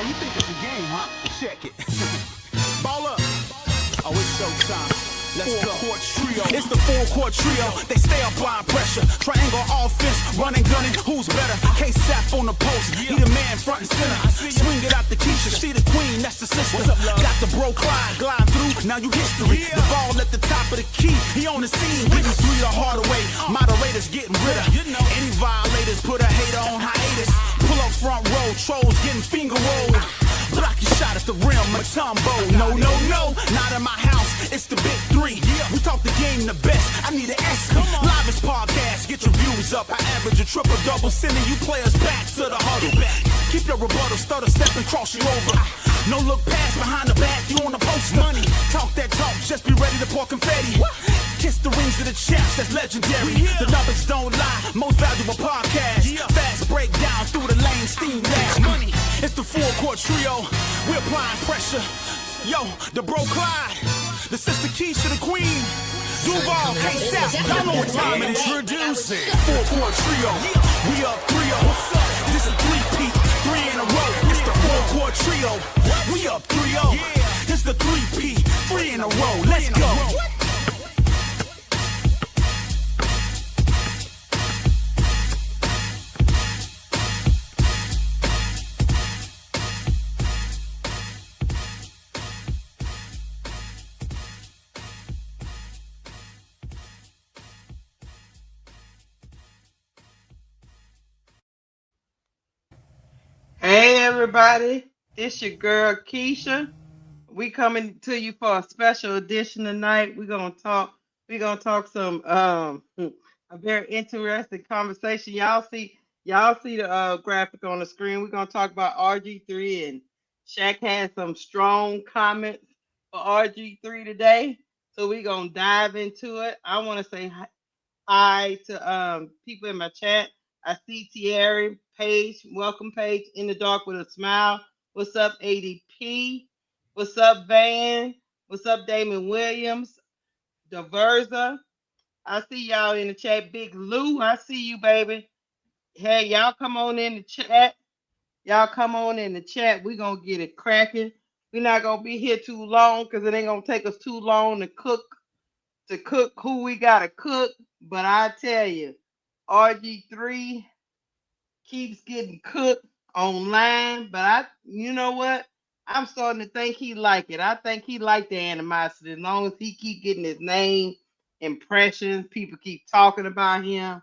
you think it's a game, huh? Check it. Ball up. Oh, it's showtime. Let's go. Four-court trio. It's the four-court trio. They stay applying pressure. Triangle offense, running, gunning. Who's better? K-Sap on the post. He the man front and center. Swing it out the Keisha. She the queen, that's the sister. Got the bro Clyde gliding through. Now you history. The ball at the top of the key. He on the scene. Getting three the hard way. Moderators getting rid of. Any violators put a hater on hiatus. Pull up front row. Trolls getting finger rolled. Block your shot at the rim, Matumbo. No, no, no, not in my house. It's the big three. We talk the game the best. I need an S. Livest podcast, get your views up. I average a triple double, sending you players back to the huddle. Keep your rebuttal, stutter, step and cross you over. No look past behind the back, you on the post. Money, talk that talk, just be ready to pour confetti. Kiss the rings of the champs, that's legendary. The numbers don't lie, most valuable podcast. Fast breakdown through the lane, steam dash. Money, it's the four-court trio. We're applying pressure. Yo, the bro Clyde, the sister Keisha, the queen. Duval, K-Sap, y'all know what time it is. Introducing four-court trio. We up 3-0. This is three-peat, 3 in a row. It's the four-court trio. We up 3-0. It's the three-peat, 3 in a row. Let's go. Hey everybody, it's your girl Keisha. We coming to you for a special edition tonight. We're gonna talk some a very interesting conversation. Y'all see the graphic on the screen. We're gonna talk about RG3, and Shaq had some strong comments for RG3 today. So we're gonna dive into it. I want to say hi to people in my chat. I see Thierry, Paige, welcome Paige, in the dark with a smile. What's up, ADP? What's up, Van? What's up, Damon Williams? Diverza. I see y'all in the chat. Big Lou, I see you, baby. Hey, y'all come on in the chat. Y'all come on in the chat. We're going to get it cracking. We're not going to be here too long because it ain't going to take us too long to cook who we got to cook. But I tell you, RG3 keeps getting cooked online, but you know what? I'm starting to think he like it. I think he like the animosity. As long as he keep getting his name, impressions, people keep talking about him.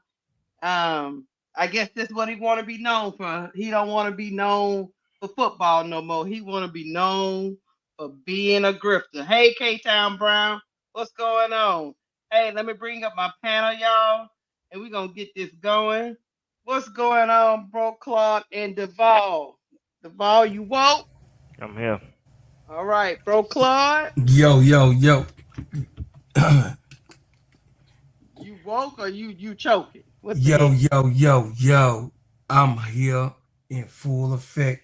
I guess that's what he want to be known for. He don't want to be known for football no more. He want to be known for being a grifter. Hey, K-Town Brown, what's going on? Hey, let me bring up my panel, y'all, and we're going to get this going. What's going on, Bro Claude and Duval? Duval, you woke? I'm here. All right, Bro Claude. Yo. You woke or you choking? Yo. I'm here in full effect,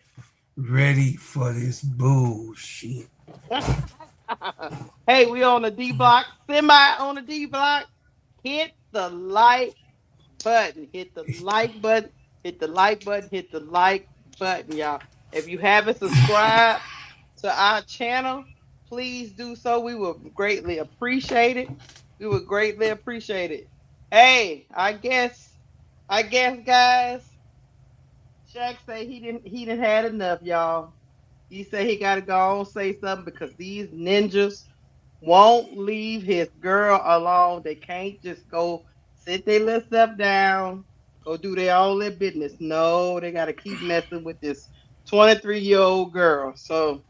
ready for this bullshit. Hey, we on the D block, semi on the D block. Hit the like button. Hit the like button. Hit the like button. Hit the like button, y'all. If you haven't subscribed to our channel, please do so. We would greatly appreciate it. Hey, I guess, guys. Shaq say he didn't had enough, y'all. He said he got to go on say something because these ninjas won't leave his girl alone. They can't just go sit their little stuff down, go do their all their business. No, they got to keep messing with this 23-year-old girl. So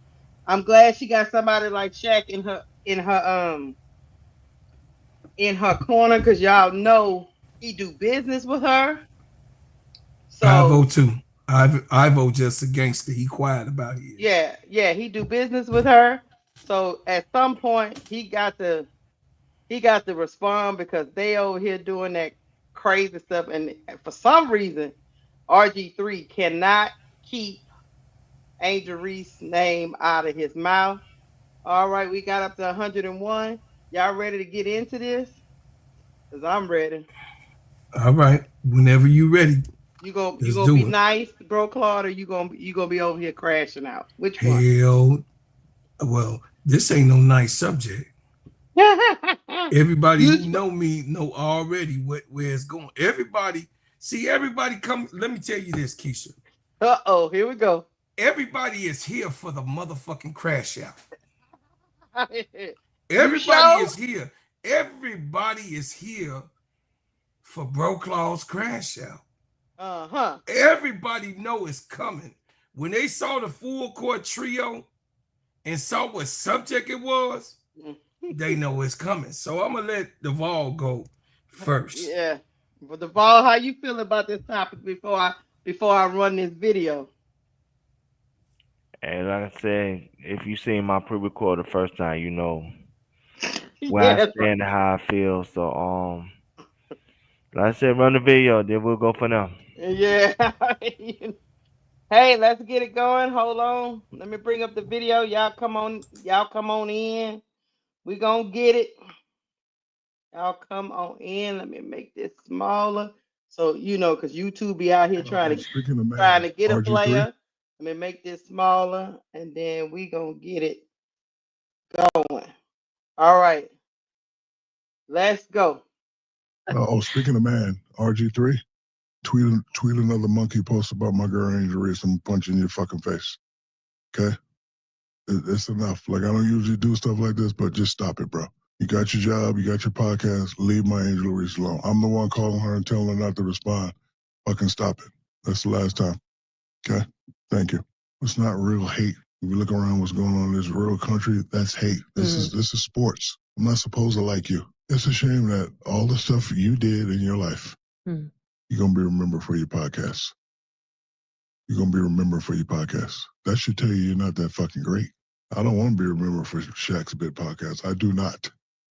I'm glad she got somebody like Shaq in her corner, because y'all know he do business with her. So I vote too. I vote just a gangster. He quiet about it. Yeah, he do business with her. So at some point he got to respond, because they over here doing that crazy stuff, and for some reason RG3 cannot keep Angel Reese's name out of his mouth. All right, we got up to 101. Y'all ready to get into this? Because I'm ready. All right, whenever you ready. You gonna Let's be do it. nice, bro, Claude, or you gonna be over here crashing out? Which one? Hell, well, this ain't no nice subject. Everybody who Use. know me know already where it's going. Everybody, see, everybody come. Let me tell you this, Keisha. Uh-oh, here we go. Everybody is here for the motherfucking crash out. You Everybody show? is here. Everybody is here for Bro Claw's crash out. Uh-huh. Everybody know it's coming. When they saw the full court trio and saw what subject it was, they know it's coming. So I'm gonna let Duval go first. Yeah. But Duval, how you feel about this topic before I run this video? And like I said, if you seen my pre-record the first time, you know where I Yeah. stand and how I feel. So like I said, run the video, then we'll go from there. Yeah. Hey, let's get it going. Hold on. Let me bring up the video. Y'all come on in. We gonna get it. Y'all come on in. Let me make this smaller. So because YouTube be out here Speaking of trying man, to get a RG3. player. Let me make this smaller and then we gonna get it going. All right. Let's go. Speaking of man, RG3. Tweet another monkey post about my girl Angel Reese. I'm punching your fucking face. Okay? It's enough. Like, I don't usually do stuff like this, but just stop it, bro. You got your job, you got your podcast. Leave my Angel Reese alone. I'm the one calling her and telling her not to respond. Fucking stop it. That's the last time. Okay? Thank you. It's not real hate. If you look around what's going on in this rural country, that's hate. This is sports. I'm not supposed to like you. It's a shame that all the stuff you did in your life, you're gonna be remembered for your podcast. You're gonna be remembered for your podcast. That should tell you you're not that fucking great. I don't want to be remembered for Shaq's Bit podcast. I do not.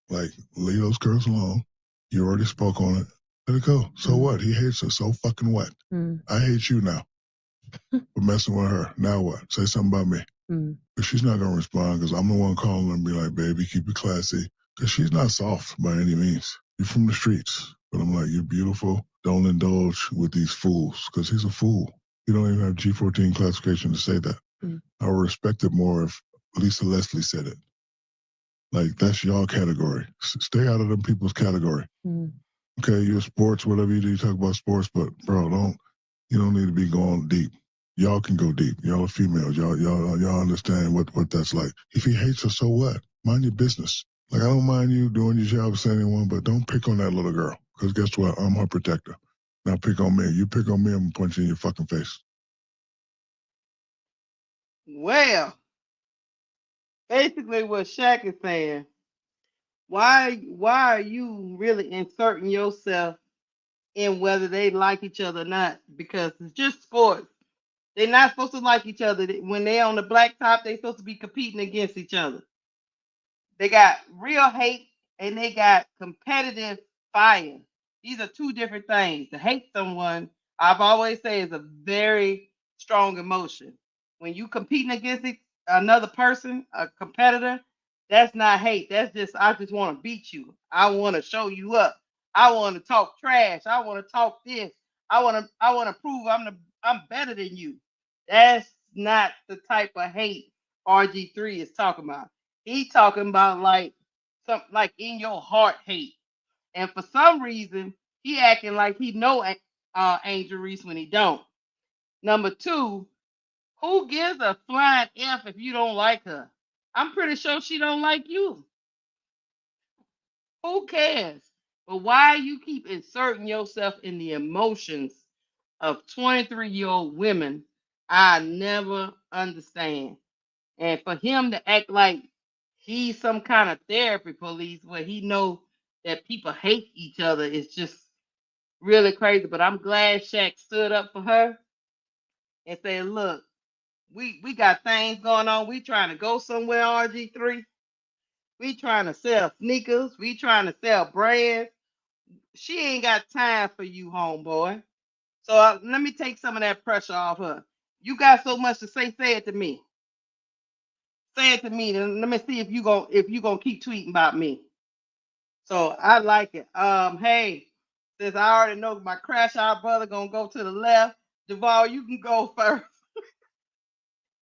Like, leave those girls alone. You already spoke on it. Let it go. So what? He hates her. So fucking what? I hate you now for messing with her. Now what? Say something about me. But she's not gonna respond because I'm the one calling her and be like, baby, keep it classy. Because she's not soft by any means. You're from the streets. But I'm like, you're beautiful. Don't indulge with these fools because he's a fool. You don't even have G14 classification to say that. I would respect it more if Lisa Leslie said it. Like, that's y'all category. Stay out of them people's category. Okay, you're sports, whatever you do, you talk about sports, but bro, you don't need to be going deep. Y'all can go deep. Y'all are females. Y'all understand what that's like. If he hates her, so what? Mind your business. Like, I don't mind you doing your job as anyone, but don't pick on that little girl. Because guess what? I'm her protector. Now pick on me. You pick on me, I'm gonna punch you in your fucking face. Well, basically what Shaq is saying, why are you really inserting yourself in whether they like each other or not? Because it's just sports. They're not supposed to like each other. When they're on the blacktop, they're supposed to be competing against each other. They got real hate and they got competitive fire. These are two different things. To hate someone, I've always said, is a very strong emotion. When you competing against another person, a competitor, that's not hate. That's just, I just want to beat you. I want to show you up. I want to talk trash. I want to talk this. I want to prove I'm better than you. That's not the type of hate RG3 is talking about. He talking about like something like in your heart hate. And for some reason, he acting like he know Angel Reese when he don't. Number two, who gives a flying F if you don't like her? I'm pretty sure she don't like you. Who cares? But why you keep inserting yourself in the emotions of 23-year-old women, I never understand. And for him to act like he's some kind of therapy police where he know that people hate each other is just really crazy. But I'm glad Shaq stood up for her and said, look, we got things going on. We trying to go somewhere, RG3. We trying to sell sneakers. We trying to sell brands. She ain't got time for you, homeboy. So let me take some of that pressure off her. You got so much to say it to me. Say it to me. Then let me see if you gonna keep tweeting about me. So I like it. Hey, Since I already know my crash out brother gonna go to the left, Duval, you can go first.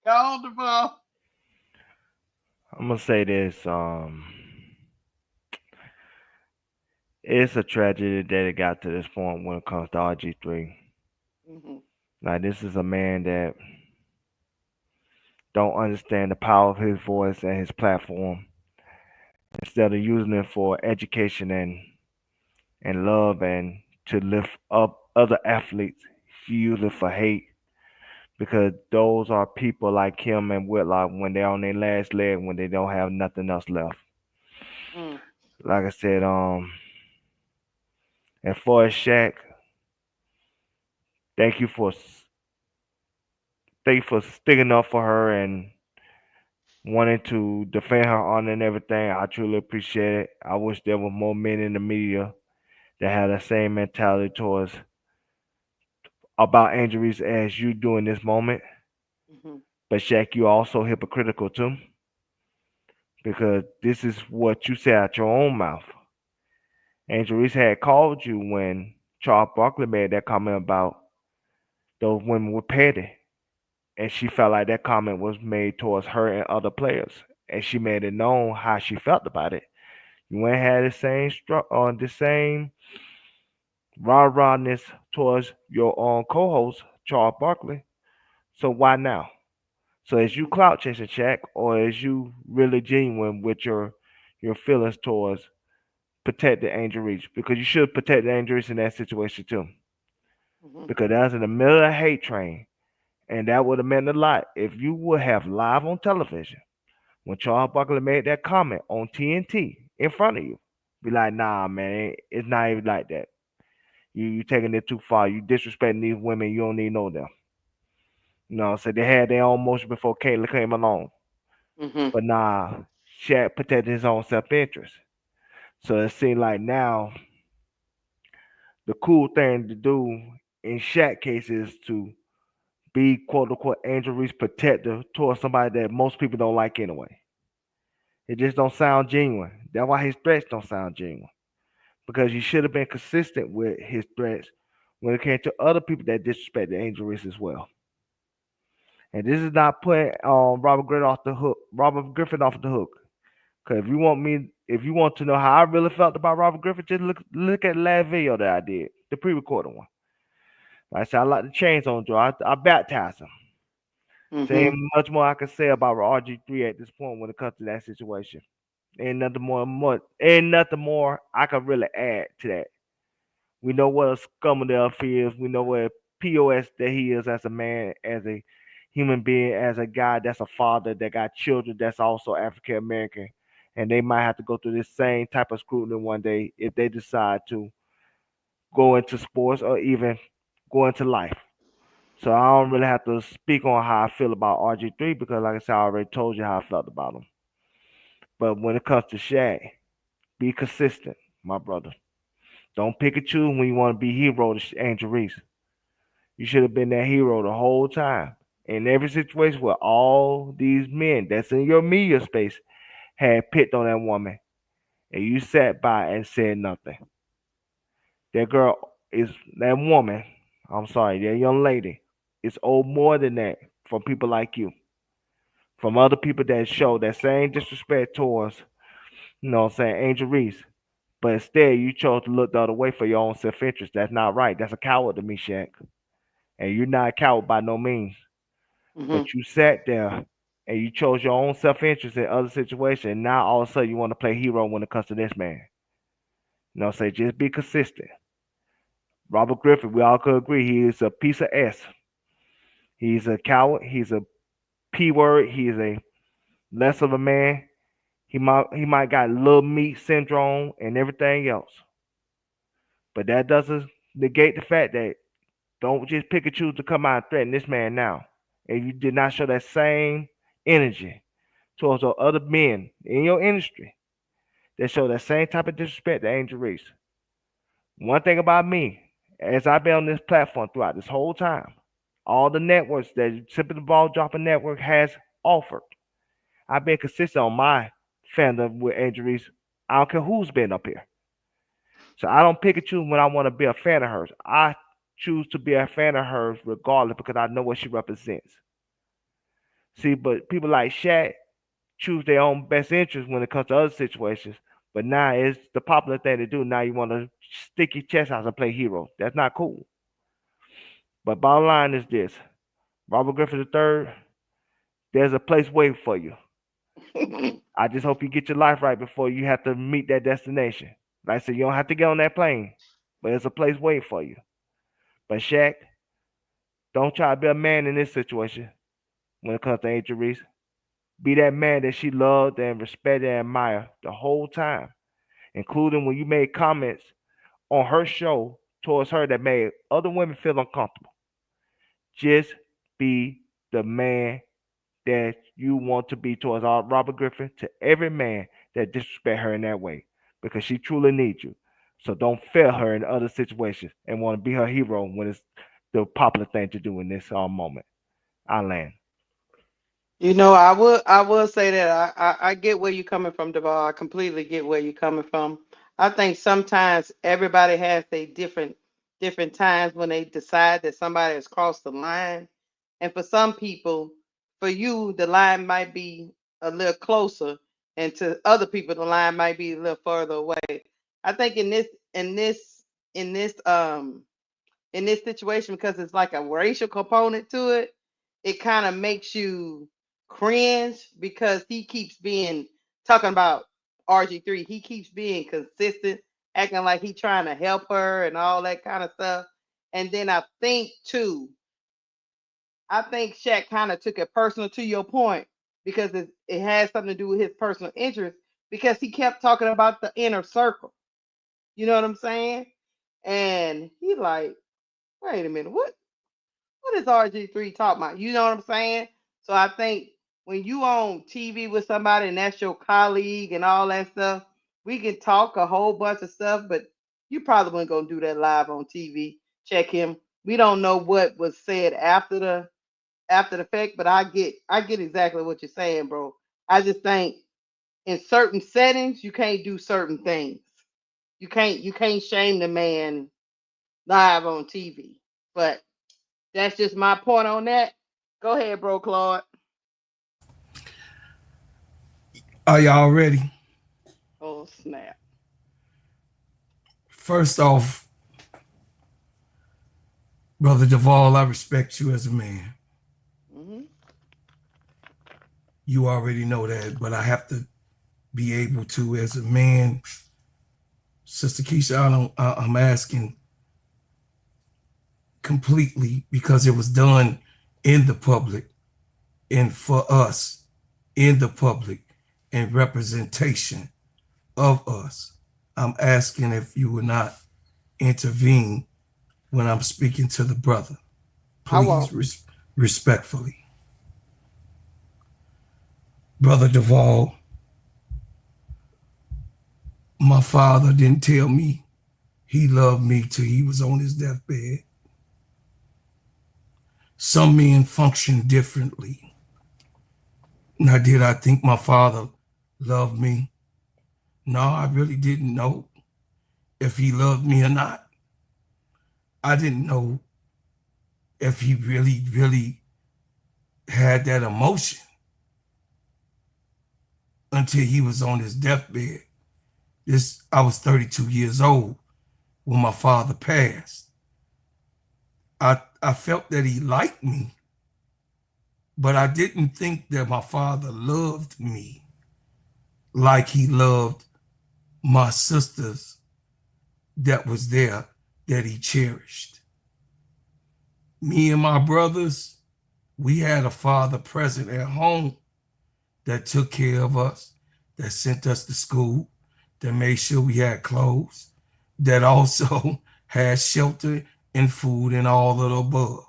Go on, Duval. I'm gonna say this. It's a tragedy that it got to this point when it comes to RG3. Mhm. Like this is a man that don't understand the power of his voice and his platform. Instead of using it for education and love and to lift up other athletes, he uses it for hate because those are people like him and Whitlock when they're on their last leg when they don't have nothing else left. Mm. Like I said, as far as Shaq, thank you for thank you for sticking up for her and wanting to defend her honor and everything. I truly appreciate it. I wish there were more men in the media that had the same mentality towards about Angel Reese as you do in this moment. Mhm. But Shaq, you also hypocritical too, because this is what you said out your own mouth. Angel Reese had called you when Charles Barkley made that comment about those women were petty, and she felt like that comment was made towards her and other players, and she made it known how she felt about it. You ain't had the same on the same rah rahness towards your own co-host Charles Barkley. So why now? So is you Mhm. clout chasing Shaq, or is you really genuine with your feelings towards protect the Angel Reese? Because you should protect the Angel Reese in that situation too. Mhm. Because that was in the middle of the hate train, and that would have meant a lot if you would have live on television when Charles Barkley made that comment on TNT in front of you. Be like, nah, man, it's not even like that. You taking it too far. You disrespecting these women. You don't need no them. No, so they had their own motion before Caitlyn came along. Mhm. But nah, Shaq protected his own self interest. So it seemed like now the cool thing to do in Shaq case is to be quote unquote Angel Reese protector towards somebody that most people don't like anyway. It just don't sound genuine. That's why his threats don't sound genuine. Because he should have been consistent with his threats when it came to other people that disrespected Angel Reese as well. And this is not putting Robert Griffin off the hook. Cause if you want to know how I really felt about Robert Griffin, just look at the last video that I did, the pre-recorded one. Like I said, I like the chains on Joe. I baptized him. So ain't Mhm. much more I can say about RG3 at this point when it comes to that situation. Ain't nothing more I can really add to that. We know what a scum of the earth is. We know what POS that he is as a man, as a human being, as a guy that's a father that got children that's also African American. And they might have to go through this same type of scrutiny one day if they decide to go into sports or even go into life. So I don't really have to speak on how I feel about RG3 because, like I said, I already told you how I felt about him. But when it comes to Shaq, be consistent, my brother. Don't pick and choose when you want to be hero to Angel Reese. You should have been that hero the whole time. In every situation where all these men that's in your media space had picked on that woman, and you sat by and said nothing. That girl is that woman. I'm sorry, that young lady is owed more than that from people like you, from other people that show that same disrespect towards, what I'm saying, Angel Reese. But instead, you chose to look the other way for your own self interest. That's not right. That's a coward to me, Shaq. And you're not a coward by no means. Mhm. But you sat there and you chose your own self interest in other situations. And now all of a sudden you want to play hero when it comes to this man. Say just be consistent. Robert Griffin, we all could agree he is a piece of S. He's a coward. He's a P word. He's a less of a man. He might got little meat syndrome and everything else. But that doesn't negate the fact that don't just pick and choose to come out and threaten this man now. And you did not show that same energy towards the other men in your industry that show that same type of disrespect to Angel Reese. One thing about me, as I've been on this platform throughout this whole time, all the networks that Simply the Ball Dropping Network has offered, I've been consistent on my fandom with Angel Reese. I don't care who's been up here. So I don't pick and choose when I want to be a fan of hers. I choose to be a fan of hers regardless because I know what she represents. See, but people like Shaq choose their own best interest when it comes to other situations. But now it's the popular thing to do. Now you want to stick your chest out and play hero. That's not cool. But bottom line is this: Robert Griffin III, there's a place waiting for you. I just hope you get your life right before you have to meet that destination. Like I said, you don't have to get on that plane, but there's a place waiting for you. But Shaq, don't try to be a man in this situation when it comes to Angel Reese. Be that man that she loved and respected and admired the whole time, including when you made comments on her show towards her that made other women feel uncomfortable. Just be the man that you want to be towards Robert Griffin to every man that disrespect her in that way because she truly needs you. So don't fail her in other situations and want to be her hero when it's the popular thing to do in this moment. I land. I will say that I get where you're coming from, Deval. I completely get where you're coming from. I think sometimes everybody has their different times when they decide that somebody has crossed the line. And for some people, for you, the line might be a little closer, and to other people, the line might be a little further away. I think in this in this situation, because it's like a racial component to it, it kind of makes you cringe because he keeps being talking about RG3. He keeps being consistent, acting like he trying to help her and all that kind of stuff. And then I think Shaq kind of took it personal to your point because it has something to do with his personal interest because he kept talking about the inner circle. You know what I'm saying? And he like, wait a minute, what is RG3 talking about? You know what I'm saying? So I think when you on TV with somebody and that's your colleague and all that stuff, we can talk a whole bunch of stuff, but you probably weren't gonna do that live on TV. Check him. We don't know what was said after the fact, but I get exactly what you're saying, bro. I just think in certain settings you can't do certain things. You can't shame the man live on TV. But that's just my point on that. Go ahead, bro, Claude. Are y'all ready? Oh snap! First off, Brother Duvall, I respect you as a man. Hmm. You already know that, but I have to be able to, as a man, Sister Keisha, I'm asking completely because it was done in the public and for us in the public and representation of us. I'm asking if you would not intervene when I'm speaking to the brother. I won't. Please, respectfully. Brother Duvall, my father didn't tell me he loved me till he was on his deathbed. Some men function differently. Now, did I think my father loved me? No, I really didn't know if he loved me or not. I didn't know if he really, really had that emotion until he was on his deathbed. I was 32 years old when my father passed. I felt that he liked me, but I didn't think that my father loved me like he loved my sisters that was there that he cherished. Me and my brothers, we had a father present at home that took care of us, that sent us to school, that made sure we had clothes, that also had shelter and food and all of the above.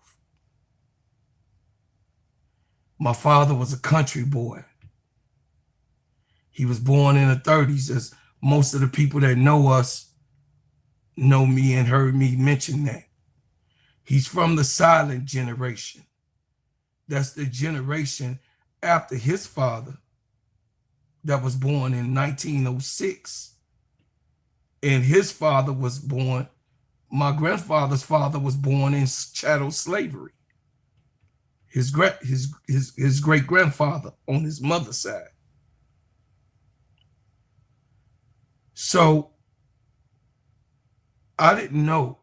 My father was a country boy. He was born in the 30s, as most of the people that know us know me and heard me mention that. He's from the silent generation. That's the generation after his father that was born in 1906. And his father was born, my grandfather's father was born in chattel slavery. His great grandfather on his mother's side. So I didn't know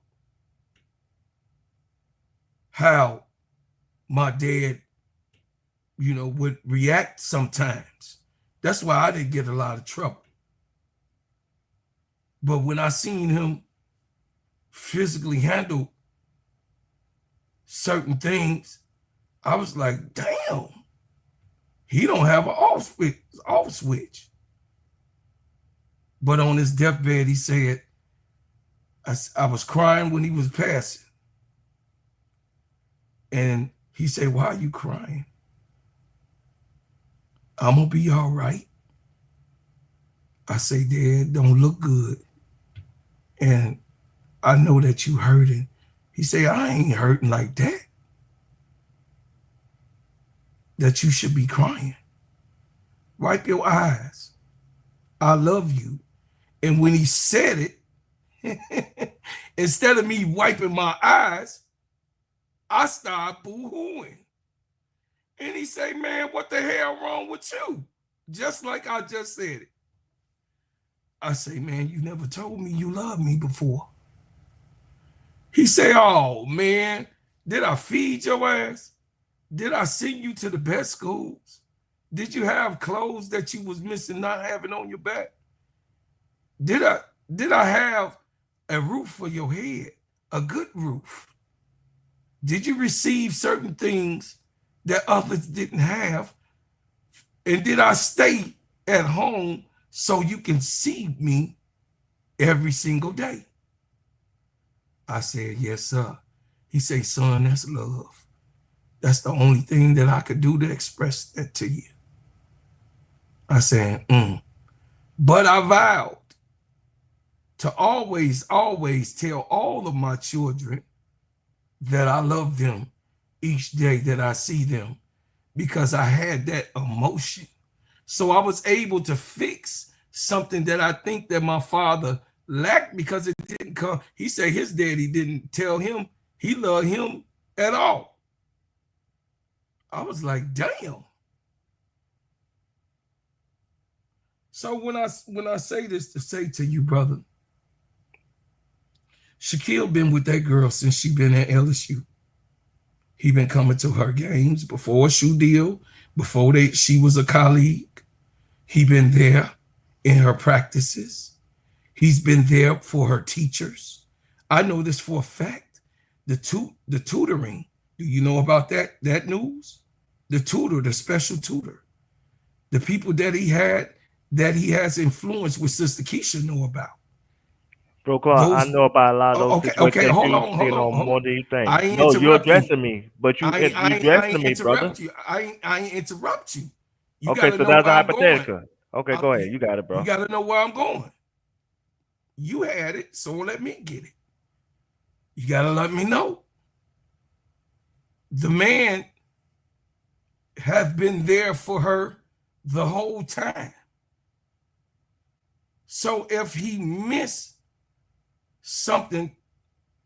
how my dad, you know, would react sometimes. That's why I didn't get a lot of trouble. But when I seen him physically handle certain things, I was like, damn, he don't have an off switch. But on his deathbed, he said, I was crying when he was passing. And he said, why are you crying? I'm gonna be all right. I say, Dad, don't look good. And I know that you hurting. He said, I ain't hurting like that. That you should be crying. Wipe your eyes. I love you. And when he said it, instead of me wiping my eyes, I started boo-hooing. And he say, man, what the hell wrong with you? Just like I just said it. I say, man, you never told me you loved me before. He say, oh, man, did I feed your ass? Did I send you to the best schools? Did you have clothes that you was missing not having on your back? Did I have a roof for your head, a good roof? Did you receive certain things that others didn't have? And did I stay at home so you can see me every single day? I said, yes, sir. He said, son, that's love. That's the only thing that I could do to express that to you. I said, But I vowed to always, always tell all of my children that I love them each day that I see them, because I had that emotion. So I was able to fix something that I think that my father lacked because it didn't come. He said his daddy didn't tell him he loved him at all. I was like, damn. So when I say this to say to you, brother, Shaquille been with that girl since she been at LSU. He been coming to her games before a shoe deal, before she was a colleague. He been there in her practices. He's been there for her teachers. I know this for a fact. The tutoring. Do you know about that news? The tutor, the special tutor, the people that he has influence with Sister Keisha know about. Bro, Clark, I know about a lot of those situations. Okay, hold on. More than you think. I ain't no, you're interrupt addressing you. me, but you I addressing ain't me, brother. interrupt you. I ain't interrupt you. You Okay, gotta so know that's where I'm hypothetical. going. Okay, go ahead. You got it, bro. You gotta know where I'm going. You had it, so let me get it. You gotta let me know. The man has been there for her the whole time. So if he missed something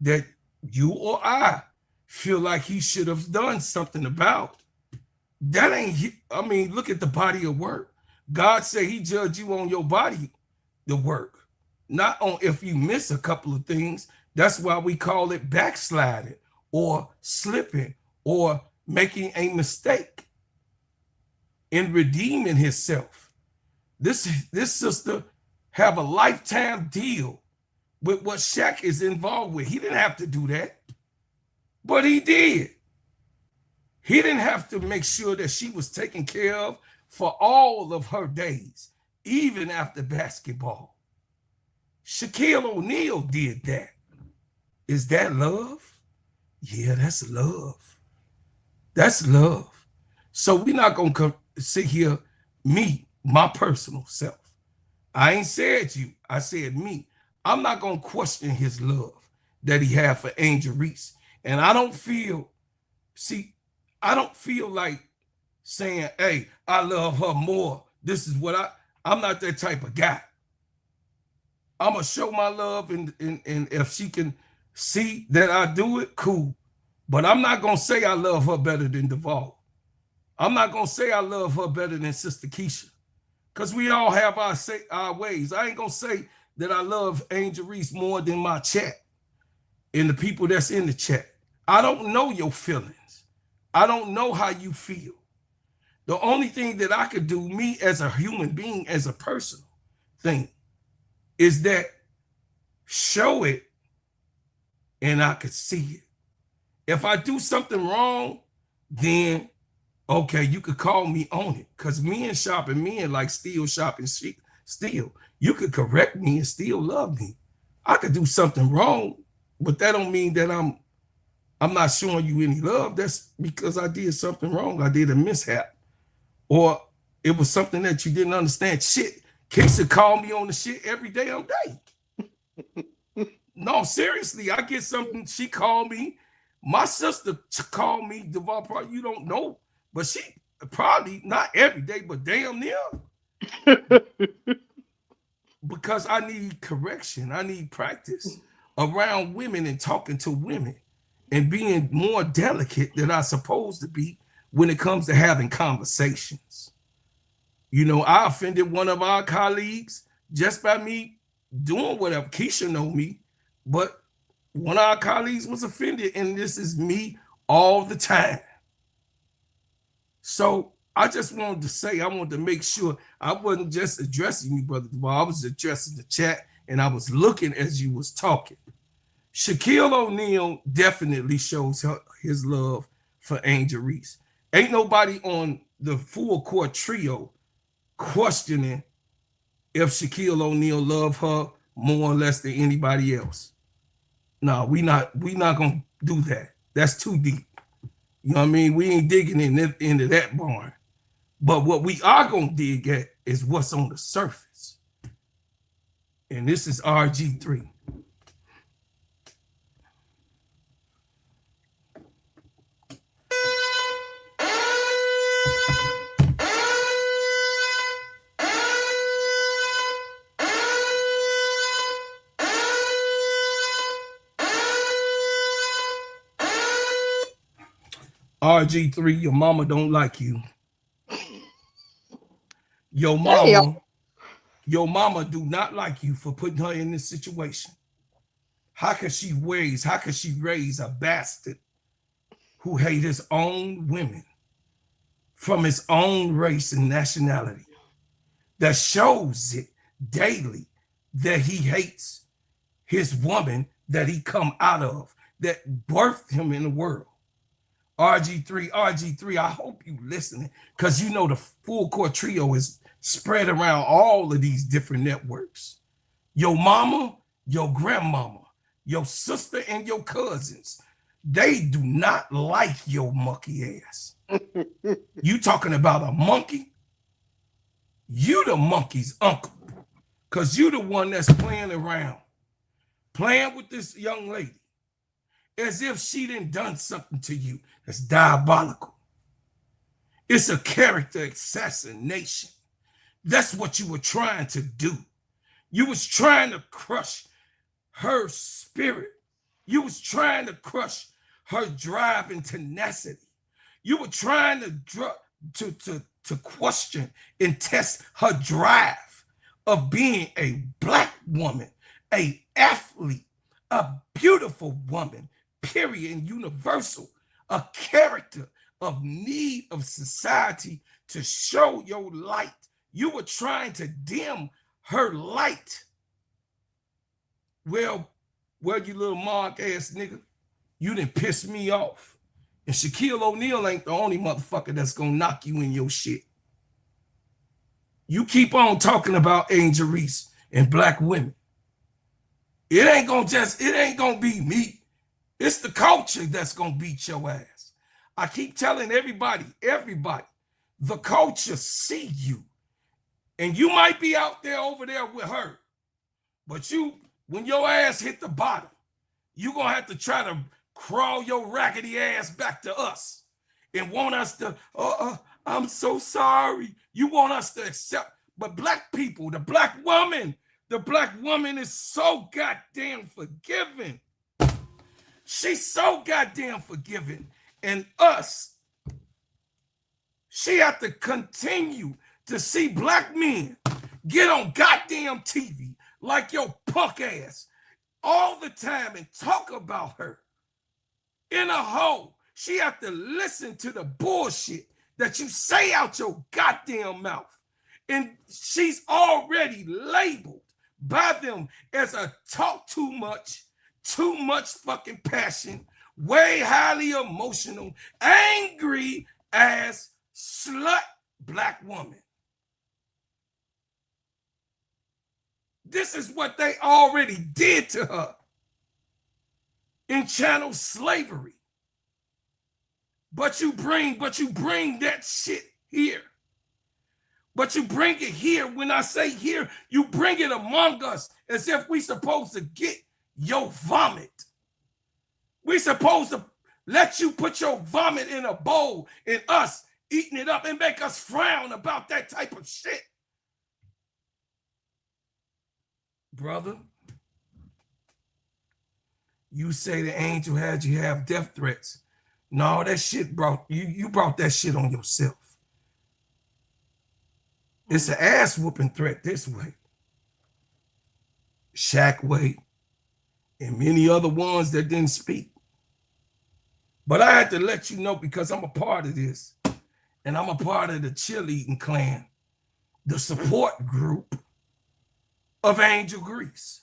that you or I feel like he should have done something about, that ain't, I mean, look at the body of work. God said he judged you on your body, the work, not on if you miss a couple of things. That's why we call it backsliding or slipping or making a mistake in redeeming himself. This sister have a lifetime deal with what Shaq is involved with. He didn't have to do that, but he did. He didn't have to make sure that she was taken care of for all of her days, even after basketball. Shaquille O'Neal did that. Is that love? Yeah, that's love. That's love. So we're not going to sit here, me, my personal self. I ain't said you, I said me. I'm not going to question his love that he had for Angel Reese. And I don't feel like saying, hey, I love her more. This is what I'm not that type of guy. I'm gonna show my love, and if she can see that I do it, cool. But I'm not gonna say I love her better than Duval. I'm not gonna say I love her better than Sister Keisha, because we all have our ways. I ain't gonna say that I love Angel Reese more than my chat and the people that's in the chat. I don't know your feelings. I don't know how you feel. The only thing that I could do, me as a human being, as a personal thing, is that show it and I could see it. If I do something wrong, then okay, you could call me on it. Because men shopping men like still shopping still. You could correct me and still love me. I could do something wrong, but that don't mean that I'm not showing you any love. That's because I did something wrong. I did a mishap. Or it was something that you didn't understand. Shit, Keisha called me on the shit every day I'm day. No, seriously, I get something. She called me. My sister called me, Duval, probably you don't know, but she probably not every day, but damn near. Because I need correction. I need practice around women and talking to women and being more delicate than I'm supposed to be when it comes to having conversations. You know, I offended one of our colleagues just by me doing whatever. Keisha know me, but one of our colleagues was offended, and this is me all the time. So I just wanted to say, I wanted to make sure I wasn't just addressing you, Brother Duval. I was addressing the chat, and I was looking as you was talking. Shaquille O'Neal definitely shows his love for Angel Reese. Ain't nobody on the full court trio questioning if Shaquille O'Neal love her more or less than anybody else. No, we not gonna do that. That's too deep. You know what I mean? We ain't digging into that barn. But what we are gonna dig at is what's on the surface. And this is RG3. RG3, your mama don't like you. Your mama do not like you for putting her in this situation. How could she raise a bastard who hate his own women from his own race and nationality? That shows it daily that he hates his woman that he come out of, that birthed him in the world. RG3, I hope you listening, because you know the full court trio is spread around all of these different networks. Your mama, your grandmama, your sister, and your cousins, they do not like your monkey ass. You talking about a monkey? You the monkey's uncle, because you the one that's playing around, playing with this young lady as if she done done something to you that's diabolical. It's a character assassination. That's what you were trying to do. You was trying to crush her spirit. You was trying to crush her drive and tenacity. You were trying to question and test her drive of being a Black woman, a athlete, a beautiful woman, period, and universal, a character of need of society to show your light. You were trying to dim her light. Well, you little mark ass nigga, you done pissed me off. And Shaquille O'Neal ain't the only motherfucker that's gonna knock you in your shit. You keep on talking about Angel Reese and Black women. It ain't gonna be me. It's the culture that's gonna beat your ass. I keep telling everybody, the culture see you. And you might be out there over there with her, but when your ass hit the bottom, you're gonna have to try to crawl your raggedy ass back to us and want us to, I'm so sorry. You want us to accept, but Black people, the Black woman, The black woman is so goddamn forgiving. She's so goddamn forgiving. And us, she have to continue to see black men get on goddamn TV like your punk ass all the time and talk about her in a hole. She have to listen to the bullshit that you say out your goddamn mouth. And she's already labeled by them as a talk too much fucking passion, way highly emotional, angry ass slut black woman. This is what they already did to her in chattel slavery. But you bring that shit here. But you bring it here. When I say here, you bring it among us as if we supposed to get your vomit. We supposed to let you put your vomit in a bowl and us eating it up and make us frown about that type of shit. Brother, you say the angel had you have death threats. No, that shit you brought that shit on yourself. It's an ass whooping threat this way. Shaq way, and many other ones that didn't speak. But I had to let you know because I'm a part of this. And I'm a part of the cheerleading clan, the support group of Angel Reese.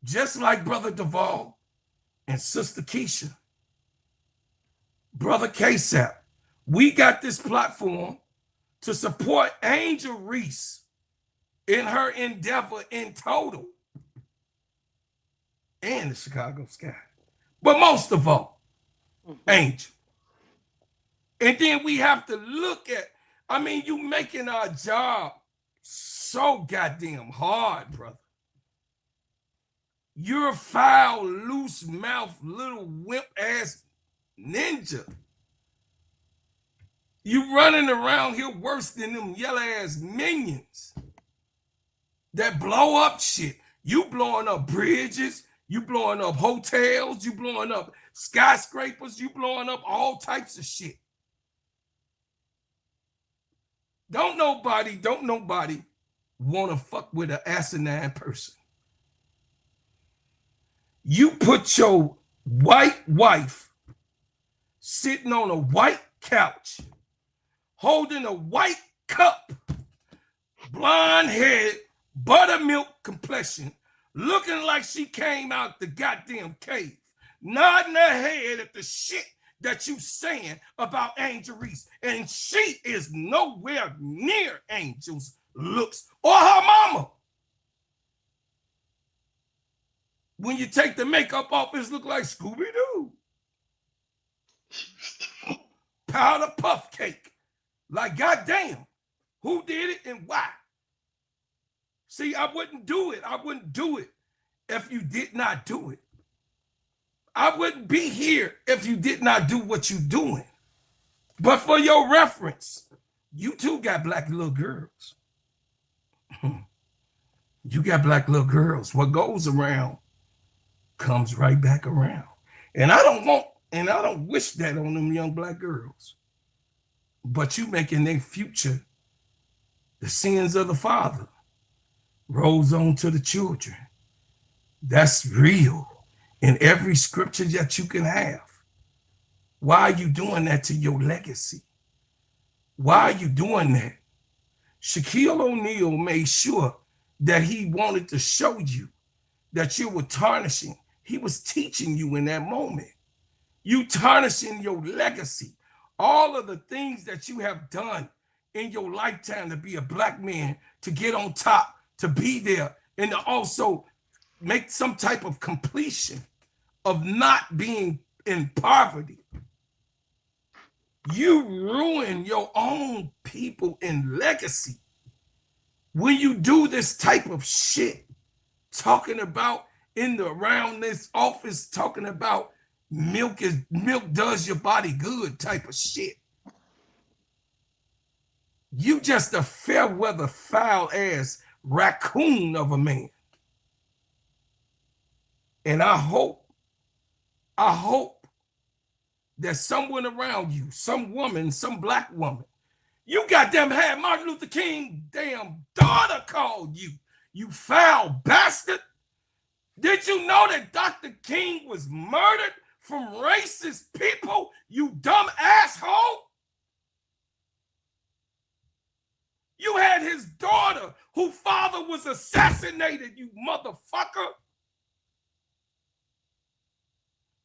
Just like Brother Duvall and Sister Keisha, Brother K-Sap, we got this platform to support Angel Reese in her endeavor in total and the Chicago Sky. But most of all, Angel. And then we have to look at, I mean, you making our job so goddamn hard, brother. You're a foul, loose mouth, little wimp ass ninja. You running around here worse than them yellow ass minions that blow up shit. You blowing up bridges, you blowing up hotels, you blowing up skyscrapers, you blowing up all types of shit. Don't nobody want to fuck with an asinine person. You put your white wife sitting on a white couch, holding a white cup, blonde head, buttermilk complexion, looking like she came out the goddamn cave, nodding her head at the shit that you saying about Angel Reese. And she is nowhere near Angel's looks or her mama. When you take the makeup off, it look like Scooby-Doo. Powder puff cake. Like, goddamn, who did it and why? See, I wouldn't do it. I wouldn't do it if you did not do it. I wouldn't be here if you did not do what you're doing. But for your reference, you too got black little girls. You got black little girls. What goes around comes right back around. And I don't wish that on them young black girls. But you making their future the sins of the father rolls on to the children. That's real in every scripture that you can have. Why are you doing that to your legacy? Why are you doing that? Shaquille O'Neal made sure that he wanted to show you that you were tarnishing. He was teaching you in that moment. You tarnishing your legacy. All of the things that you have done in your lifetime to be a black man, to get on top, to be there, and to also make some type of completion of not being in poverty. You ruin your own people in legacy when you do this type of shit, talking about around this office, talking about milk does your body good type of shit. You just a fair weather foul ass raccoon of a man. And I hope that someone around you, some woman, some black woman, you goddamn had Martin Luther King damn daughter called you, you foul bastard. Did you know that Dr. King was murdered from racist people, you dumb asshole? You had his daughter, whose father was assassinated, you motherfucker.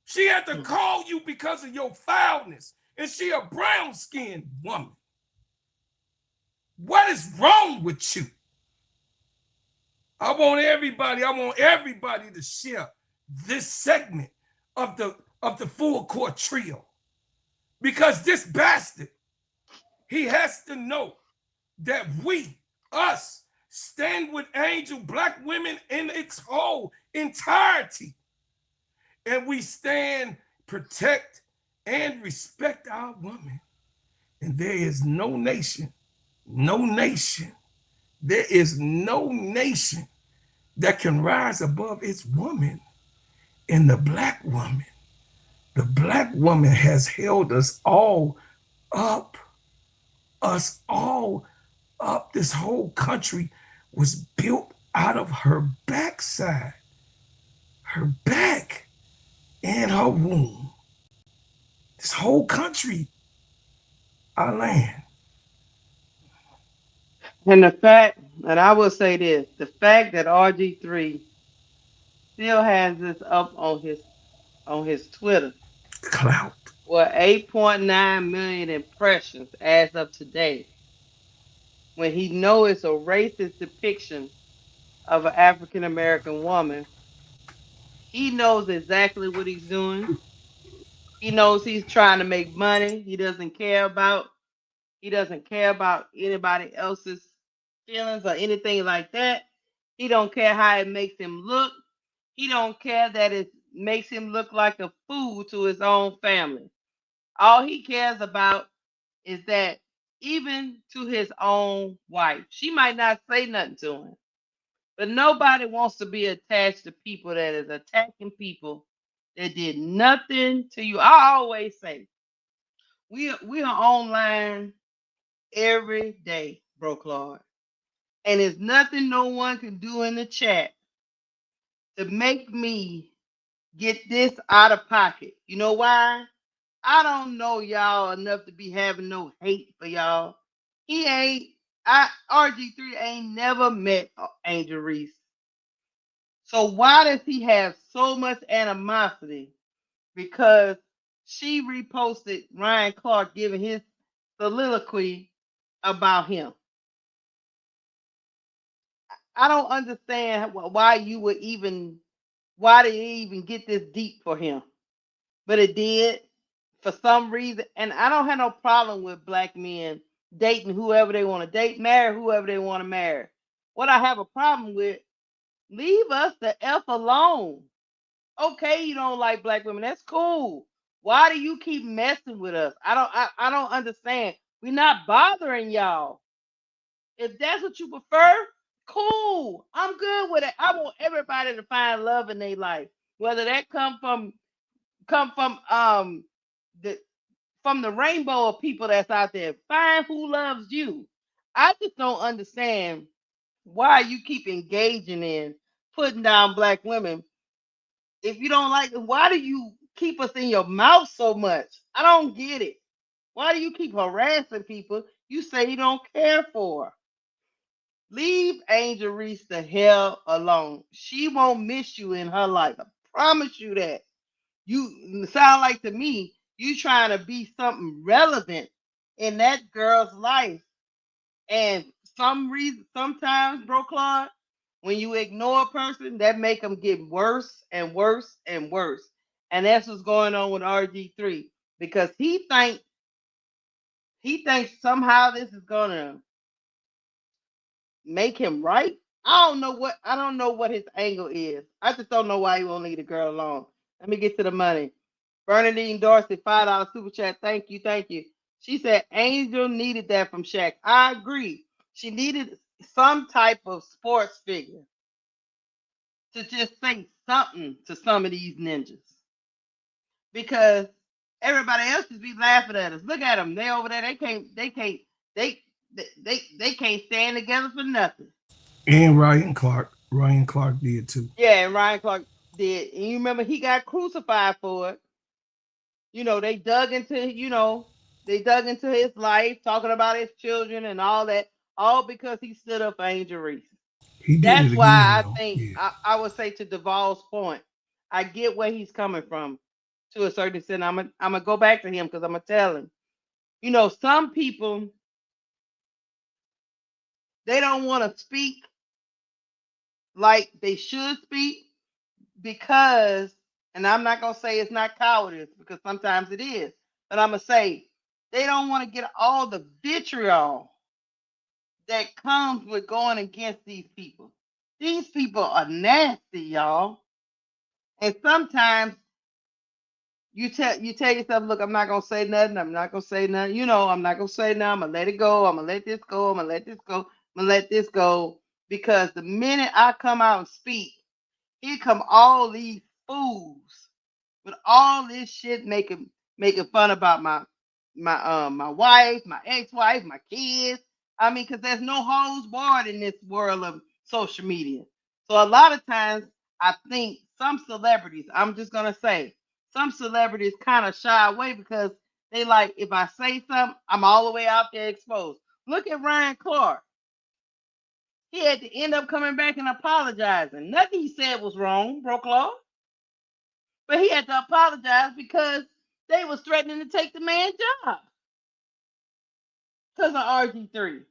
She had to call you because of your foulness, and she a brown-skinned woman. What is wrong with you? I want everybody to share this segment of the full court trio, because this bastard, he has to know that us, stand with Angel Black women in its whole entirety. And we stand, protect, and respect our women. And there is no nation, there is no nation that can rise above its woman. And the black woman has held us all up. This whole country was built out of her backside, her back and her womb. This whole country, our land. And the fact, and I will say this, the fact that RG3 still has this up on his Twitter. Clout. Well, 8.9 million impressions as of today. When he knows it's a racist depiction of an African American woman, he knows exactly what he's doing. He knows he's trying to make money. He doesn't care about anybody else's feelings or anything like that. He don't care how it makes him look. He don't care that it makes him look like a fool to his own family. All he cares about is that even to his own wife, she might not say nothing to him, but nobody wants to be attached to people that is attacking people that did nothing to you. I always say, we are online every day, bro Claude. And there's nothing no one can do in the chat to make me get this out of pocket. You know why? I don't know y'all enough to be having no hate for y'all. RG3 ain't never met Angel Reese. So why does he have so much animosity? Because she reposted Ryan Clark giving his soliloquy about him. I don't understand why did it even get this deep for him? But it did for some reason. And I don't have no problem with black men dating whoever they want to date, marry whoever they want to marry. What I have a problem with, leave us the F alone. Okay, you don't like black women. That's cool. Why do you keep messing with us? I don't understand. We're not bothering y'all. If that's what you prefer, cool. I'm good with it. I want everybody to find love in their life. Whether that come from the rainbow of people that's out there. Find who loves you. I just don't understand why you keep engaging in putting down black women. If you don't like them, why do you keep us in your mouth so much? I don't get it. Why do you keep harassing people you say you don't care for? Leave Angel Reese the hell alone. She won't miss you in her life. I promise you that. You sound like to me, you trying to be something relevant in that girl's life. And sometimes, bro Claude, when you ignore a person, that make them get worse and worse and worse. And that's what's going on with RG3. Because he thinks somehow this is gonna make him right. I don't know what his angle is. I just don't know why he won't leave the girl alone. Let me get to the money. Bernadine Dorsey, $5 super chat. Thank you. She said Angel needed that from Shaq. I agree. She needed some type of sports figure to just say something to some of these ninjas because everybody else just be laughing at us. Look at them; they over there. They can't stand together for nothing. And Ryan Clark. Ryan Clark did too. Yeah, and Ryan Clark did. And you remember he got crucified for it. They dug into, they dug into his life, talking about his children and all that, all because he stood up for Angel Reese. He did That's it why again I though. think Yeah. I would say to Duvall's point, I get where he's coming from to a certain extent. I'm gonna go back to him because I'm gonna tell him. Some people they don't want to speak like they should speak because, and I'm not gonna say it's not cowardice because sometimes it is, but I'm gonna say they don't want to get all the vitriol that comes with going against these people. These people are nasty, y'all. And sometimes you tell yourself, look, I'm not gonna say nothing. I'm not gonna say nothing. I'm not gonna say nothing. I'm gonna let it go. I'm gonna let this go. I'm gonna let this go. I'm gonna let this go. Because the minute I come out and speak, here come all these fools with all this shit making fun about my wife, my ex-wife, my kids. I mean, because there's no holds barred in this world of social media. So a lot of times I think some celebrities, I'm just gonna say, some celebrities kind of shy away because they like if I say something, I'm all the way out there exposed. Look at Ryan Clark. He had to end up coming back and apologizing. Nothing he said was wrong, broke law. But he had to apologize because they was threatening to take the man's job because of RG3.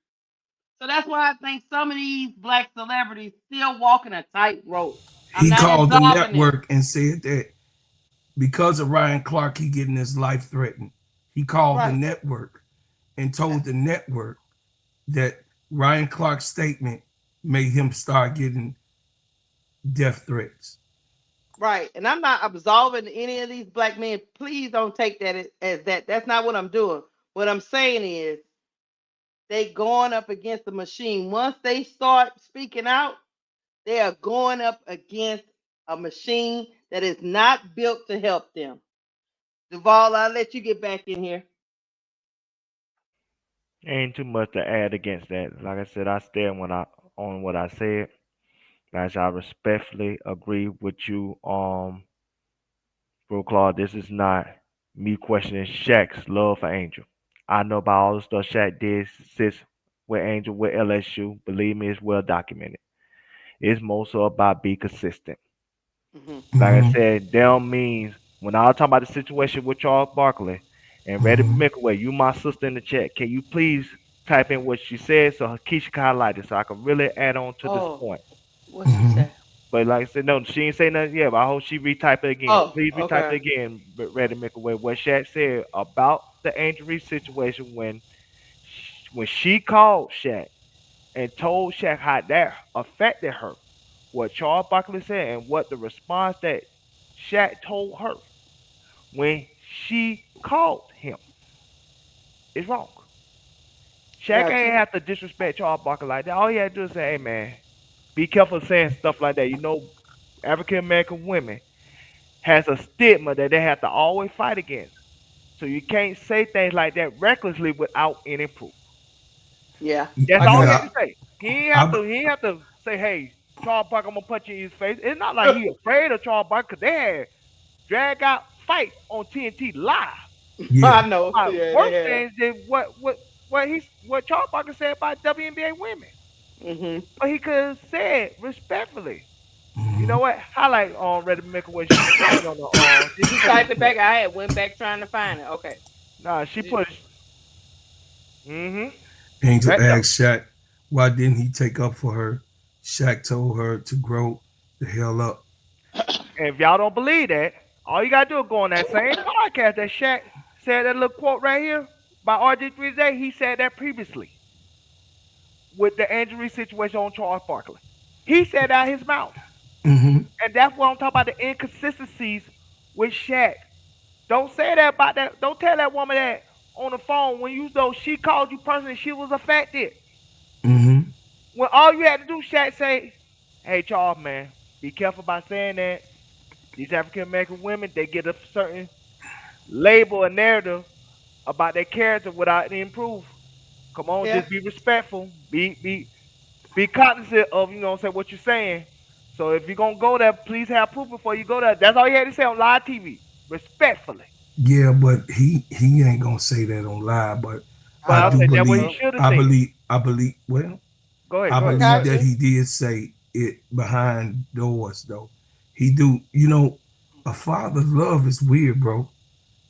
So that's why I think some of these black celebrities still walking a tightrope. I'm He not called the absolving them. network and said that because of Ryan Clark, he getting his life threatened. He called the Right. network and told the network that Ryan Clark's statement made him start getting death threats. Right. And I'm not absolving any of these black men. Please don't take that as that. That's not what I'm doing. What I'm saying is they going up against the machine. Once they start speaking out, they are going up against a machine that is not built to help them. Duval, I'll let you get back in here. Ain't too much to add against that. Like I said, I stand on what I said. Guys, I respectfully agree with you, Bro Claude. This is not me questioning Shaq's love for Angel. I know about all the stuff Shaq did since with Angel with LSU. Believe me, it's well documented. It's more so about be consistent. Hmm. Like I Mm-hmm. said, them means when I was talking about the situation with Charles Barkley and Reddy Mm-hmm. McElway, you my sister in the chat. Can you please type in what she said so Keisha can highlight it so I can really add on to this Oh, point? what she Mm-hmm. say? But like I said, no, she ain't say nothing yet. But I hope she retype it again. Oh, Please retype it okay. again, Reddy McElway. What Shaq said about the injury situation when she called Shaq and told Shaq how that affected her. What Charles Barkley said and what the response that Shaq told her when she called him is wrong. Shaq Gotcha. ain't have to disrespect Charles Barkley like that. All he had to do is say, "Hey man, be careful saying stuff like that." African American women has a stigma that they have to always fight against. So you can't say things like that recklessly without any proof. Yeah. That's I all he got had Yeah, to say. He ain't have I, to. He ain't have to say, "Hey, Charles Barkley, I'm gonna punch you in his face." It's not like he afraid of Charles Barkley because they had drag out fights on TNT live. yeah. I know. About Yeah, they worse have. things than what Charles Barkley said about WNBA women. Hmm. But he could have said respectfully. You Mm-hmm. know what? Highlight on Reddy Mickle what she put on the Did she you put in type the it chat. back? I had went back trying to find it. Okay. Nah, she Did- put mm-hmm. Angel Right there. asked Shaq, why didn't he take up for her? Shaq told her to grow the hell up. And if y'all don't believe that, all you gotta do is go on that same podcast that Shaq said that little quote right here by RG3 today. He said that previously with the injury situation on Charles Barkley. He said out his mouth. Mm-hmm. And that's what I'm talking about the inconsistencies with Shaq. Don't say that about that. Don't tell that woman that on the phone when you know she called you personally, she was affected. Mm-hmm. When all you had to do, Shaq, say, "Hey, Charles, man, be careful about saying that. These African American women, they get a certain label and narrative about their character without any proof. Come on, Yeah. just be respectful. Be cognizant of, say what you're saying. So if you're gonna go there, please have proof before you go there." That's all you had to say on live TV. Respectfully. Yeah, but he ain't gonna say that on live. But I I Well, I do don't said think that what he believe, so. should have I said. believe, I believe. Well, Go ahead, I go I ahead. believe got that you. he did say it behind doors, though. He do. You know, a father's love is weird, bro.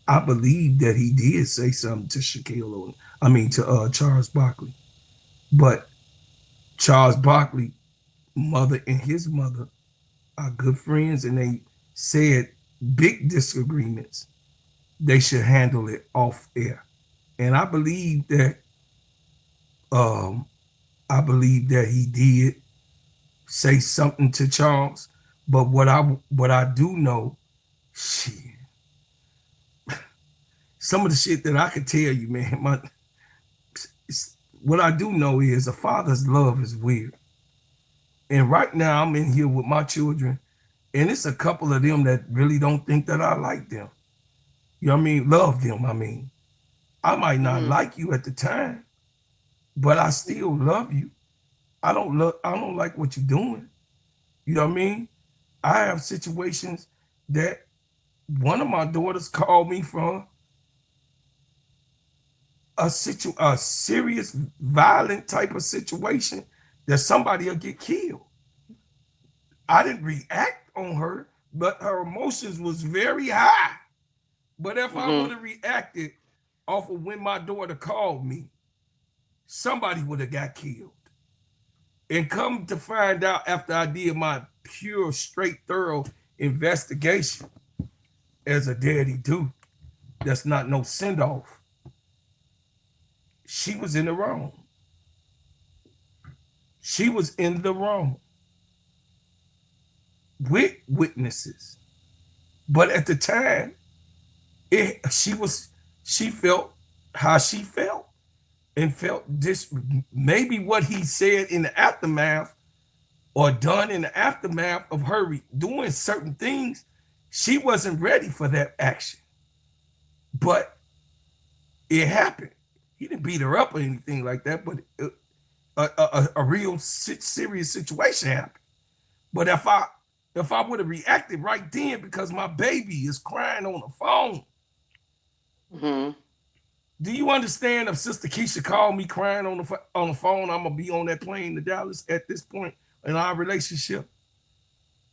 I believe that he did say something to Shaquille O'Neal. I mean, to Charles Barkley. But Charles Barkley, mother and his mother are good friends, and they said big disagreements, they should handle it off air. And um I believe that he did say something to Charles. But what I do know, shit, some of the shit that I could tell you, man, what I do know is a father's love is weird. And right now I'm in here with my children, and it's a couple of them that really don't think that I like them. You know what I mean? Love them, I mean. I might not Mm-hmm. like you at the time, but I still love you. I don't like what you're doing. You know what I mean? I have situations that one of my daughters called me from a serious violent type of situation that somebody will get killed. I didn't react on her, but her emotions was very high. But if I would Mm-hmm. have reacted off of when my daughter called me, somebody would have got killed. And come to find out after I did my pure, straight, thorough investigation as a daddy do, that's not no send off. She was in the wrong. She was in the wrong with witnesses. But at the time, she felt how she felt and felt this maybe what he said in the aftermath or done in the aftermath of her doing certain things. She wasn't ready for that action, but it happened. He didn't beat her up or anything like that, but a real serious situation happened. But if I would have reacted right then because my baby is crying on the phone, Mm-hmm. do you understand if Sister Keisha called me crying on the phone, I'm gonna be on that plane to Dallas at this point in our relationship,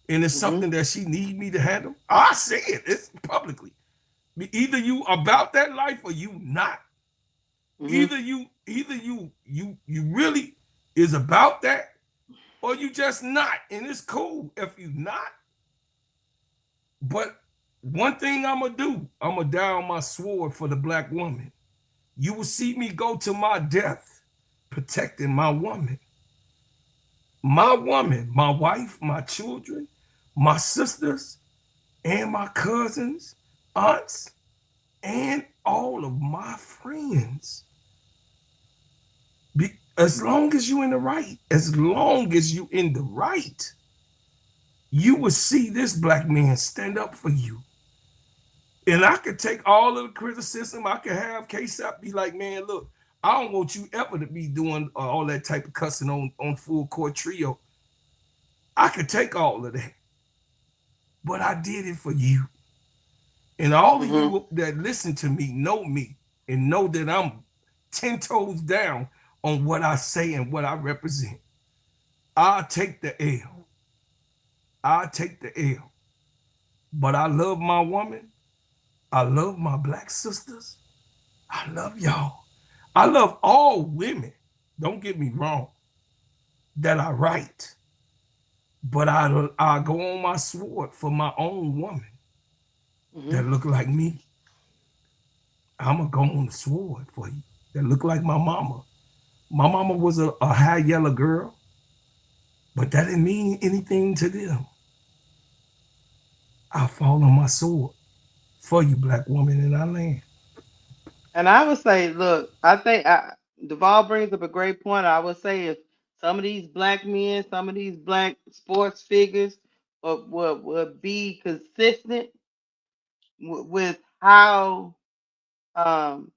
and it's Mm-hmm. something that she need me to handle? I say it. It's publicly. Either you about that life or you not. Mm-hmm. Either you really is about that or you just not, and it's cool if you not. But one thing I'm gonna do, I'm gonna die on my sword for the black woman. You will see me go to my death protecting my woman, my wife, my children, my sisters, and my cousins, aunts, and all of my friends. As long as you in the right, as long as you in the right, you will see this black man stand up for you. And I could take all of the criticism. I could have KSAP be like, man, look, I don't want you ever to be doing all that type of cussing on full court trio. I could take all of that, but I did it for you. And all of Mm-hmm. you that listen to me and know that I'm 10 toes down on what I say and what I represent. I'll take the L. I'll take the L. But I love my woman. I love my black sisters. I love y'all. I love all women. Don't get me wrong. That I right. But I go on my sword for my own woman Mm-hmm. that look like me. I'm going to go on the sword for you that look like my mama. My mama was a high yellow girl, but that didn't mean anything to them. I fall on my sword for you, black woman, in our land. And I would say, look, I think Duval brings up a great point. I would say if some of these black men, some of these black sports figures will be consistent with how um,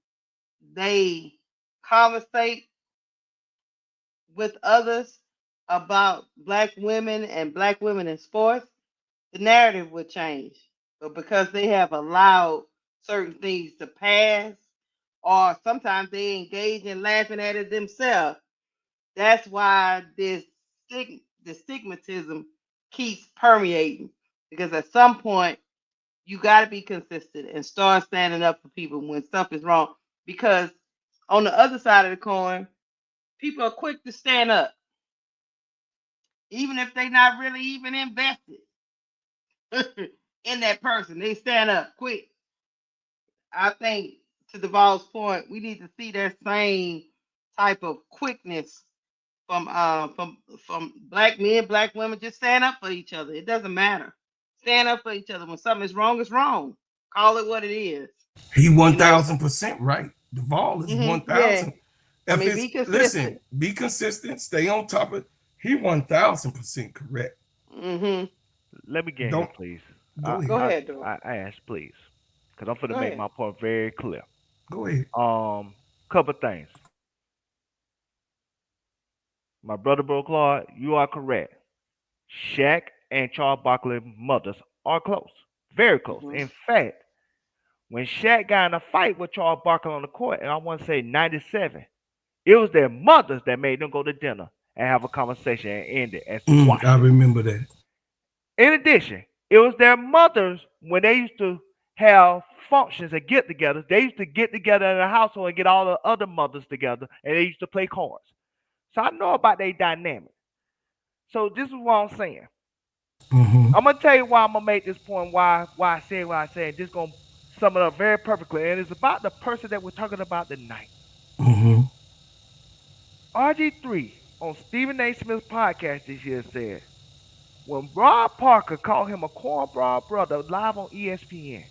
they conversate with others about black women and black women in sports, the narrative would change. But because they have allowed certain things to pass, or sometimes they engage in laughing at it themselves, that's why the stigmatism keeps permeating. Because at some point, you got to be consistent and start standing up for people when stuff is wrong. Because on the other side of the coin, people are quick to stand up, even if they're not really even invested in that person. They stand up quick. I think to Duval's point, we need to see that same type of quickness from black men, black women. Just stand up for each other. It doesn't matter. Stand up for each other. When something is wrong, it's wrong. Call it what it is. He You know. 1000% right. Duval is Yeah. 1000. I If mean, it's be consistent. listen, be consistent, stay on top of it. He 1000% correct. Mm-hmm. Let me get in here, Don't please. go Go I, ahead. ahead, Duval. I ask, please, because I'm going Go to make ahead. my point very clear. Go ahead. Couple things. My brother, Bro Claude, you are correct. Shaq and Charles Barkley mothers are close, very close. Mm-hmm. In fact, when Shaq got in a fight with Charles Barkley on the court, and I want to say '97, it was their mothers that made them go to dinner and have a conversation and end it and I squash it. remember that. In addition, it was their mothers when they used to have functions and get together. They used to get together in the household and get all the other mothers together, and they used to play cards. So I know about their dynamic. So this is what I'm saying. Mm-hmm. I'm gonna tell you why I'm gonna make this point. Why I say what I said. This gonna sum it up very perfectly, and it's about the person that we're talking about tonight. Mm-hmm. RG3 on Stephen A. Smith's podcast this year said when Rob Parker called him a cornball brother live on ESPN,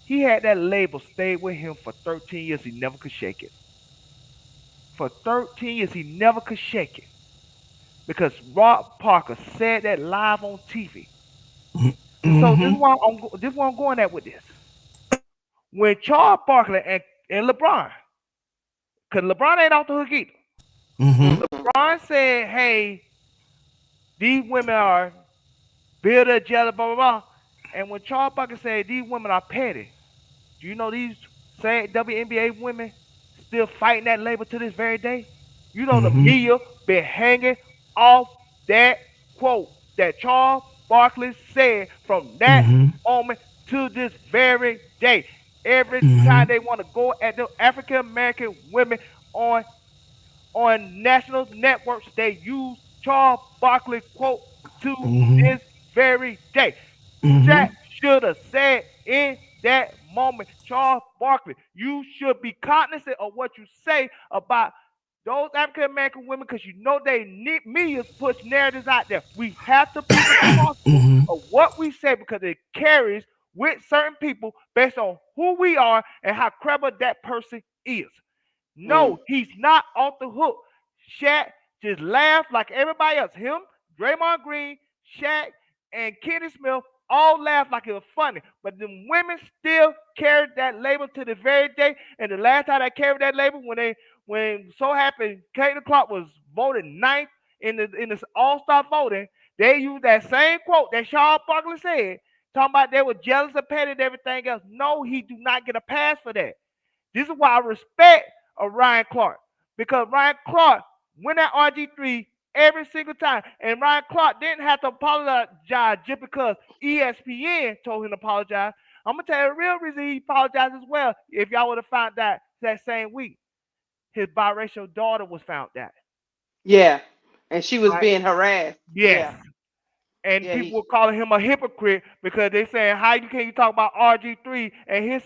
he had that label stayed with him for 13 years. He never could shake it. For 13 years, he never could shake it because Rob Parker said that live on TV. So Mm-hmm. this is where I'm going at with this. When Charles Barkley and LeBron, because LeBron ain't off the hook either. Mm-hmm. Mm-hmm. LeBron said, hey, these women are bitter, jealous, blah, blah, blah. And when Charles Barkley said these women are petty, do you know these same WNBA women still fighting that label to this very day? You know the Mm-hmm. media been hanging off that quote that Charles Barkley said from that Mm-hmm. moment to this very day. Every time Mm-hmm. they want to go at the African American women on national networks, they use Charles Barkley quote to Mm-hmm. this very day. Mm-hmm. Shaq should have said in that moment, Charles Barkley, you should be cognizant of what you say about those African American women because you know they media's push narratives out there. We have to be responsible Mm-hmm. of what we say because it carries with certain people based on who we are and how credible that person is. Mm. No, he's not off the hook. Shaq just laughed like everybody else. Him, Draymond Green, Shaq, and Kenny Smith all laughed like it was funny. But the women still carried that label to the very day. And the last time they carried that label, when so happened Caitlin Clark was voted ninth in the All-Star voting, they used that same quote that Charles Barkley said, talking about they were jealous and petty and everything else. No, he do not get a pass for that. This is why I respect Ryan Clark because Ryan Clark went at RG3 every single time, and Ryan Clark didn't have to apologize just because ESPN told him to apologize. I'm gonna tell you the real reason he apologized as well. If y'all would have found out that same week, his biracial daughter was found out. Yeah. And she was Right? being harassed. Yes. Yeah. And Yeah. people were calling him a hypocrite because they saying how you can you talk about RG3 and his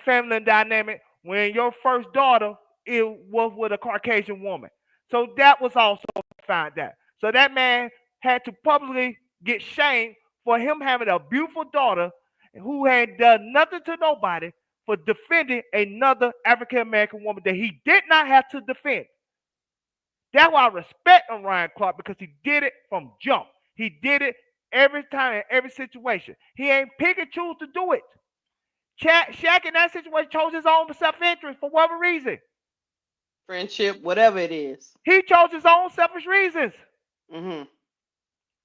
family dynamic when your first daughter it was with a Caucasian woman. So that was also found out. So that man had to publicly get shamed for him having a beautiful daughter who had done nothing to nobody for defending another African American woman that he did not have to defend. That's why I respect Ryan Clark, because he did it from jump. He did it every time in every situation. He ain't pick and choose to do it. Shaq in that situation chose his own self-interest for whatever reason. Friendship, whatever it is. He chose his own selfish reasons. Mm-hmm.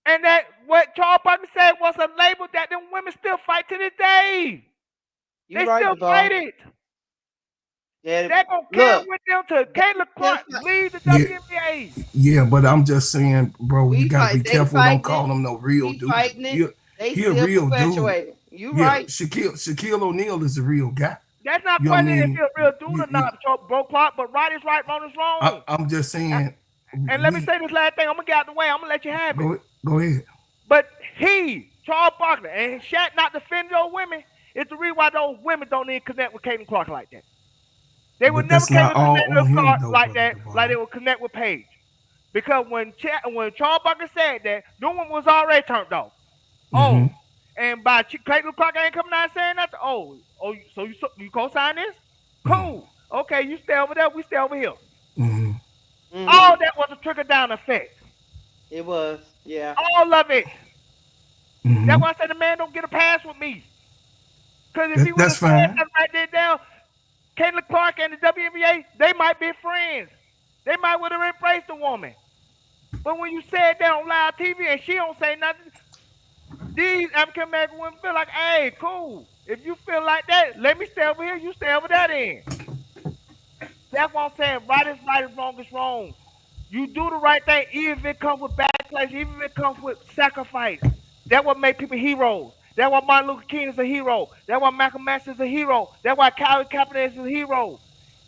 And that what Charles Barkley said was a label that them women still fight to this day. They right, still Devon. fight it. Yeah, They're going to carry with them to Caitlin Clark leave the WNBA. Yeah, but I'm just saying, bro, you got to be careful. Don't call him no real dude. He a real dude. You right. Shaquille O'Neal is a real guy. That's not questioning if he's a real dude or not, bro, Clark, but right is right, wrong is wrong. I'm just saying. And let me say this last thing. I'm going to get out of the way. I'm going to let you have it. Go ahead. But Charles Barkley, and Shaq not defending those women, is the reason why those women don't need to connect with Caitlin Clark like that. They would never connect with Clark like that, like they would connect with Paige. Because when Charles Barkley said that, no one was already turned off. Mm-hmm. Oh, and by Caitlin Clark ain't coming out saying nothing. So you co-sign this? Cool. Okay, you stay over there, we stay over here. Mm-hmm. Mm-hmm. All that was a trickle-down effect. It was, yeah. All of it. Mm-hmm. That's why I said the man don't get a pass with me. Because if he would have said that right there down, Caitlin Clark and the WNBA, they might be friends. They might would have embraced the woman. But when you said that on live TV and she don't say nothing, these African American women feel like, hey, cool. If you feel like that, let me stay over here, you stay over there then. That's what I'm saying. Right is right, wrong is wrong. You do the right thing, even if it comes with backlash, even if it comes with sacrifice. That's what makes people heroes. That's why Martin Luther King is a hero. That's why Malcolm X is a hero. That's why Colin Kaepernick is a hero.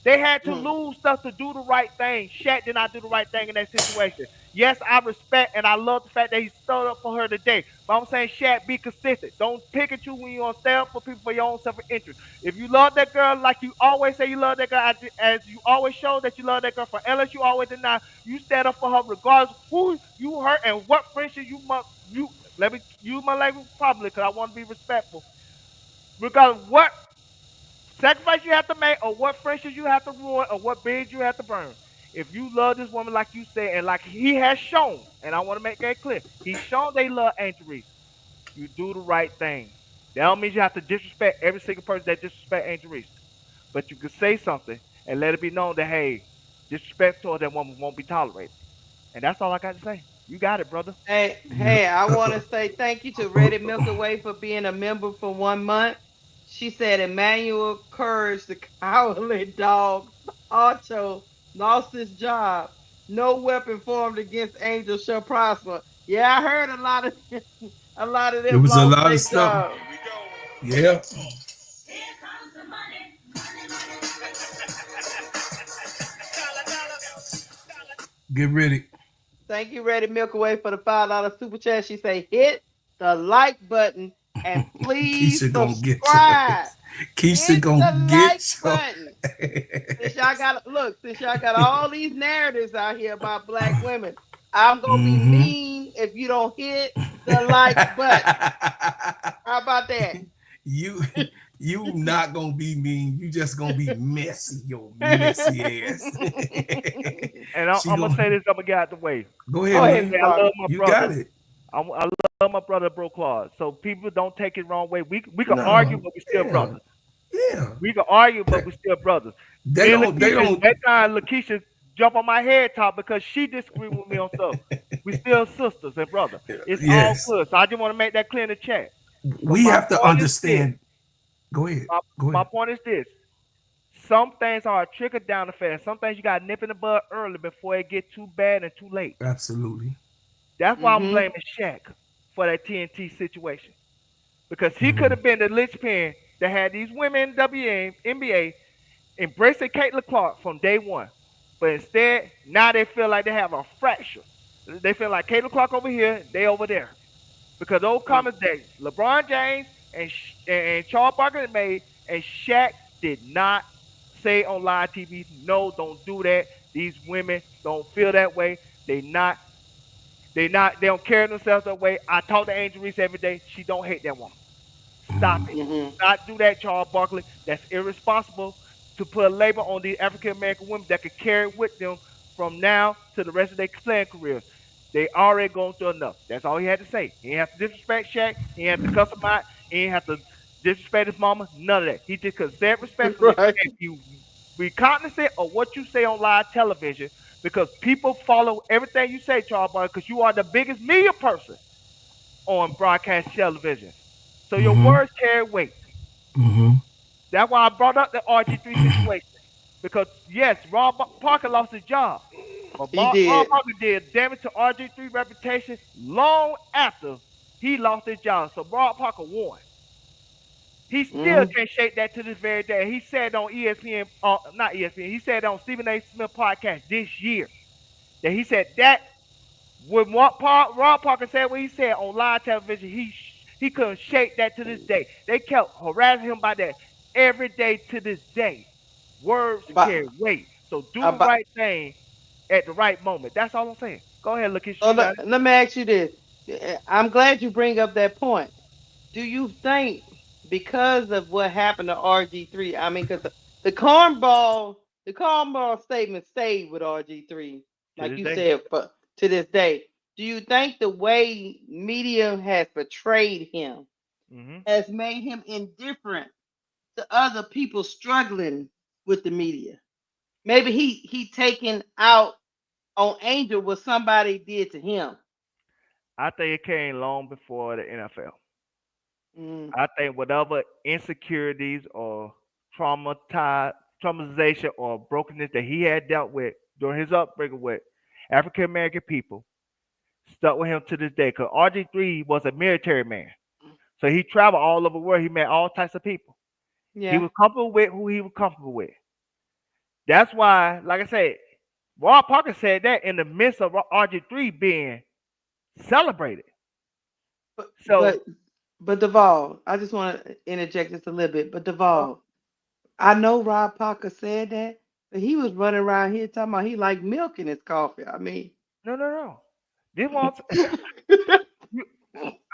They had to lose stuff to do the right thing. Shaq did not do the right thing in that situation. Yes, I respect and I love the fact that he stood up for her today. But I'm saying, Shaq, be consistent. Don't pick and choose when you're going to stand up for people for your own self-interest. If you love that girl like you always say you love that girl, as you always show that you love that girl, for unless you always deny, you stand up for her regardless who you hurt and what friendship let me use my language properly because I want to be respectful. Regardless what sacrifice you have to make, or what friendships you have to ruin, or what bridge you have to burn. If you love this woman like you said, and like he has shown, and I want to make that clear, he's shown they love Angel Reese. You do the right thing. That don't mean you have to disrespect every single person that disrespect Angel Reese. But you can say something and let it be known that, hey, disrespect toward that woman won't be tolerated. And that's all I got to say. You got it, brother. Hey, I want to say thank you to Reddit Milky Way for being a member for 1 month. She said Emmanuel Courage, the cowardly dog, Archo, lost his job. No weapon formed against Angel shall prosper. Yeah, I heard a lot of them. It was a lot of stuff. Yeah. Get ready. Thank you, Ready Milky Way, for the $5 super chat. She say, hit the like button and please subscribe. Keisha gonna get button. Since y'all got all these narratives out here about black women, I'm gonna be mean if you don't hit the like button. How about that? You not gonna be mean. You just gonna be messy, your messy ass. And I'm gonna say this. I'm gonna get out the way. Go ahead, man. I love my you brother. Got it. I love my brother, Bro Claude. So people don't take it wrong way. We can argue, but we still brothers. Yeah. We can argue, but we still brothers. They don't. That time Lakeisha jump on my head top because she disagreed with me on stuff. We still sisters and brothers. It's all good. So I just want to make that clear in the chat. We have to understand. Go ahead. My point is this. Some things are a trickle down effect. Some things you got to nip in the bud early before it get too bad and too late. Absolutely. That's why I'm blaming Shaq for that TNT situation. Because he could have been the linchpin that had these women in the WNBA embracing Caitlin Clark from day one. But instead, now they feel like they have a fracture. They feel like Caitlin Clark over here, they over there. Because those comments that LeBron James and Charles Barkley made, and Shaq did not say on live TV, no, don't do that. These women don't feel that way. They don't carry themselves that way. I talk to Angel Reese every day. She don't hate that woman. Stop it. Do not do that, Charles Barkley. That's irresponsible to put a label on these African American women that could carry with them from now to the rest of their playing careers. They already gone through enough. That's all he had to say. He didn't have to disrespect Shaq. He didn't have to cuss him out. He didn't have to disrespect his mama. None of that. He just could say it respectfully. Right. If you be cognizant of what you say on live television, because people follow everything you say, Charles Barkley, because you are the biggest media person on broadcast television. So your Mm-hmm. words carry weight. Mm-hmm. That's why I brought up the RG3 situation. Because yes, Rob Parker lost his job. But He Rob did. Parker did damage to RG3 reputation long after he lost his job. So Rob Parker won. He still Mm. can't shake that to this very day. He said on ESPN, not ESPN, he said on Stephen A. Smith podcast this year that he said that when Rob Parker said what he said on live television, he couldn't shake that to this day. They kept harassing him by that every day to this day. Words But carry weight. So do the about right thing at the right moment. That's all I'm saying. Go ahead, Lakeisha, so you got it. let me ask you this. I'm glad you bring up that point. Do you think because of what happened to RG3, I mean, because the cornball statement stayed with RG3, To like this you day. said, for to this day. Do you think the way media has portrayed him Hmm. has made him indifferent to other people struggling with the media? Maybe he taken out on Angel what somebody did to him. I think it came long before the NFL. Mm, I think whatever insecurities or traumatization or brokenness that he had dealt with during his upbringing with African American people stuck with him to this day. Because RG3 was a military man. So he traveled all over the world. He met all types of people. He yeah. was comfortable with who he was comfortable with. That's why, like I said, Rob Parker said that in the midst of RG3 being celebrated. But So, but but Duvall, I just want to interject just a little bit. But uh, Duvall, I know Rob Parker said that, but he was running around here talking about he liked milk in his coffee. I mean, no, no, no. This won't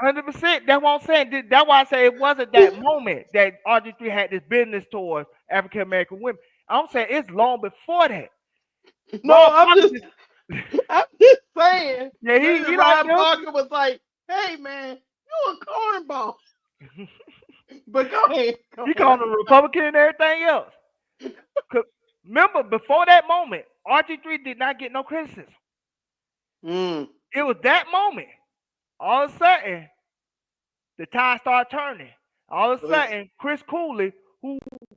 100%. That's what I'm saying. That's why I say it wasn't that moment that RG3 had this business towards African American women. I'm saying it's long before that. no, Rob Parker just, I'm just saying. yeah, Maybe he like Rob milk. Parker was like, "Hey man, you a cornball." But go ahead, go He called ahead. him a Republican and everything else. 'Cause remember, before that moment, RG3 did not get no criticism. Mm, It was that moment. All of a sudden, the tide started turning. All of a but sudden, Chris Cooley,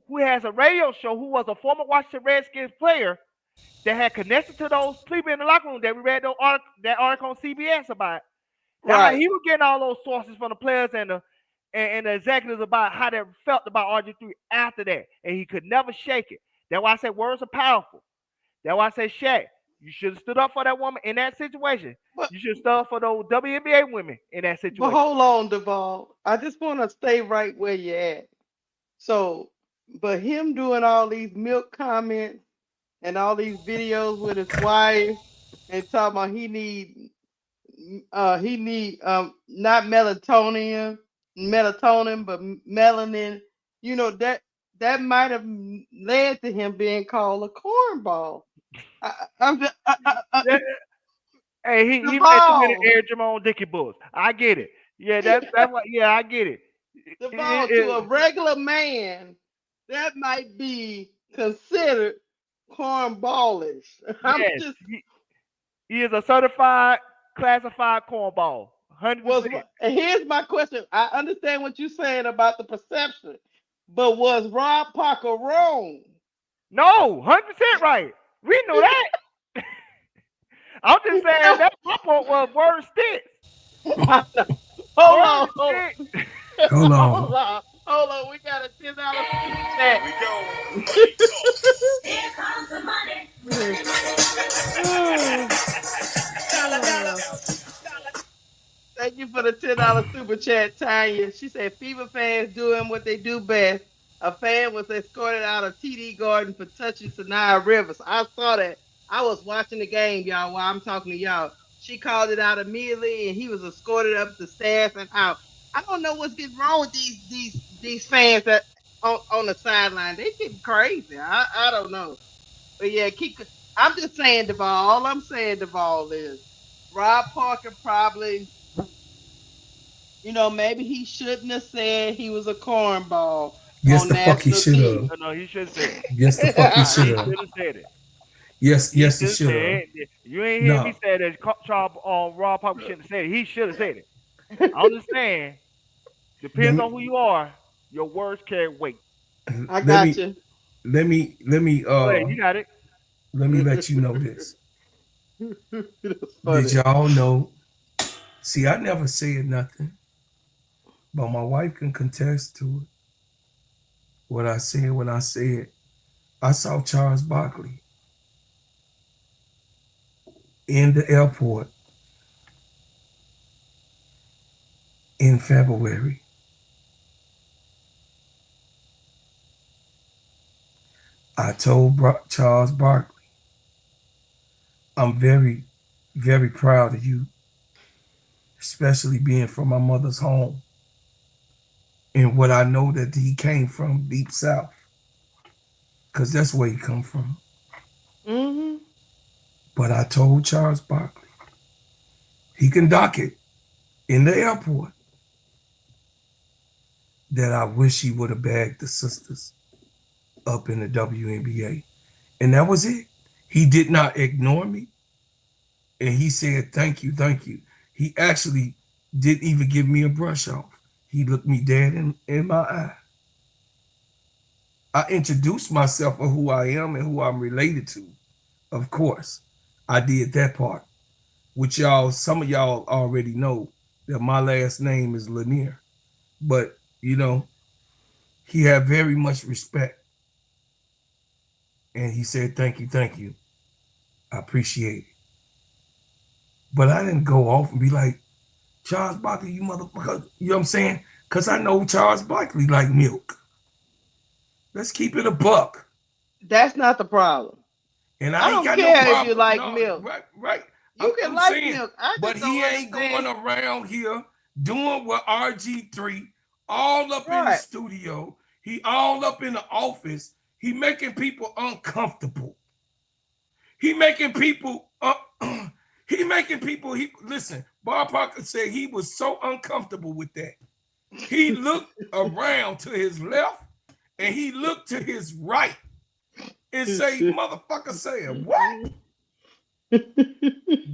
who has a radio show, who was a former Washington Redskins player that had connected to those people in the locker room that we read that article on CBS about. That how right. he was getting all those sources from the players and the executives about how they felt about RG3 after that, and he could never shake it. That's why I say words are powerful. That's why I say Shaq, you should have stood up for that woman in that situation. But You should have stood up for those WNBA women in that but situation. hold on, Duvall. I just want to stay right where you're at. So, but him doing all these milk comments and all these videos with his wife and talking about he need not melatonin but melanin. You know that might have led to him being called a cornball. I'm just Yeah, hey, he read too many Duvall, Air Jerome Dickey books. I get it. Yeah, that's what. Yeah, I get it. Duvall, to a regular man, that might be considered cornballish. I'm Yes, just he is a certified classified cornball. 100%. and here's my question. I understand what you're saying about the perception, but was Rob Parker wrong? No, 100% right. We know that. I'm just saying that my point was word sticks. I know. Hold Word on, hold sticks. on, Hold on. hold on, hold on. We got a $10 super chat. Here we go. Money talk. Here comes the money. Oh, Dollar, dollar. oh. Thank you for the $10 super chat, Tanya. She said FIBA fans doing what they do best. A fan was escorted out of TD Garden for touching Sanaya Rivers. I saw that. I was watching the game, y'all, while I'm talking to y'all. She called it out immediately, and he was escorted up the stairs and out. I don't know what's getting wrong with these fans that on the sideline. They getting crazy. I don't know. But yeah, keep. I'm just saying, Duvall. All I'm saying, Duvall, is Rob Parker probably, maybe he shouldn't have said he was a cornball Yes, on the fuck he national should have. TV. No, he should have said it. Yes, the fuck he should He have. should have said it. Yes, He yes, he should have should have. said it. You ain't hear me No, say that Charles Rob Parker shouldn't have said it. He should have said it. I understand. let Depends me on who you are. Your words carry weight. I let got me you. let me Go ahead, you got it. let me let you know this. That's Did funny. y'all know? See, I never said nothing, but my wife can contest to it. What I said when I said I saw Charles Barkley in the airport in February. I told Charles Barkley, I'm very, very proud of you, especially being from my mother's home and what I know that he came from deep south, because that's where he come from. Mm-hmm. But I told Charles Barkley, he can dock it in the airport, that I wish he would have bagged the sisters up in the WNBA. And that was it. He did not ignore me. And he said, thank you, thank you. He actually didn't even give me a brush off. He looked me dead in my eye. I introduced myself of who I am and who I'm related to. Of course, I did that part, which some of y'all already know that my last name is Lanier. But, he had very much respect. And he said, thank you, thank you. I appreciate it. But I didn't go off and be like, Charles Barkley, you motherfucker. You know what I'm saying? Because I know Charles Barkley like milk. Let's keep it a buck. That's not the problem. And I I ain't don't got no care if you problem. like No, milk. right, right. You can I'm like saying, milk. I but just don't he ain't going understand. around here doing what RG3 all up in the Right. studio. He all up in the office. He making people uncomfortable. He making people he making people he listen. Bob Parker said he was so uncomfortable with that. He looked around to his left and he looked to his right and say, motherfucker saying, what?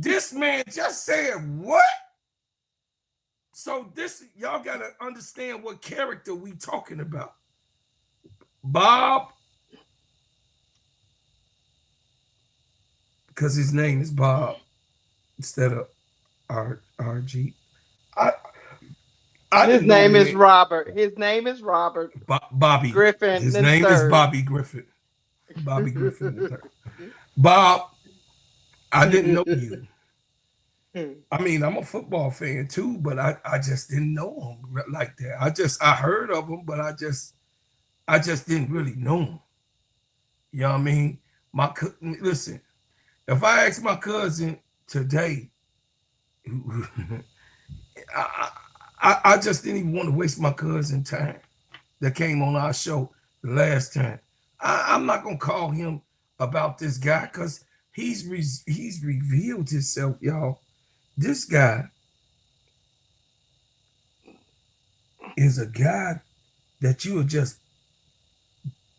This man just said what? So this y'all gotta understand what character we talking about. Bob, because his name is Bob instead of RG. I I His didn't know the name is man. Robert. His name is Robert Bobby. Griffin His the name is third. Bobby Griffin. Bobby Griffin III. Bob, I didn't know you. I mean, I'm a football fan too, but I just didn't know him like that. I heard of him, but I just didn't really know him. You know what I mean? Listen, if I ask my cousin today, I, I just didn't even want to waste my cousin time that came on our show the last time. I'm not gonna call him about this guy because he's revealed himself, y'all. This guy is a guy that you will just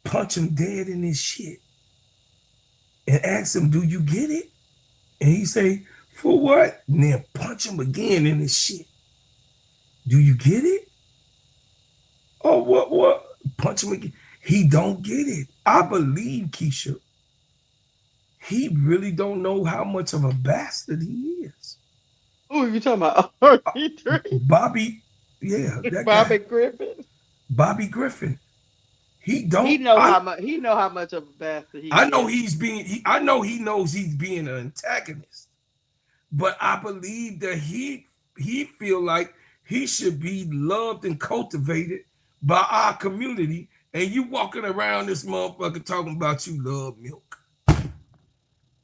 punch him dead in his shit and ask him, "Do you get it?" And he say, "For what?" And then punch him again in his shit. Do you get it? Oh, what? Punch him again. He don't get it. I believe Keisha. He really don't know how much of a bastard he is. Who are you talking about? RG3? Bobby, yeah, that guy, Bobby Griffin. Bobby Griffin. He He don't. know how much. He know how much of a bastard I he know is. he's being. I know he knows he's being an antagonist, but I believe that he feel like he should be loved and cultivated by our community. And you walking around this motherfucker talking about you love milk.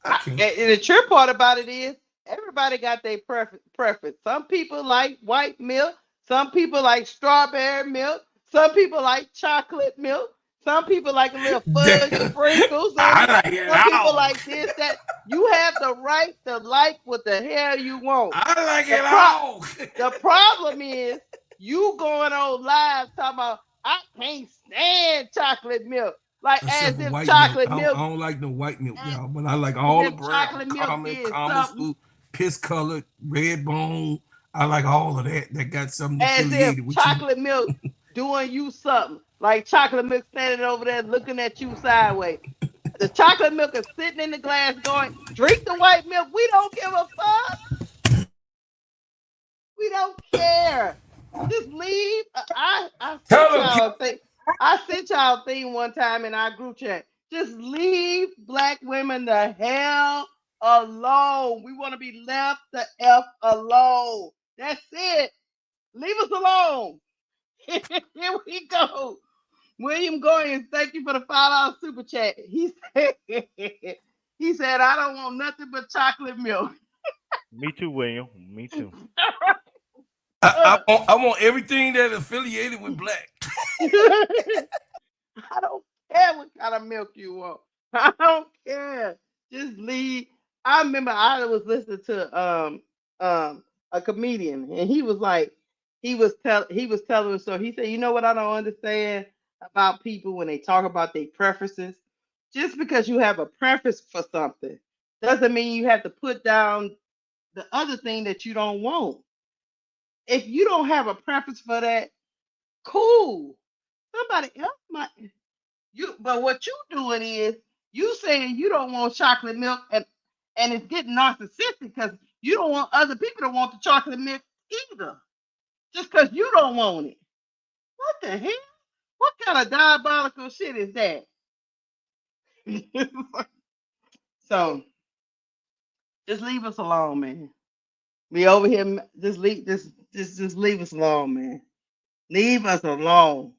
I can't. And the trip part about it is everybody got their preference. Some people like white milk. Some people like strawberry milk. Some people like chocolate milk. Some people like a little fudge Damn. sprinkles in I it. like it Some people all. like this, that. You have the right to like what the hell you want. I like The it pro all. the problem is you going on live talking about I can't stand chocolate milk. Like Except as for if white milk. chocolate I milk don't like no white milk, as, y'all. But I like as all the if brown, chocolate milk caramel, is caramel something. spoon, piss colored, red bone. I like all of that. That got something As if affiliated with you. chocolate milk doing you something. Like chocolate milk standing over there looking at you sideways. The chocolate milk is sitting in the glass going, drink the white milk. We don't give a fuck. We don't care. Just leave. I sent Tell them. y'all a thing. I sent y'all a thing one time in our group chat. Just leave black women the hell alone. We want to be left the F alone. That's it. Leave us alone. Here we go. William Goyens, thank you for the $5 super chat. He said, I don't want nothing but chocolate milk. Me too, William. Me too. I want everything that is affiliated with black. I don't care what kind of milk you want. I don't care. Just leave. I remember I was listening to a comedian and he was like, he was telling us so he said, you know what I don't understand about people when they talk about their preferences? Just because you have a preference for something doesn't mean you have to put down the other thing that you don't want. If you don't have a preference for that, cool. Somebody else might you but what you doing is you saying you don't want chocolate milk and it's getting narcissistic because you don't want other people to want the chocolate milk either. Just because you don't want it. What the hell? What kind of diabolical shit is that? So just leave us alone, man. We over here just leave us alone, man. Leave us alone.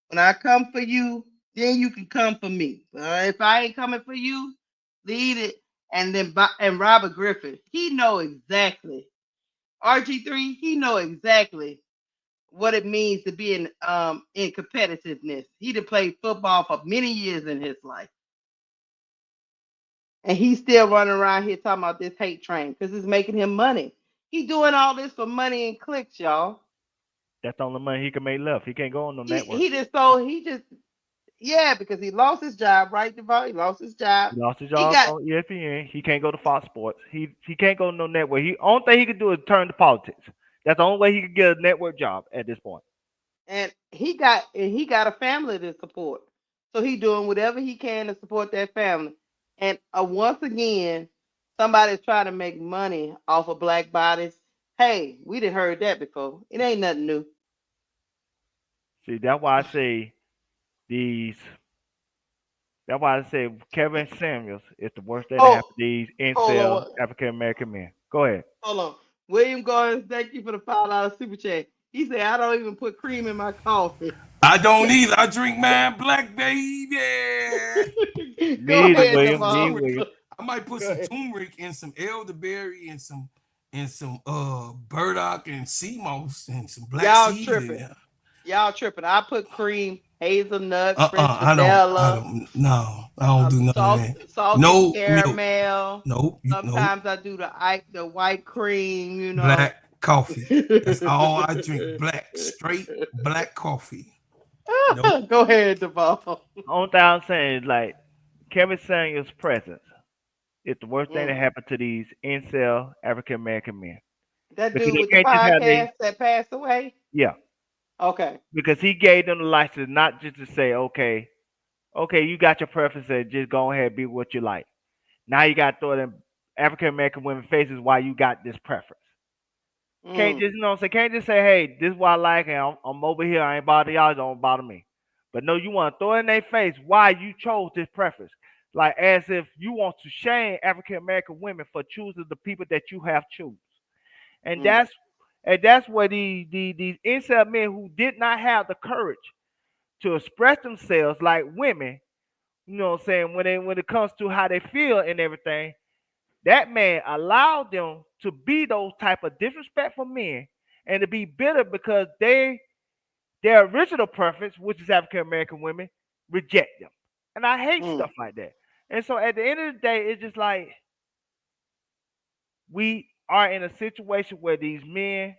When I come for you, then you can come for me. If I ain't coming for you, leave it. And then and Robert Griffin, he know exactly. RG3, he know exactly what it means to be in competitiveness. He done played football for many years in his life. And he's still running around here talking about this hate train because it's making him money. He doing all this for money and clicks, y'all. That's the only money he can make left. He can't go on no He network. he just so he just yeah, because he lost his job, right, Devon? He lost his job. He lost his He job got on ESPN. He can't go to Fox Sports. He can't go to no network. He only thing he can do is turn to politics. That's the only way he can get a network job at this point. and he got a family to support. So he doing whatever he can to support that family. And once again, somebody's trying to make money off of black bodies. Hey, we done heard that before. It ain't nothing new. See, that's why I say these. That's why I say Kevin Samuels is the worst thing that Oh, happened to these hold incel on, African American men. Go ahead. hold on. William Gordon, thank you for the $5 super chat. He said, I don't even put cream in my coffee. I don't either. I drink mine black, baby. Go I Me either, might ahead, put William. some Me Devon. either, turmeric. William. I might put Go some ahead. turmeric and some elderberry and some burdock and sea moss and some black Y'all seed in tripping. there. Y'all tripping. I put cream, hazelnut, French I vanilla, don't. No, I don't do none of that. salted No milk. caramel. Nope. Nope. Sometimes I do the white cream, you know. Black coffee. That's all I drink. Black, straight black coffee. Nope. Go ahead, Devon. Only thing I'm saying is like Kevin Samuels' presence is the worst thing that Mm. happened to these incel African American men That because dude they with the can't just have they podcast that passed away. yeah Okay. because he gave them the license not just to say okay you got your preferences just go ahead and be what you like. Now you got to throw them African American women faces why you got this preference. Can't Mm. just can't just say hey this is what I like and I'm over here I ain't bother y'all don't bother me. But no, you want to throw in their face why you chose this preference, like as if you want to shame African American women for choosing the people that you have choose. And Mm. that's where these incel men who did not have the courage to express themselves like women, you know what I'm saying, when it comes to how they feel and everything, that man allowed them to be those type of disrespectful men and to be bitter because their original preference, which is African American women, reject them. And I hate stuff like that. And so at the end of the day, it's just like we are in a situation where these men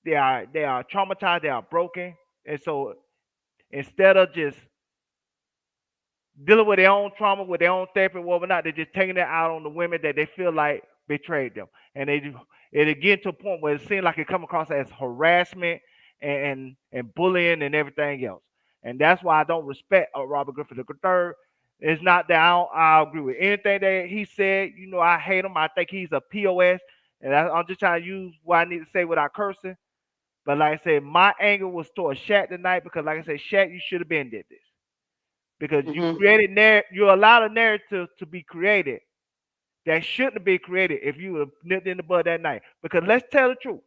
they are traumatized, they are broken, and so instead of just dealing with their own trauma, with their own therapy, whatnot, they're just taking it out on the women that they feel like betrayed them, and it get to a point where it seems like it come across as harassment and bullying and everything else, and that's why I don't respect Robert Griffin III. It's not that I agree with anything that he said. You know, I hate him. I think he's a POS, and I'm just trying to use what I need to say without cursing. But like I said, my anger was towards Shaq tonight because, like I said, Shaq, you should have been did this because you created you allowed a narrative to be created that shouldn't have been created if you would have nipped in the bud that night. Because let's tell the truth,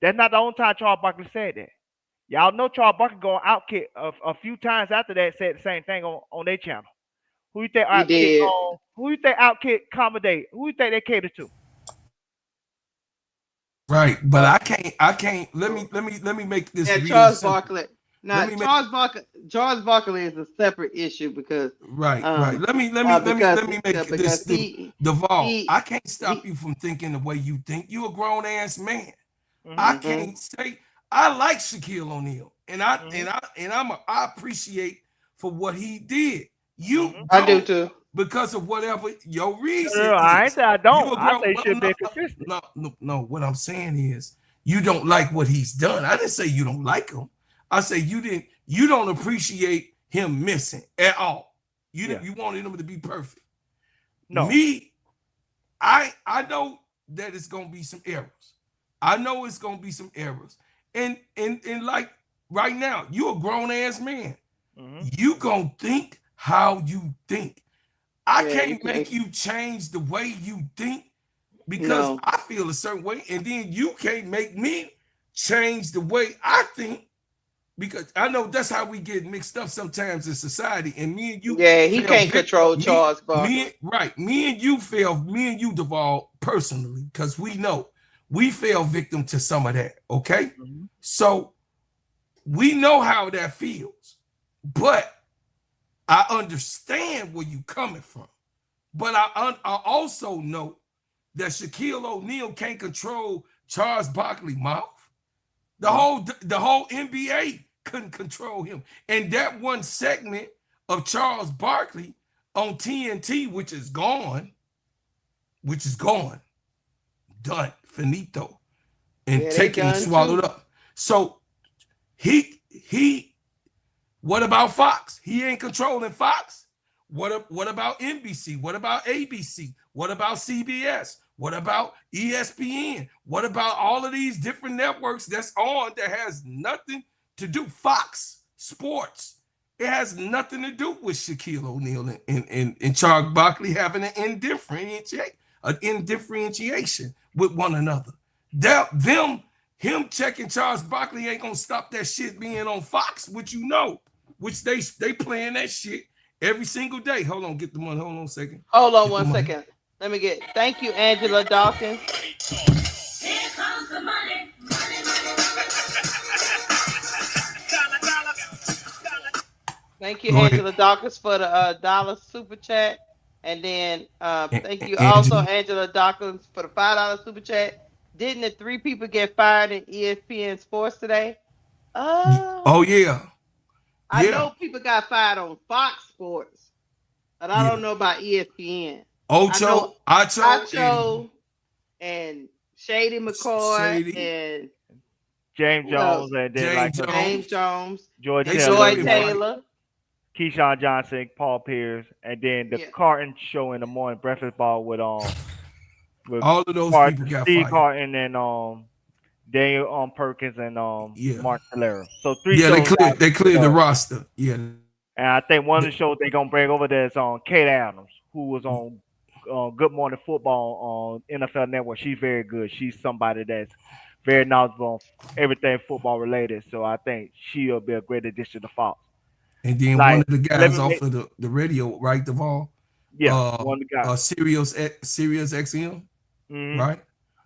that's not the only time Charles Barkley said that. Y'all know Charles Barkley going Outkick a few times after that said the same thing on their channel. Who you think He Outkick did. who you think Outkick accommodate? Who you think they cater to? Right, but I can't. Let me make this Yeah, real Charles simple. Barkley. Now, Charles Barkley is a separate issue because Right. Let me make because this Duvall. I can't stop he you from thinking the way you think. You're a grown ass man. I Mm-hmm. can't say I like Shaquille O'Neal, and Mm-hmm. I appreciate for what he did. You Mm-hmm. I do don't too. because of whatever your reason No, I ain't is. say I You don't. a I grown say it well, should be consistent. no. What I'm saying is you don't like what he's done. I didn't say you don't like him. I say you don't appreciate him missing at all. Yeah. You wanted him to be perfect. No. Me, I know that it's gonna be some errors. I know it's gonna be some errors. And like right now, you a grown ass man. Mm-hmm. You gonna think how you think. I Yeah, you can't can't. make you change the way you think because No. I feel a certain way, and then you can't make me change the way I think because I know that's how we get mixed up sometimes in society. And me and you Yeah, he fell can't victim. control Charles Barkley. Me and you, Duval, personally, because we fell victim to some of that. Okay, Mm-hmm. so we know how that feels, but I understand where you coming from. But I also know that Shaquille O'Neal can't control Charles Barkley's mouth. No. The whole NBA couldn't control him. And that one segment of Charles Barkley on TNT, which is gone, done, finito, and Yeah, they taken and done swallowed too. up. So he what about Fox? He ain't controlling Fox. What about NBC? What about ABC? What about CBS? What about ESPN? What about all of these different networks that's on that has nothing to do? Fox Sports. It has nothing to do with Shaquille O'Neal and Charles Barkley having an indifferentiation with one another. Him checking Charles Barkley ain't gonna stop that shit being on Fox, which you know, which they playing that shit every single day. Hold on, get the money. Hold on a second. Hold on Get the one money. second. Let me get. Thank you, Angela Dawkins. Here comes the money. Thank you, Go ahead, Angela Dawkins, for the dollar super chat. And then thank you also, Angela. Angela Dawkins, for the $5 super chat. Didn't the 3 people get fired in ESPN Sports today? Oh yeah, I yeah, know people got fired on Fox Sports, but I don't yeah. know about ESPN. I know Ocho, Acho, and Acho and Shady McCoy Shady, and James who else? Jones and then James like James Jones. Jones, Joy They Taylor should have Joy and been then fired. Taylor. Keyshawn Johnson, Paul Pierce, and then the Yeah. Carton show in the morning breakfast ball with All of those people got Steve fired. Carton and Daniel Perkins and Yeah, Mark Calero. So 3 yeah. shows got They with cleared the roster. Yeah, and I think one of the shows they gonna bring over there is on Kate Adams, who was on Good Morning Football on NFL Network. She's very good. She's somebody that's very knowledgeable on everything football related. So I think she'll be a great addition to Fox. and then one Like, of the let guys me off make of the radio, right, Duvall? yeah, one of the guys. Sirius XM, Hmm. right?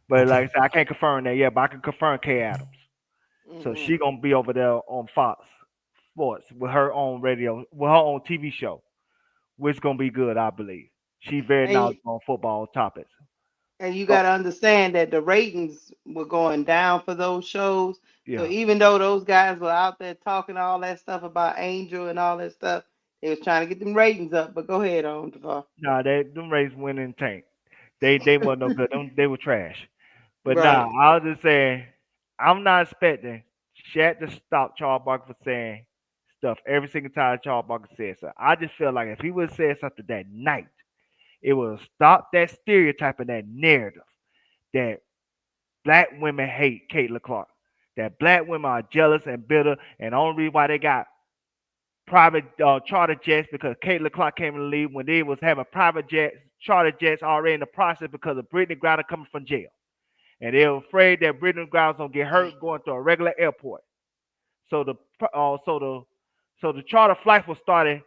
But like Okay. I said, I can't confirm that yet, but I can confirm Kay Adams. So Hmm. she gonna be over there on Fox sports with her own radio, with her own TV show, which is gonna be good, I believe. She's very And knowledgeable on football topics. and you Uh, got to understand that the ratings were going down for those shows. So yeah, even though those guys were out there talking all that stuff about Angel and all that stuff, they was trying to get them ratings up. But go ahead on, Devar. nah, them Rays went in the tank. They weren't no good. They were trash. But nah, Right. I was just saying, I'm not expecting Shaq to stop Charles Barkley for saying stuff every single time Charles Barkley said something. I just feel like if he would have said something that night, it would have stopped that stereotype and that narrative that black women hate Caitlin Clark, that black women are jealous and bitter, and the only reason why they got private charter jets because Caitlin Clark came in the league when they was having private jets, charter jets already in the process because of Brittany Griner coming from jail. And they were afraid that Brittany Griner was gonna get hurt going to a regular airport. So the uh, so the so the charter flights was started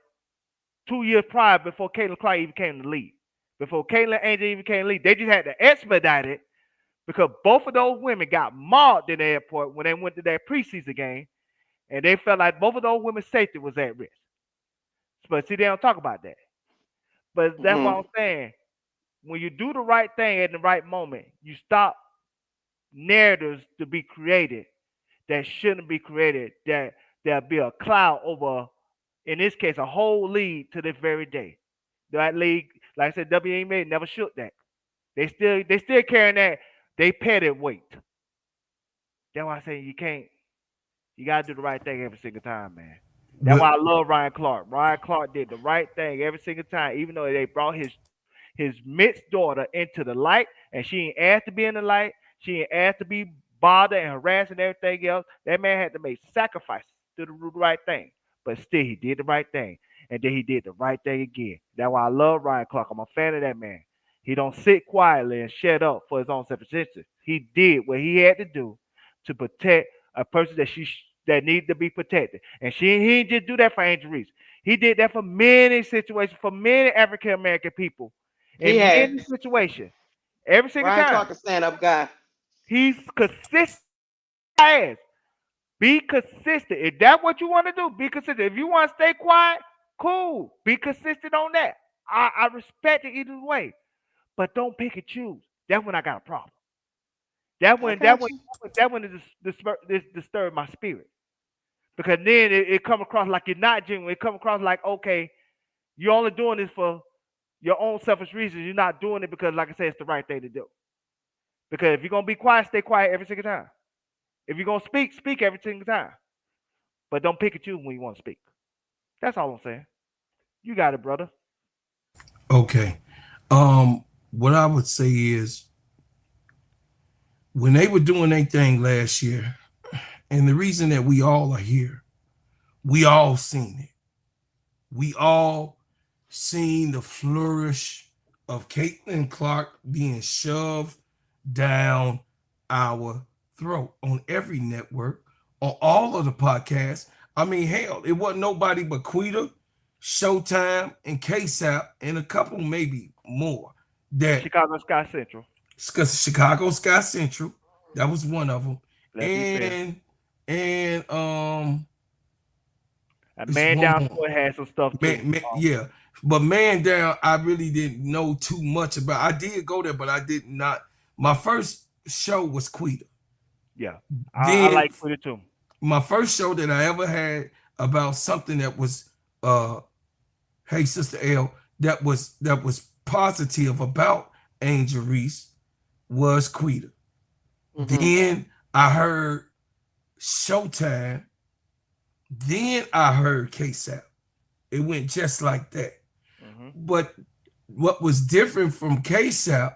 2 years prior before Caitlin Clark even came to the league. Before Caitlin Angel even came to the league, they just had to expedite it because both of those women got mauled in the airport when they went to that preseason game, and they felt like both of those women's safety was at risk. But see, they don't talk about that. But that's what Hmm. I'm saying. When you do the right thing at the right moment, you stop narratives to be created that shouldn't be created. That there'll be a cloud over, in this case, a whole league to this very day. That league, like I said, WNBA never shook that. They still carrying that they petty weight. That's why I say you can't. You gotta do the right thing every single time, man. That's why But I love Ryan Clark. Ryan Clark did the right thing every single time, even though they brought his mixed daughter into the light, and she ain't asked to be in the light. She ain't asked to be bothered and harassed and everything else. That man had to make sacrifices to do the right thing, but still he did the right thing, and then he did the right thing again. That's why I love Ryan Clark. I'm a fan of that man. He don't sit quietly and shut up for his own self-interest. He did what he had to do to protect a person that needed to be protected, and he didn't just do that for Angel Reese. He did that for many situations, for many African American people He in has. many situations. Every single Ryan time. Clark, a stand-up guy. He's consistent as. Be consistent. If that's what you want to do, be consistent. If you want to stay quiet, cool. Be consistent on that. I respect it either way. But don't pick and choose. That's when I got a problem. That I when that got when you. that when it disturbed my spirit. Because then it come across like you're not genuine. It come across like, okay, you're only doing this for your own selfish reasons. You're not doing it because, like I said, it's the right thing to do. Because if you're gonna be quiet, stay quiet every single time. If you're gonna speak, speak every single time. But don't pick and choose when you want to speak. That's all I'm saying. You got it, brother. okay. What I would say is when they were doing their thing last year, and the reason that we all are here, we all seen it. We all seen the flourish of Caitlin Clark being shoved down our throat on every network, on all of the podcasts. I mean, hell, it wasn't nobody but Quita, Showtime, and KSAP, and a couple maybe more that Chicago Sky Central. Chicago Sky Central. That was one of them. Let's be fair. And A it's man one down more. sport has some stuff too. Yeah, but man down, I really didn't know too much about. I did go there, but I did not. My first show was Quita. Yeah. I Then like Twitter too. my first show that I ever had about something that was hey Sister L, that was positive about Angel Reese was Quita. Hmm. Then I heard Showtime. Then I heard KSAP. It went just like that. Hmm. But what was different from KSAP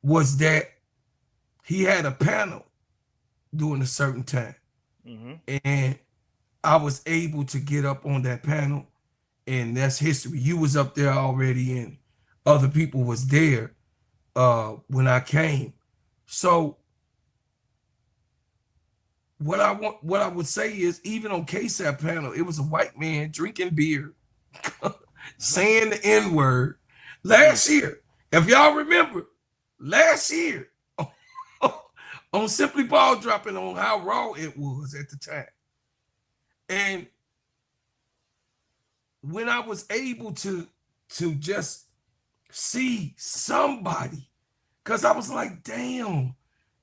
was that he had a panel during a certain time. Hmm. And I was able to get up on that panel, and that's history. You was up there already, and other people was there when I came. So what I would say is, even on KSAP panel, it was a white man drinking beer, saying the N-word last year. If y'all remember, last year on Simply Ball dropping on how raw it was at the time. And when I was able to just see somebody, because I was like, damn,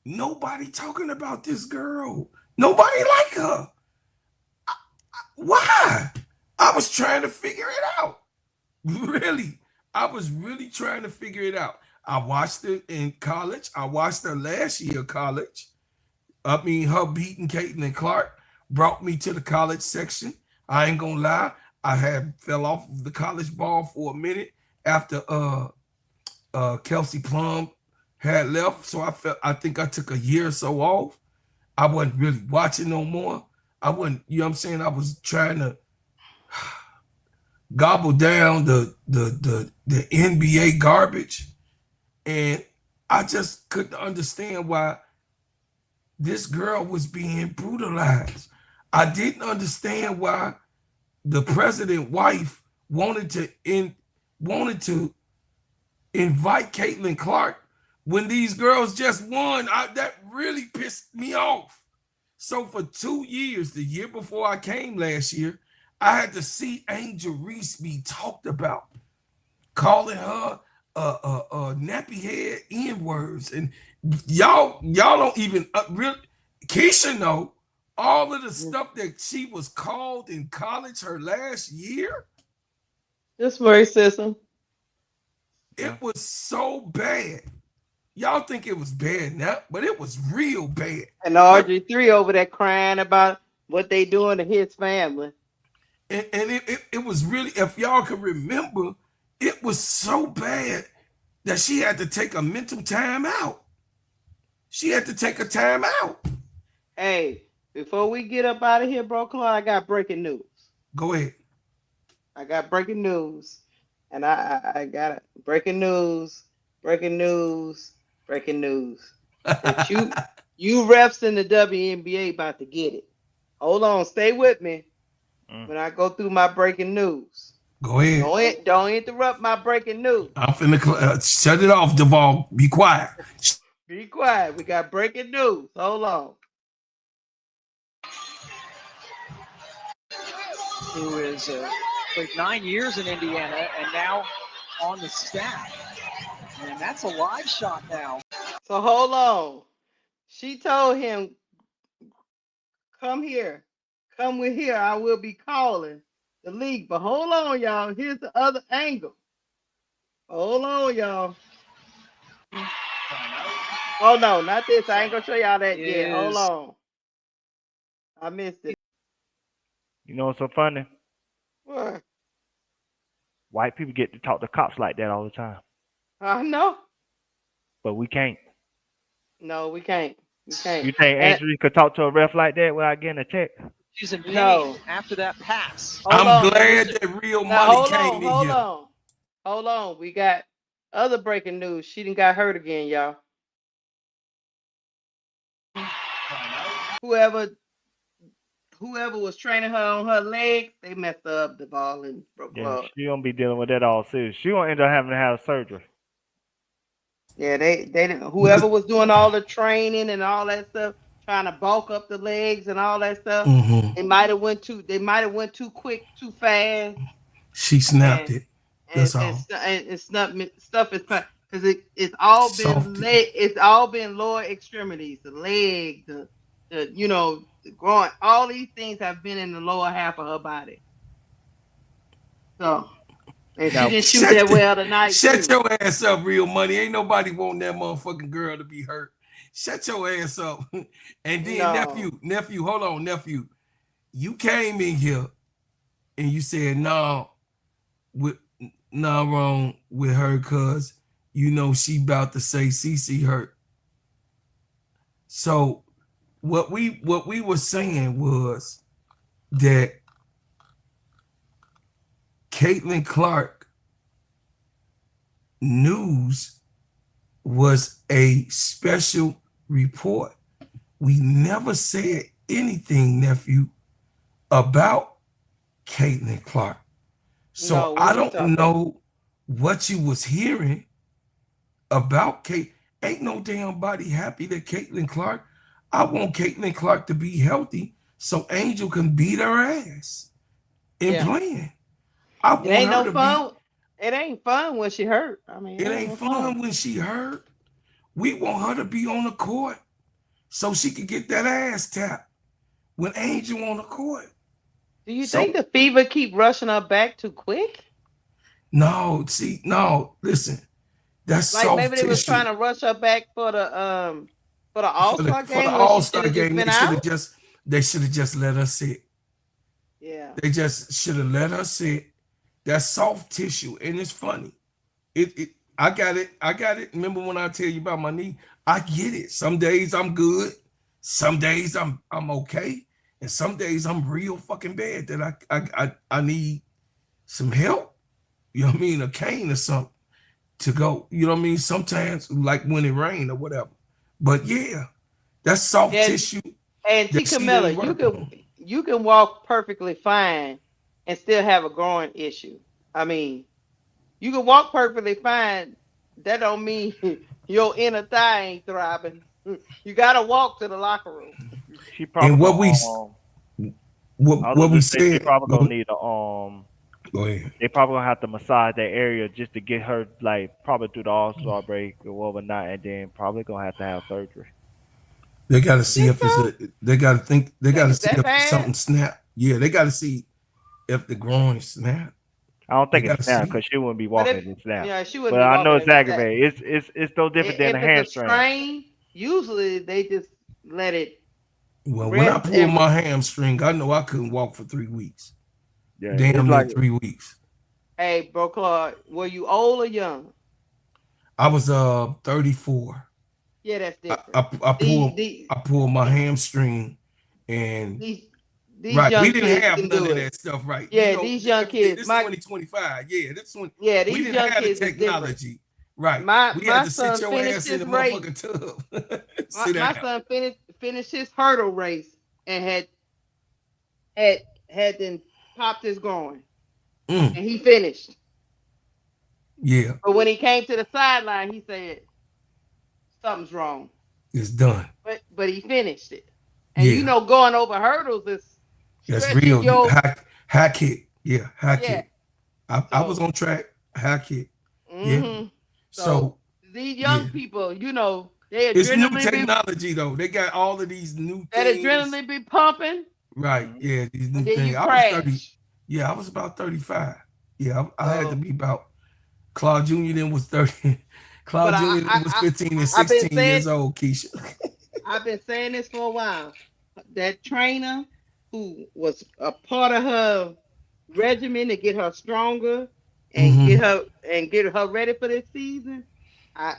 nobody talking about this girl. Nobody like her. Why? I was trying to figure it out. Really. I was really trying to figure it out. I watched it in college. I watched her last year of college. I mean, her beating Caitlin Clark brought me to the college section. I ain't gonna lie. I had fell off the college ball for a minute after Kelsey Plum had left. So I think I took a year or so off. I wasn't really watching no more. I wasn't, you know what I'm saying? I was trying to gobble down the NBA garbage. And I just couldn't understand why this girl was being brutalized. I didn't understand why the president wife wanted to invite Caitlin Clark when these girls just won. That really pissed me off. So for 2 years, the year before I came last year, I had to see Angel Reese be talked about, calling her nappy head N-words. And y'all don't even really, Keisha know all of the stuff that she was called in college her last year. Just racism. It was so bad. Y'all think it was bad now, but it was real bad. And RG3 over there crying about what they doing to his family. And it was really, if y'all can remember, it was so bad that she had to take a mental time out. She had to take a time out. Hey, before we get up out of here, bro, Claude, I got breaking news. Go ahead. I got breaking news. And I got it. Breaking news. That you refs in the WNBA about to get it. Hold on, stay with me when I go through my breaking news. Go ahead. Don't interrupt my breaking news. I'm finna shut it off, Duvall. Be quiet. Be quiet. We got breaking news. Hold on. Who is played 9 years in Indiana and now on the staff. And that's a live shot now. So hold on. She told him, come here. Come with here. I will be calling the league. But hold on, y'all. Here's the other angle. Hold on, y'all. Oh, no, not this. I ain't going to show y'all that yet. Hold on. I missed it. You know what's so funny? What? White people get to talk to cops like that all the time, I know. but we can't. No, we can't. We can't. You think Angel Reese could talk to a ref like that without getting a check? She's in pain No. after that pass. I'm glad that real money came in here. Hold on. We got other breaking news. She done got hurt again, y'all. Whoever was training her on her legs, they messed her up the ball and broke her up. She gonna be dealing with that all serious. She gonna end up having to have surgery. Yeah, they didn't. Whoever was doing all the training and all that stuff, trying to bulk up the legs and all that stuff, they might have went too quick, too fast. She snapped it. That's all. And stuff is because it's all been lower extremities, the leg, the groin. All these things have been in the lower half of her body. So. And she didn't shoot that well tonight. Shut your ass up, real money. Ain't nobody want that motherfucking girl to be hurt. Shut your ass up. And then nephew, hold on, nephew. You came in here and you said no, wrong with her because you know she about to say CC hurt. So what we were saying was that Caitlin Clark news was a special report. We never said anything, nephew, about Caitlin Clark. So I don't know what you was hearing about Kate. Ain't no damn body happy that Caitlin Clark. I want Caitlin Clark to be healthy so Angel can beat her ass in Yeah. playing. I It want ain't her no to be. fun. It ain't fun when she hurt. I mean, it It ain't ain't no fun fun. when she hurt. We want her to be on the court so she can get that ass tapped when Angel on the court. Do you think So the fever keep rushing her back too quick? no, see, no, listen, that's Like maybe soft they was trying tissue. to rush her back for the All Star For the game when All she should Star have just game, been out. they should have just let her sit. Yeah. They just should have let her sit. That's soft tissue, and it's funny. It I got it. I got it. Remember when I tell you about my knee? I get it. Some days I'm good. Some days I'm okay, and some days I'm real fucking bad that I need some help. You know what I mean? A cane or something to go. You know what I mean? Sometimes like when it rained or whatever. But yeah, that's soft And tissue and T that she Camilla, didn't work on. you can walk perfectly fine and still have a growing issue. I mean, you can walk perfectly fine. That don't mean your inner thigh ain't throbbing. You gotta walk to the locker room. She probably And gonna I was what we just say she said. probably gonna Go, need a go ahead. they probably gonna have to massage that area just to get her like probably through the All Star break or overnight, and then probably gonna have to have surgery. They got to You see think if it's so? a. They got to think. They got Think to it's see that if it's bad? something snap. Yeah, they got to see if the groin snap. I don't They think got it's to snap see. because she wouldn't be But walking if if it snap. she wouldn't But be I know walking it's if it's that. aggravated. It's no different than a If it's a hamstring. strain, usually they just let it Well, when I rest pulled and my hamstring, I know I couldn't walk for 3 weeks. Yeah, it's Damn near like 3 weeks. hey, bro, Claude, were you old or young? I was 34. Yeah, that's I, different. I, I These pulled these I pulled my hamstring, and these these right, we young didn't kids have can none do of it. that stuff. Right, Yeah, these young kids. this 2025. Yeah, this one we These didn't young have the kids is different. technology. Right, we had My to sit son your finished ass in his the race. motherfucking tub. My, Sit my down. son finished his hurdle race and had then popped his groin Mm, and he finished. yeah, But when he came to the sideline, he said something's wrong. it's done. But he finished it. And Yeah, going over hurdles is that's stretching real. You your high kick. Yeah, high yeah. kick. I was So on track. High kick. Yeah. hmm so So these yeah, young people, they it's new adrenaline be technology though. They got all of these new that things. adrenaline be pumping, Right. mhm. Yeah, these and new then you things. I was 30. crash. Yeah, I was about 35. Yeah, I had to So, be about Claude Jr. then was 30. but Claude Jr. then was 15 and I've been 16 saying years old, Keisha. I've been saying this for a while. That trainer who was a part of her regimen to get her stronger and Mm-hmm. get her ready for this season. I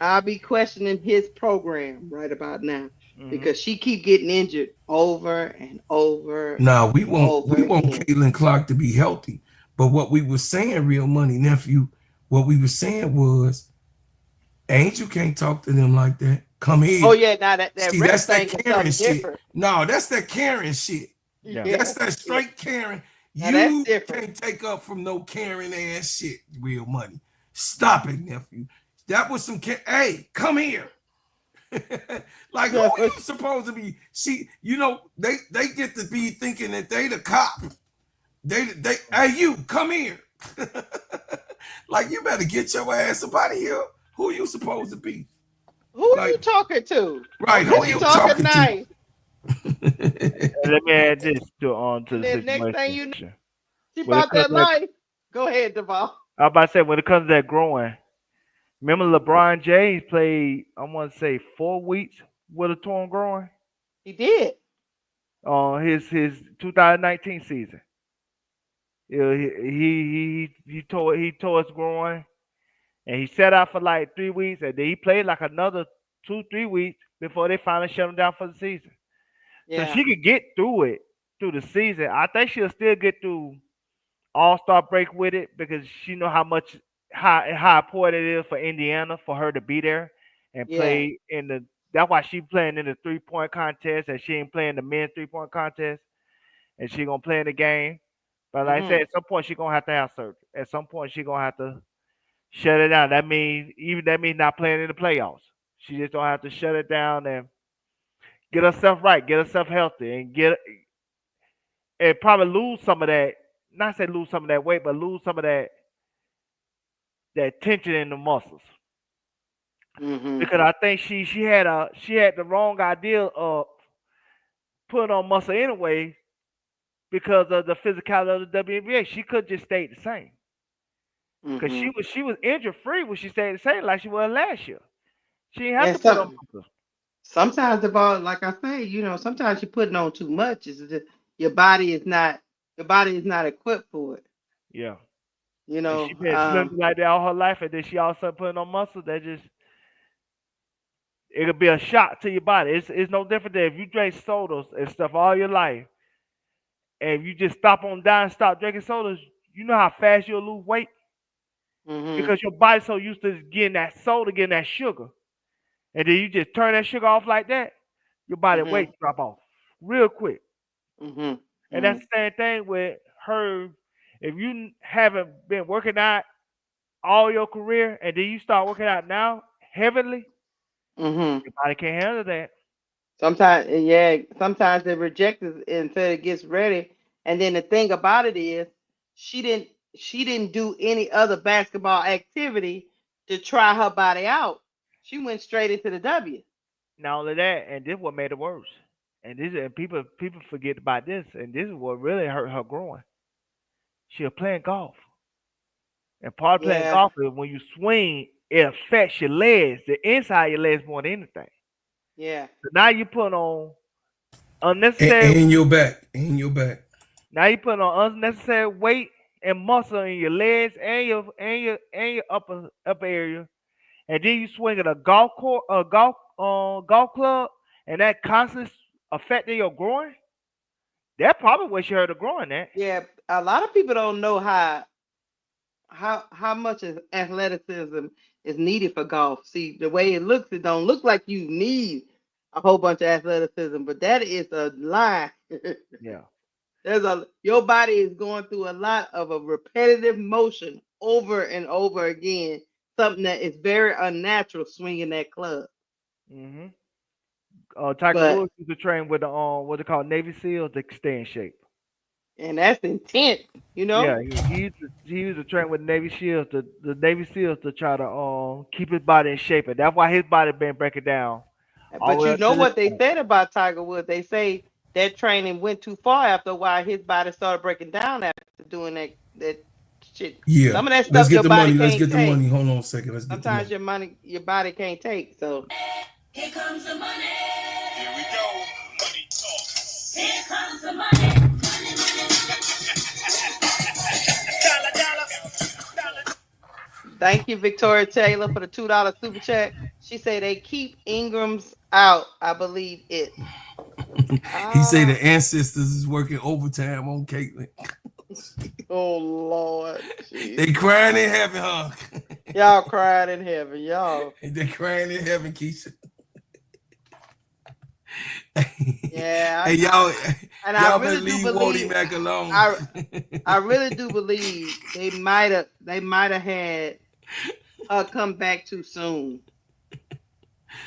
I'll be questioning his program right about now Mhm. because she keep getting injured over and over Now and over we want again. Caitlin Clark to be healthy. But what we were saying, real money, nephew, what we were saying was Angel can't talk to them like that. Come Oh here. yeah, now that See, rest that's that thing is Karen something shit. different. No, that's that Karen shit. Yeah. Yeah, That's that yeah. straight Karen. Now that's You different. can't take up from no Karen ass shit, real money. Stop it, nephew. That was some hey, come here. Like who are you supposed to be? They get to be thinking that they the cop. They hey you come here. Like you better get your ass up out of here. Who are you supposed to be? Who are you Like talking to? right, who Okay, are she you talking talking to? nice, And let me add this to and the then next thing situation. you know, she When it about comes that to that, life. Go ahead, Duval. I was about to say when it comes to that growing. Remember LeBron James played I want to say 4 weeks with a torn groin He did. on his 2019 season. Yeah, he tore his groin and he sat out for like 3 weeks and then he played like another 2 3 weeks before they finally shut him down for the season. So Yeah, she could get through it through the season. I think she'll still get through All Star break with it because she know how important it is for Indiana for her to be there and yeah. play in the. That's why she playing in the 3-point contest and she ain't playing the men's 3-point contest and she gonna play in the game. But like I said, Hmm. at some point she gonna have to have surgery. At some point she gonna have to shut it down. That means not playing in the playoffs. She just gonna have to shut it down and get herself right, get herself healthy, and probably lose some of that. Not say lose some of that weight, but lose some of that tension in the muscles. Mm-hmm. Because I think she had the wrong idea of putting on muscle anyway because of the physicality of the WNBA. She could just stay the same. Because Mm-hmm. she was injury free when she stayed the same like she was last year. She didn't have And to put on so muscle. sometimes the ball, like I say, sometimes you're putting on too much. It's just, your body is not equipped for it. Yeah. You And know. she been slim like that all her life, and then she all of a sudden putting on muscle. That just it'll be a shock to your body. It's no different than if you drink sodas and stuff all your life, and you just stop on down, stop drinking sodas. You know how fast you'll lose weight Mm-hmm. because your body's so used to getting that soda, getting that sugar, and then you just turn that sugar off like that. Your body Mm-hmm. weight drop off real quick. Mm-hmm. And that's the same thing with her. If you haven't been working out all your career and then you start working out now heavily, Mm-hmm. your body can't handle that. Sometimes, yeah, sometimes they reject it until it gets ready. And then the thing about it is, she didn't she didn't do any other basketball activity to try her body out. She went straight into the W. Not only that, and this is what made it worse. And people forget about this, and this is what really hurt her growing. She was playing golf, and part of playing Yeah, golf is when you swing, it affects your legs, the inside of your legs more than anything. yeah. So now you put on unnecessary. And your back. And your back. Now you put on unnecessary weight and muscle in your legs and your upper area, and then you swing at a golf club, and that constantly affecting your groin. That probably what you heard of groin at. Yeah, a lot of people don't know how much athleticism is needed for golf. See, the way it looks, it don't look like you need a whole bunch of athleticism, but that is a lie. Yeah. Your body is going through a lot of a repetitive motion over and over again, something that is very unnatural swinging that club. hmm Tiger But Woods used to train with the what they call Navy SEALs to stay in shape. and that's intense, you know. Yeah, he used to train with Navy SEALs the Navy SEALs to try to keep his body in shape, and that's why his body been breaking down all the But way you up know to this what they point. said about Tiger Woods? They say that training went too far after a while. His body started breaking down after doing that shit. Yeah. Some of that Let's stuff get your the body money. Let's can't get the money. take. Hold on a second. Let's get the Sometimes money. your body can't take. So Here comes the money. Here we go. Money talk. Here comes the money. Money, dollar, dollar. thank you, Victoria Taylor, for the $2 super chat. She said they keep Ingram's out. I believe it. He say Ah, the ancestors is working overtime on Caitlin. oh Lord, They Jesus. crying in heaven, huh? Y'all crying in heaven, y'all. They crying in heaven, Keisha. Yeah, Hey, y'all, and I y'all better really do leave Wody believe Mac alone. I really do believe they might have had her come back too soon.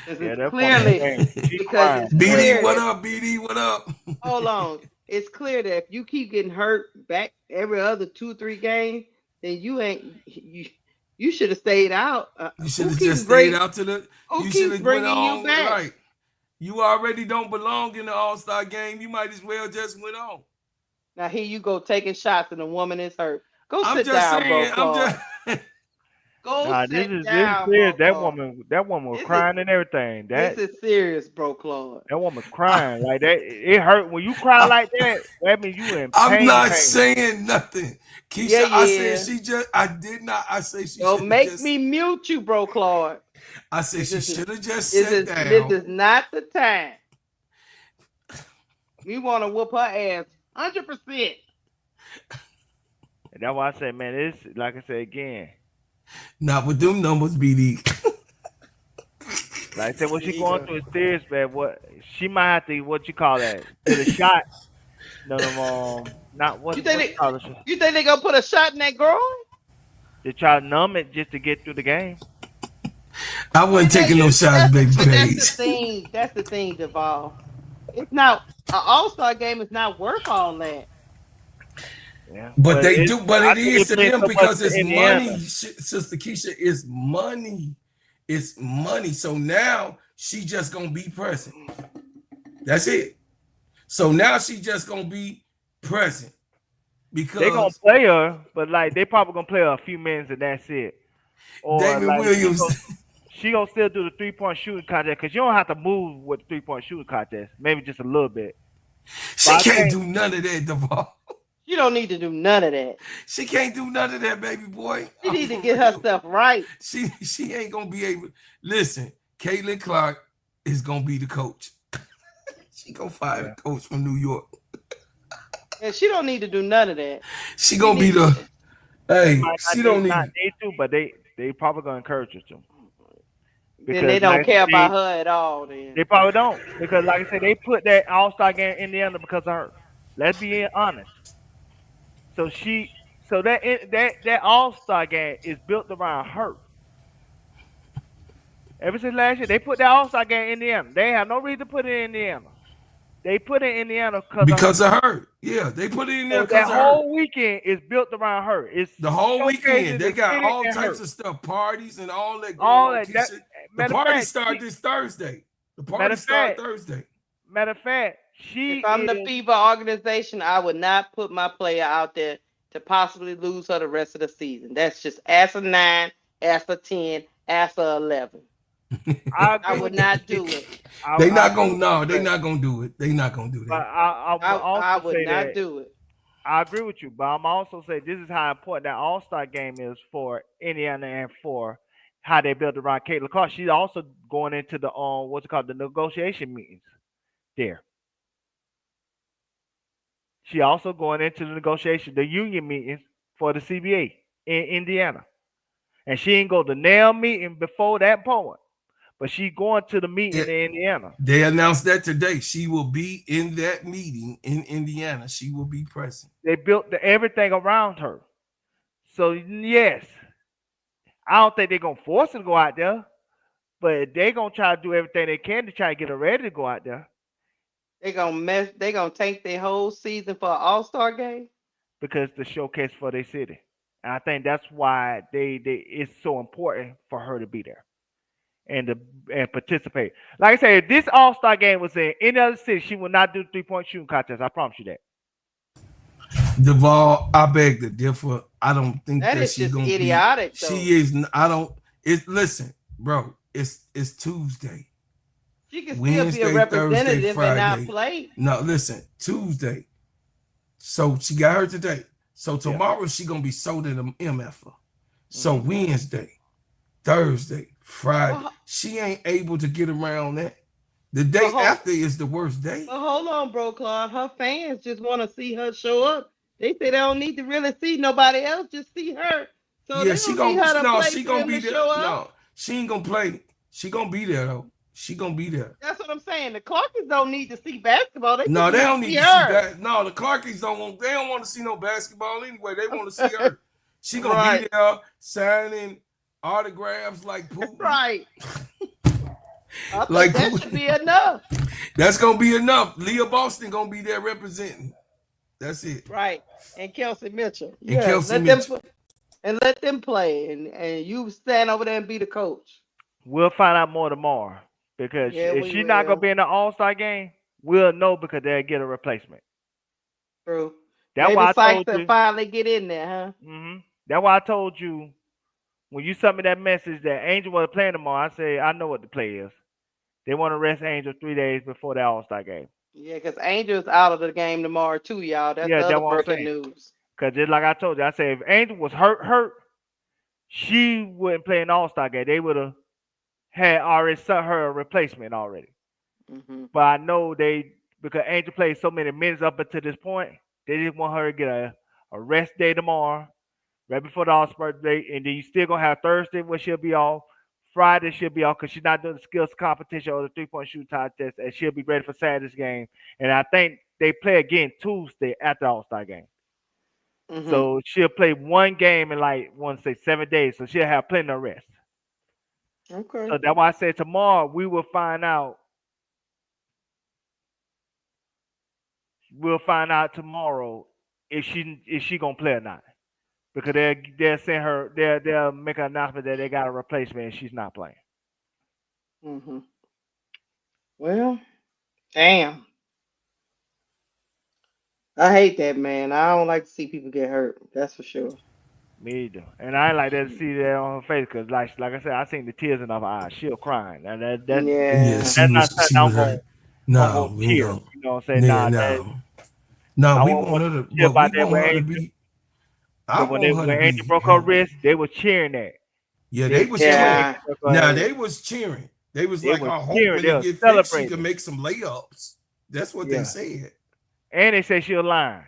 Because Yeah, it's that woman clearly ain't. She because crying. it's BD, clear what that up? BD, what up? hold on. It's clear that if you keep getting hurt back every other 2-3 games, then you should have stayed out. You should have just stayed out to the. Who You should keeps have went bringing you on back? right. You already don't belong in the All-Star game. You might as well just went on. Now here you go taking shots and the woman is hurt. Go I'm sit just down, bro, saying. I'm Claude. just. Go Nah, sit this is down, serious. bro, That Claude. woman was This is crying and everything. this is serious, bro, Claude. That woman crying like that. It hurt when you cry like that. That means you in I'm pain. not Pain. saying nothing. Yeah, Keisha, I said yeah. she just. I did not. I say she Don't should have make just. me mute you, bro, Claude. I said This she is should have just this sat is this down. is not the time. We want to whoop her ass 100%. And that's why I said, man, it's like I said again. Not with them numbers, BD. Like I said, what she going Jesus. through is serious, man. What she might have to, what you call that, get a shot. No, no, not You what think you call it, they gonna put a shot in that groin? to try to numb it just to get through the game. I wasn't taking no shots, baby But that's the Paige. thing. That's the thing, Duval. It's not an All-Star game is not worth all that. Yeah, But but they do, but I it think they is to play them so much because for it's Indiana. money, Sister Keisha. It's money. It's money. So now she just gonna be present. That's it. So now she just gonna be present They gonna because play her, but like they probably gonna play her a few minutes and that's it. Or Damon like Williams. she gonna still do the 3-point shooting contest because you don't have to move with the 3-point shooting contest. Maybe just a little bit. But She I can't think do none of that, Duvall. She don't need to do none of that. She can't do none of that, baby boy. She I'm need to for get real. herself right. She ain't gonna be able. Listen, Caitlin Clark is gonna be the coach. She gonna fire the coach from New York. And she don't need to do none of that. She gonna be the. they Hey, might she don't not need. need to, but they probably gonna encourage her to. Then they Because don't like care they about her at all. Then they probably don't. Because like I said, they put that All-Star game in Indiana because of her. Let's be honest. So that All-Star game is built around her. Ever since last year, they put that All-Star game in Indiana. They have no reason to put it in Indiana. They put it in Indiana because of her. Because of her. Yeah, they put it in there So that because of her. whole weekend is built around her. It's The whole weekend, showcasing they the got city all and types her. of stuff, parties and all that going All on. that. That Keisha. The matter of party fact, start this Thursday. The matter party of start fact, Thursday. matter of fact, she if I'm the is. FIBA organization, I would not put my player out there to possibly lose her the rest of the season. That's just as a 9, as a 10, as a 11. I I agree would with you. not do it. They I not agree gonna with you, no, they not gonna do it. They not gonna do but that. I will I also would say not that do it. I agree with you. But I'm also say this is how important that All Star game is for Indiana and for how they built around Caitlin Clark. She's also going into the what's it called, the negotiation meetings there. She also going into the negotiation, the union meetings for the CBA in Indiana. And she ain't go to nail meeting before that point, but she going to the meeting It, in Indiana. they announced that today. She will be in that meeting in Indiana. She will be present. They built everything around her. So yes, I don't think they're gonna force her to go out there, but they gonna try to do everything they can to try to get her ready to go out there They gonna tank their whole season for an All-Star game. because the showcase for their city. And I think that's why they it's so important for her to be there and to and participate. Like I said, if this All Star game was in any other city, she would not do the 3-point shooting contest. I promise you that. Duvall, I beg to differ. I don't think That that is she just gonna be. idiotic, though. She is. I don't. It's listen, bro. It's Tuesday, She can still be a Wednesday, Thursday, representative and not Friday. play. No, listen, Tuesday. So she got her today. So Yeah. tomorrow she gonna be sold in the MF. So Mhm. Wednesday, Thursday, Friday, she ain't able to get around that. The day after is the worst day. But hold on, bro, Claude. Her fans just want to see her show up. They say they don't need to really see nobody else, just see her. So Yeah, they she don't need gonna her to no, play she for gonna them be to there. show up. No, she ain't gonna play. She gonna be there though. She gonna be there. That's what I'm saying. The Clarkers don't need to see basketball. They No, just they need don't to need see to see her. that. No, the Clarkies don't want. They don't want to see no basketball anyway. They want to see her. She gonna be Right. there signing autographs like Putin. Right. I think Like that Putin. should be enough. That's gonna be enough. Leah Boston gonna be there representing. That's it. Right. And Kelsey Mitchell. And Yeah. Kelsey Mitchell. Let them play. And you stand over there and be the coach. We'll find out more tomorrow because Yeah, if we she's not gonna will. be in the All Star game, we'll know because they'll get a replacement. True. That's Maybe why I Sykes told will you. finally get in there, huh? That's why I told you when you sent me that message that Angel was playing tomorrow. I said I know what the play is. They want to rest Angel 3 days before the All Star game. Yeah, because Angel's out of the game tomorrow too, y'all. That's Yeah, the that's other what I'm breaking saying. news. Because just like I told you, I said if Angel was hurt, she wouldn't play an All Star game. They would have had already sent her a replacement already. Mm-hmm. But I know because Angel played so many minutes up until this point, they just want her to get a rest day tomorrow, right before the All Star day, and then you still gonna have Thursday where she'll be off. Friday she'll be off because she's not doing the skills competition or the 3-point shoot contest, and she'll be ready for Saturday's game. And I think they play again Tuesday at the All Star game. Mm-hmm. So she'll play one game in like want to say 7 days, so she'll have plenty of rest. Okay. So that's why I said tomorrow we will find out we'll find out tomorrow if she gonna play or not. Because they'll send her they'll make an announcement that they got a replacement and she's not playing. Mm-hmm. Well, damn. I hate that, man. I don't like to see people get hurt. That's for sure. Me either. And I ain't like that to see that on her face because like I said, I seen the tears in her eyes. She was crying. And Yeah, Yeah. that's not she something was hurt. I'm gonna No, we ain't cheer. gonna. You know what I'm saying? Yeah, Nah, that no. No, I we want want her to to. cheer But we about that want with her to Angel. be. I Because want her to when Angel be broke her hurt. wrist, they were cheering that. Yeah, They they were was cheering when cheering. Angel Yeah. broke her Now head. they was cheering. They was They like, were I hope cheering. when They it were get fixed, she can celebrating. make some layups. That's what they Yeah. said. And they say she was lying.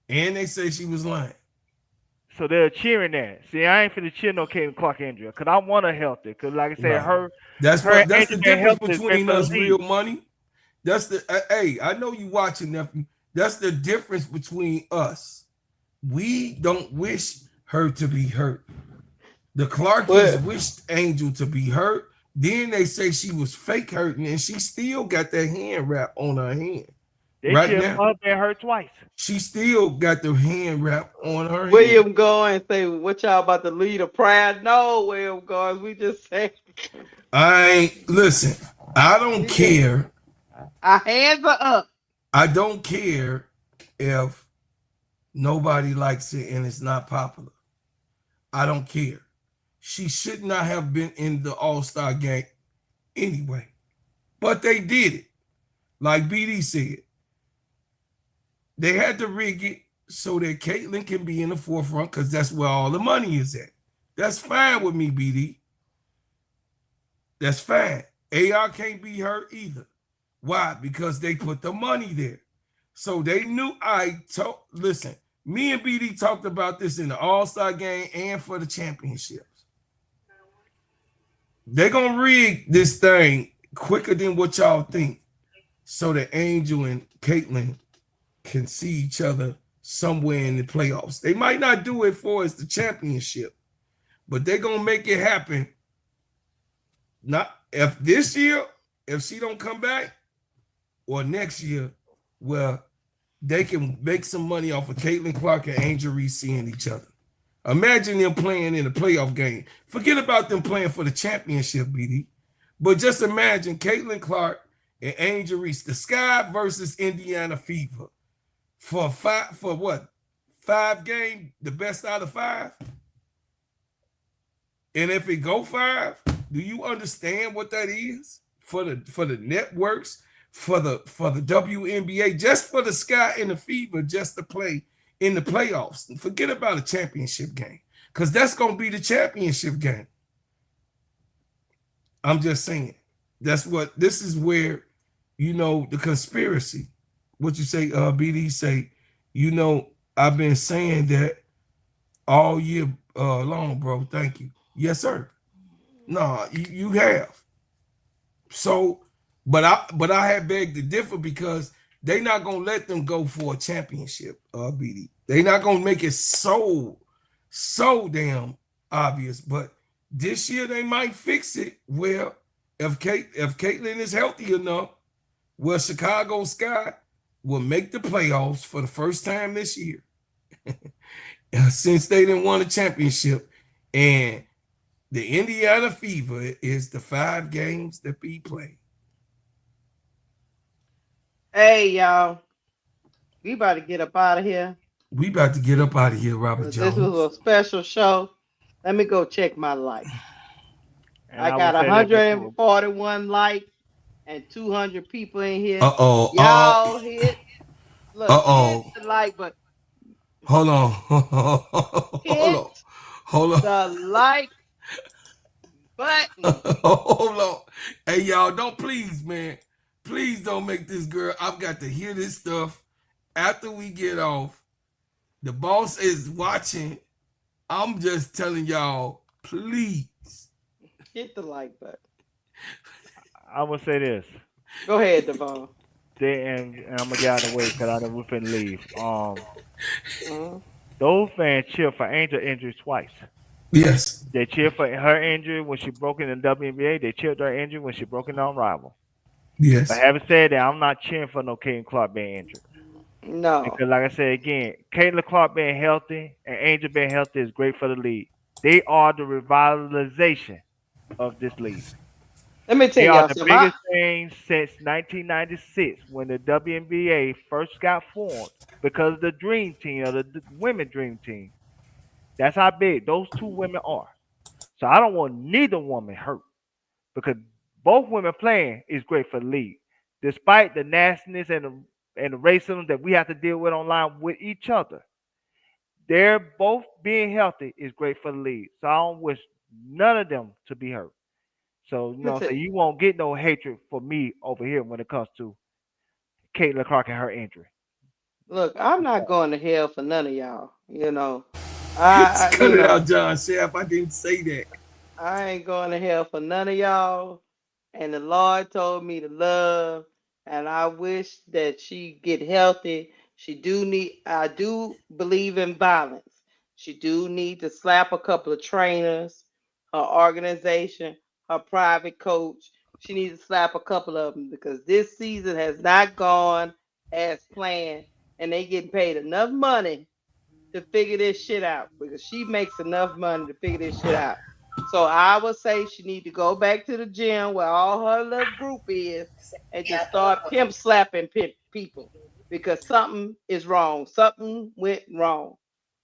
And they say she was lying. So they're cheering that. See, I ain't finna cheer no Caitlin Clark injury because I want her healthy. Because like I said, Right. her That's her that's Angel the being difference healthy is great between for the us, real league. money. That's the hey, I know you watching, nephew. That's the difference between us. We don't wish her to be hurt. The Clarkies Well, wished Angel to be hurt. Then they say she was fake hurting, and she still got that hand wrap on her hand. They Right cheer now, for her being hurt twice. she still got the hand wrap on her hand. William go and say, what y'all about to lead a prayer? No, William goes. We just say, I ain't listen. I don't we just, care. our hands are up. I don't care if nobody likes it and it's not popular. I don't care. She should not have been in the All-Star game anyway. But they did it. Like BD said, they had to rig it so that Caitlyn can be in the forefront because that's where all the money is at. That's fine with me, BD. That's fine. AR can't be hurt either. Why? Because they put the money there. So they knew listen, me and BD talked about this in the All-Star game and for the championships. They're going to rig this thing quicker than what y'all think so that Angel and Caitlyn can see each other somewhere in the playoffs. They might not do it for us the championship, but they're going to make it happen. Not if this year, if she don't come back, or next year, well, they can make some money off of Caitlin Clark and Angel Reese seeing each other. Imagine them playing in a playoff game. Forget about them playing for the championship, BD. But just imagine Caitlin Clark and Angel Reese, the Sky versus Indiana Fever. For what? 5 games, the best out of 5? And if it go 5, do you understand what that is for the networks, for the WNBA, just for the Sky and the Fever, just to play in the playoffs? Forget about a championship game, because that's gonna be the championship game. I'm just saying. This is where, the conspiracy. What you say, BD say, I've been saying that all year long, bro. Thank you. Yes, sir. No, you have. So, but I had begged to differ because they not gonna let them go for a championship, BD. They not gonna make it so damn obvious. But this year they might fix it. Well, if Caitlyn is healthy enough, well, Chicago Sky will make the playoffs for the first time this year since they didn't won a championship. And the Indiana Fever is the 5 games that be played. Hey, y'all. We about to get up out of here. We about to get up out of here, Robert This Jones. was a special show. Let me go check my likes. And I got will say that before. 141 likes and 200 people in here. Uh-oh. Y'all hit. Look, hit the like button. Hold on. Hit Hold on. the like button. Hold on. Hey, y'all, man. Please don't make this girl. I've got to hear this stuff after we get off. The boss is watching. I'm just telling y'all, please. Hit the like button. I will say this. Go ahead, Devon. And I'm gonna get out of the way because I know we're finna leave. Mhm. Those fans cheer for Angel injury twice. Yes. They cheered for her injury when she broke in the WNBA. They cheered her injury when she broke in the Unrival. But Yes. having said that, I'm not cheering for no Caitlin Clark being injured. No. Because like I said again, Caitlin Clark being healthy and Angel being healthy is great for the league. They are the revitalization of this league. Let me tell They are y'all the something. biggest thing since 1996 when the WNBA first got formed because of the dream team or the women dream team. That's how big those two women are. So I don't want neither woman hurt because both women playing is great for the league. Despite the nastiness and the racism that we have to deal with online with each other, they're both being healthy is great for the league. So I don't wish none of them to be hurt. So Let me so tell- you won't get no hatred for me over here when it comes to Caitlin Clark and her injury. Look, I'm not going to hell for none of y'all. Cut You it know, out, John Chef. I didn't say that. I ain't going to hell for none of y'all. And the Lord told me to love, and I wish that she get healthy. I do believe in violence. She do need to slap a couple of trainers, her organization, her private coach. She needs to slap a couple of them because this season has not gone as planned, and they getting paid enough money to figure this shit out because she makes enough money to figure this shit out. So I would say she need to go back to the gym where all her little group is and just start pimp slapping people because something is wrong. Something went wrong.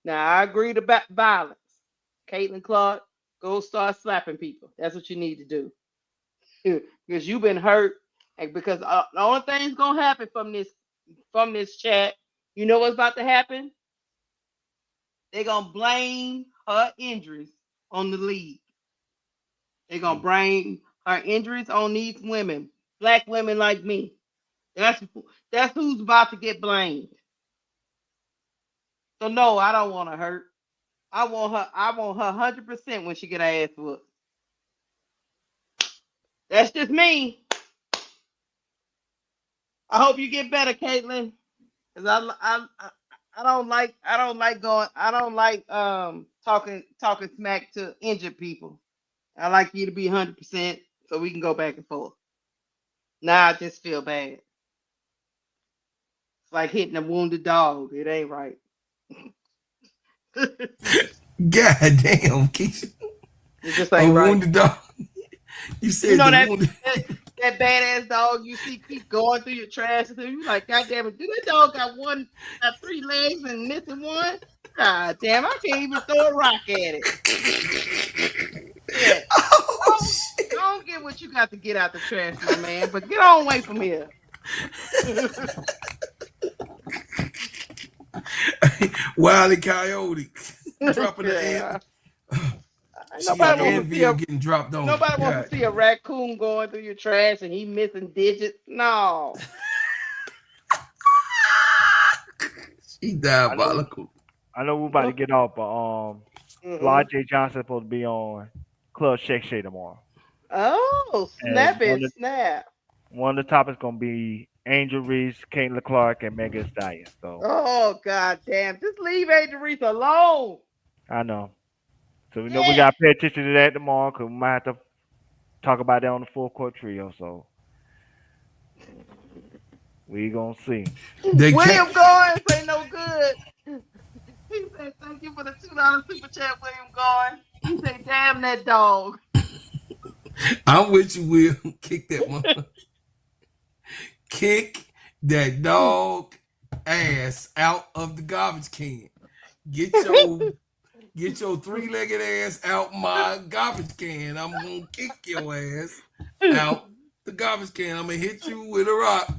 Now I agree to violence. Caitlin Clark, go start slapping people. That's what you need to do because you've been hurt, and because the only thing's gonna happen from this chat. You know what's about to happen? They're gonna blame her injuries on the league. They're gonna blame her injuries on these women, black women like me. That's that's who's about to get blamed. So no, I don't want to hurt. I want her. I want her 100% when she get her ass whooped. That's just me. I hope you get better, Caitlin. Cause I don't like going. I don't like talking smack to injured people. I like you to be 100% so we can go back and forth. Now I just feel bad. It's like hitting a wounded dog. It ain't right. It God damn, Keisha. just A ain't right. wounded dog. You You said know the that wounded. that, that badass dog you see keep going through your trash and you like, God damn it, do that dog got 3 legs and missing one? God damn, I can't even throw a rock at it. Yeah. Oh, Don't get what you got to get out the trash, my man, but get on away from here. Wile E. Coyote dropping the Yeah. ant. She I got know. Anvil getting dropped on her. Nobody wants to God. see a raccoon going through your trash and he missing digits. No. She I know. diabolical. I know we're about to No. get off, but Hmm. Fly J Johnson supposed to be on Club Shake Shake tomorrow, Oh, and snap it, snap. one of the topics gonna be Angel Reese, Caitlin Clark, and Megan Thee Stallion. So Oh, god damn. Just leave Angel Reese alone. I know. So we know we Yeah. gotta pay attention to that tomorrow because we might have to talk about that on the full court trio. So we gonna see. They can't. William Goins ain't no good. He said, thank you for the $2 super chat, William Goins. He said, damn that dog. I'm with you, Will. Kick that mother. Kick that dog ass out of the garbage can. Get your get your three-legged ass out my garbage can. I'm gonna kick your ass out the garbage can. I'm gonna hit you with a rock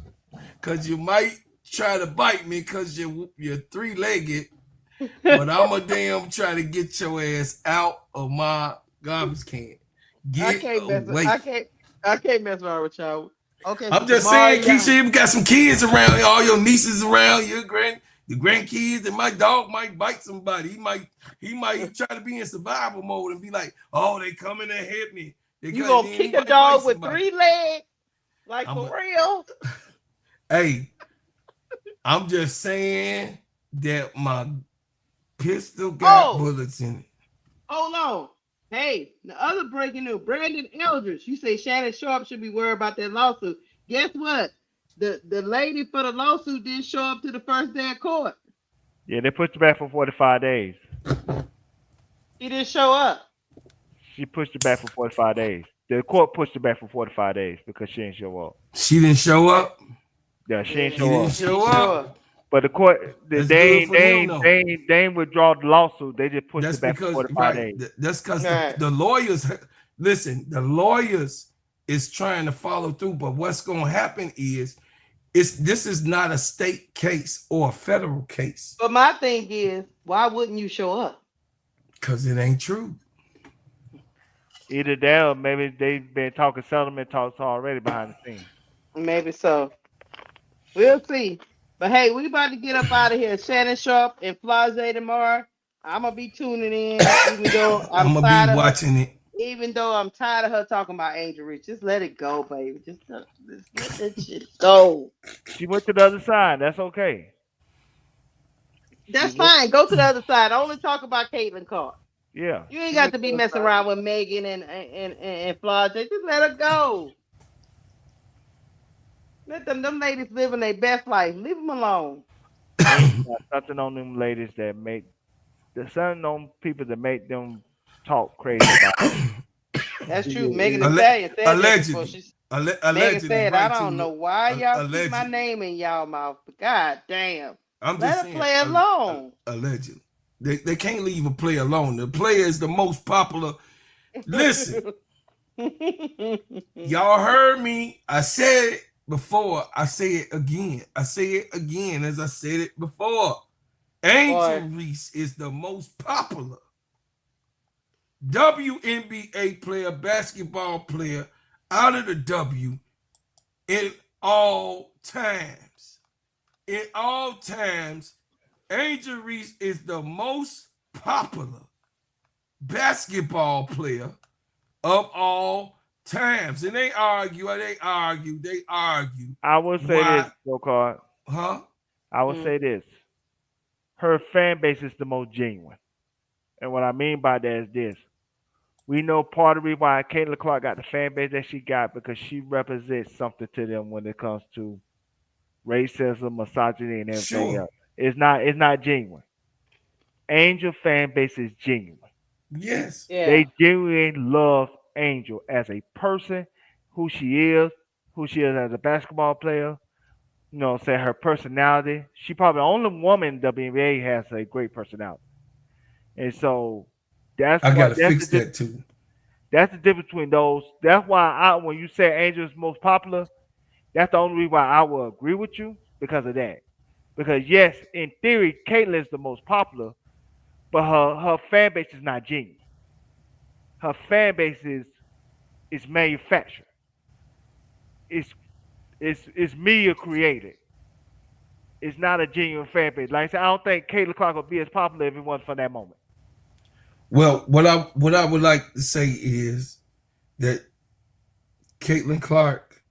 because you might try to bite me because you're three-legged, but I'm a damn try to get your ass out of my garbage can. I Get can't mess with away. I can't mess around with y'all. Okay, so I'm just tomorrow saying, y'all. Keisha, you got some kids around, all your nieces around, your grandkids, and my dog might bite somebody. He might try to be in survival mode and be like, "Oh, they coming to hit me." You Then gonna he kick a might bite dog with somebody. 3 legs? Like I'm for a, real? hey, I'm just saying that my pistol got Oh, bullets in it. hold on. Hey, the other breaking news, Brandon Eldridge. You say Shannon Sharp should be worried about that lawsuit. guess what? The lady for the lawsuit didn't show up to the first day of court. Yeah, they pushed it back for 45 days. She didn't show up. She pushed it back for 45 days. The court pushed it back for 45 days because she didn't show up. She didn't show up. Yeah, she didn't Yeah, show up. she didn't show up. But the court, That's good for them, though. they ain't withdraw the lawsuit. They just pushed That's it back for because 45 days. That's because Right. the lawyers. Listen, the lawyers is trying to follow through, but what's going to happen is, this is not a state case or a federal case. But my thing is, why wouldn't you show up? Because it ain't true. Either that or maybe they've been talking settlement talks already behind the scenes. Maybe so. We'll see. But hey, we about to get up out of here. Shannon Sharp and Flage tomorrow. I'm gonna be tuning in, even though I'm I'm gonna tired be of watching it. even though I'm tired of her talking about Angel Reese. Just let it go, baby. Just let that shit go. She went to the other side. That's okay. That's fine. Go to the other side. Only talk about Caitlin Clark. Yeah. You ain't got to be messing around with Megan and Flage. Just let her go. Let them ladies living their best life. Leave them alone. Got something on them ladies that make there's something on people that make them talk crazy about it. That's true. Megan Thee Stallion said that before. Megan Allegedly, said, right, I don't know why y'all keep my allegedly. name in y'all mouth, but god damn. I'm Let just her saying, play alone. Allegedly. They can't leave a player alone. The player is the most popular. Listen, y'all heard me. I said it before. I say it again. I say it again as I said it before. Angel Reese is the most popular WNBA player, basketball player out of the W in all times. In all times, Angel Reese is the most popular basketball player of all times. And they argue. I will say this, Bocard. Huh? I will say this. Her fan base is the most genuine. And what I mean by that is this. We know part of the reason why Caitlin Clark got the fan base that she got because she represents something to them when it comes to racism, misogyny, and everything else. It's not genuine. Angel fan base is genuine. Yes. Yeah. They genuinely love Angel as a person, who she is as a basketball player. You know, say her personality. She probably the only woman in WNBA has a great personality. And so that's that too. That's the difference between those. That's why when you say Angel is most popular, that's the only reason why I will agree with you because of that. Because yes, in theory, Caitlyn is the most popular, but her fan base is not genuine. Her fan base is manufactured. It's media created. It's not a genuine fan base. Like I said, I don't think Caitlin Clark would be as popular if it wasn't for that moment. Well, what I would like to say is that Caitlin Clark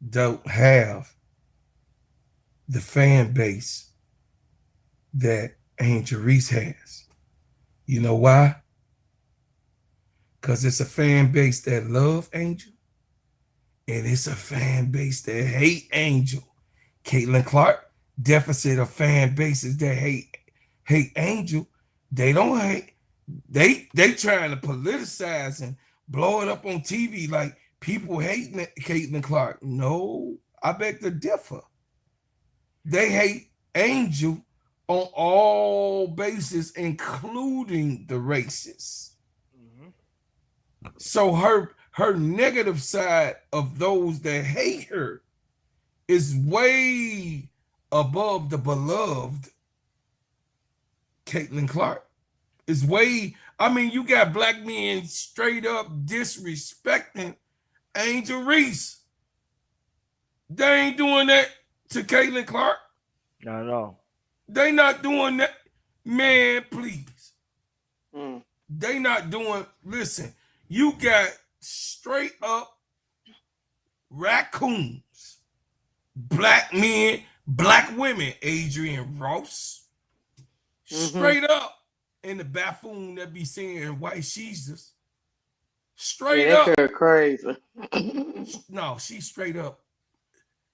don't have the fan base that Angel Reese has. You know why? Because it's a fan base that love Angel, and it's a fan base that hate Angel. Caitlin Clark deficit of fan bases that hate Angel. They don't hate. They trying to politicize and blow it up on TV like people hating Caitlin Clark. No, I beg to differ. They hate Angel on all bases, including the races. Mm-hmm. So her negative side of those that hate her is way above the beloved Caitlin Clark. Is way, I mean, you got black men straight up disrespecting Angel Reese. They ain't doing that to Caitlin Clark. Not at all. They not doing that. Man, please. They not doing, listen, you got straight up raccoons, black men, black women, Adrian Ross, straight up in the buffoon that be saying white Jesus. Straight that up. girl crazy. No, she straight up.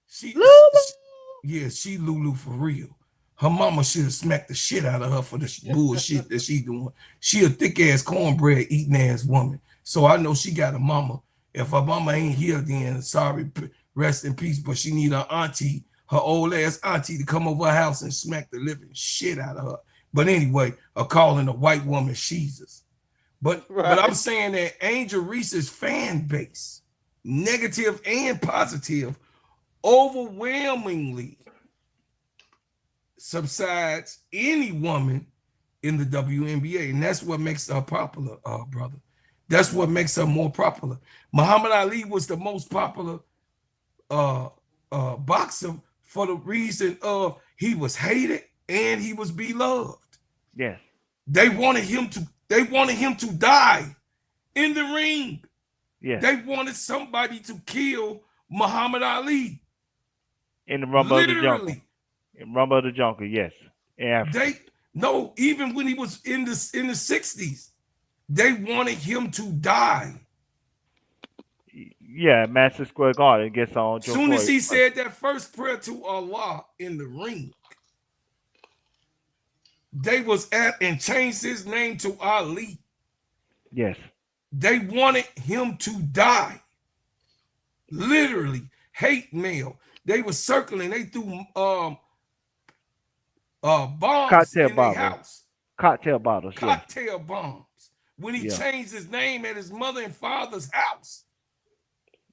She, Lulu. she Lulu for real. Her mama should have smacked the shit out of her for the bullshit that she doing. She a thick ass cornbread eating ass woman. So I know she got a mama. If her mama ain't here, then sorry, rest in peace. But she need her auntie, her old ass auntie, to come over her house and smack the living shit out of her. But anyway, calling a white woman Jesus. But I'm saying that Angel Reese's fan base, negative and positive, overwhelmingly subsides any woman in the WNBA, and that's what makes her popular, brother. That's what makes her more popular. Muhammad Ali was the most popular boxer for the reason of he was hated and he was beloved. Yes. They wanted him to die in the ring. Yes. They wanted somebody to kill Muhammad Ali. In the Rumble of the Jungle. Literally. In Rumble of the Jungle, yes. Even when he was in the 60s, they wanted him to die. Yeah, Madison Square Garden gets on. As soon as he said that first prayer to Allah in the ring, they was at and changed his name to Ali. Yes. They wanted him to die. Literally, hate mail. They were circling. They threw bombs in their house. Cocktail bottles. Cocktail bombs. When he changed his name at his mother and father's house.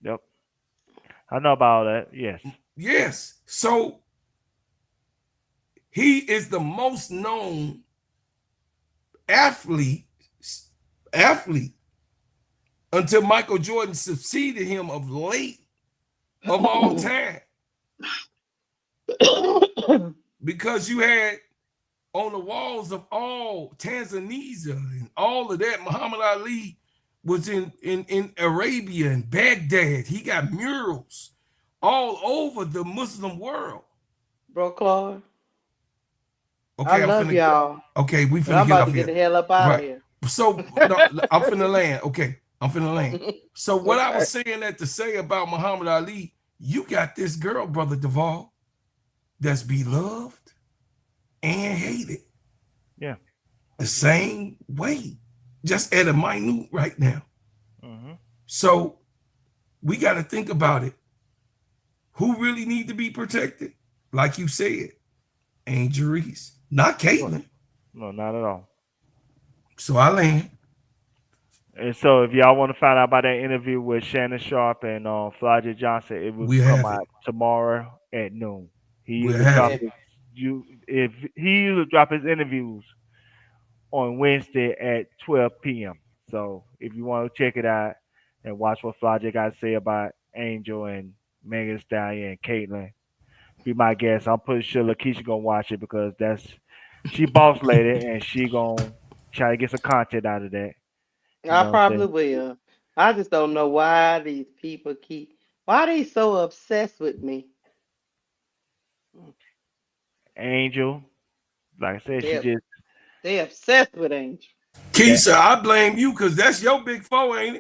Yep. I know about that. Yes. Yes. So he is the most known athlete until Michael Jordan succeeded him of late of all time. Because you had on the walls of all Tanzania and all of that, Muhammad Ali was in Arabia and Baghdad. He got murals all over the Muslim world. Bro, Claude. Okay, I love y'all. Okay, we finna I'm about to get the hell up out of here. So no, I'm finna land. Okay, I'm finna land. So what I was saying that to say about Muhammad Ali, you got this girl, Brother Duvall, that's beloved and hated. Yeah. The same way, just at a minute right now. Mm-hmm. So we got to think about it. Who really need to be protected? Like you said, Angel Reese, not Caitlyn. No, not at all. So I land. And so if y'all want to find out about that interview with Shannon Sharp and Flaja Johnson, it will come out tomorrow at noon. He usually drop his interviews on Wednesday at 12 p.m. So if you want to check it out and watch what Flaja got to say about Angel and Megan Thee Stallion and Caitlyn, be my guest. I'm pretty sure Lakeisha gonna watch it because she boss lady and she gonna try to get some content out of that. I probably will. I just don't know why these people why they so obsessed with me. Angel, like I said, they obsessed with Angel. Keisha, I blame you because that's your big foe, ain't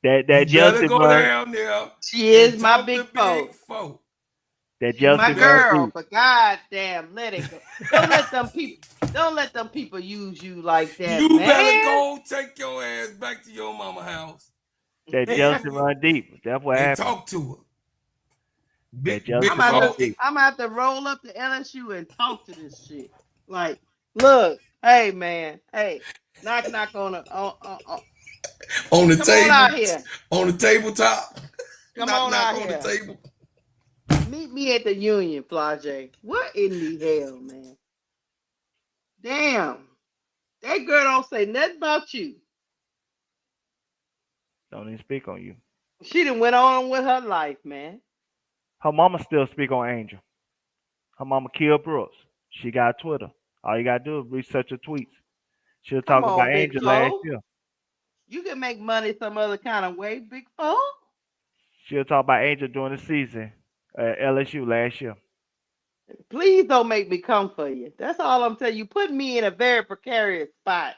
it? That jealousy go down there. She is my big foe. That jealousy my girl, but goddamn, let it go. Don't let them people use you like that. You better go take your ass back to your mama house. That jealousy run deep. That's what happened. Talk to her. I'm gonna have to roll up to LSU and talk to this shit. Like, look, hey man, hey, knock on the on the come table. On out here. On the tabletop. Come on out on here. The table. Meet me at the Union, Flajay. What in the hell, man? Damn. That girl don't say nothing about you. Don't even speak on you. She done went on with her life, man. Her mama still speak on Angel. Her mama killed Brooks. She got Twitter. All you gotta do is research her tweets. She'll talk about Angel last year. You can make money some other kind of way, big fool. She'll talk about Angel during the season at LSU last year. Please don't make me come for you. That's all I'm telling you. Put me in a very precarious spot.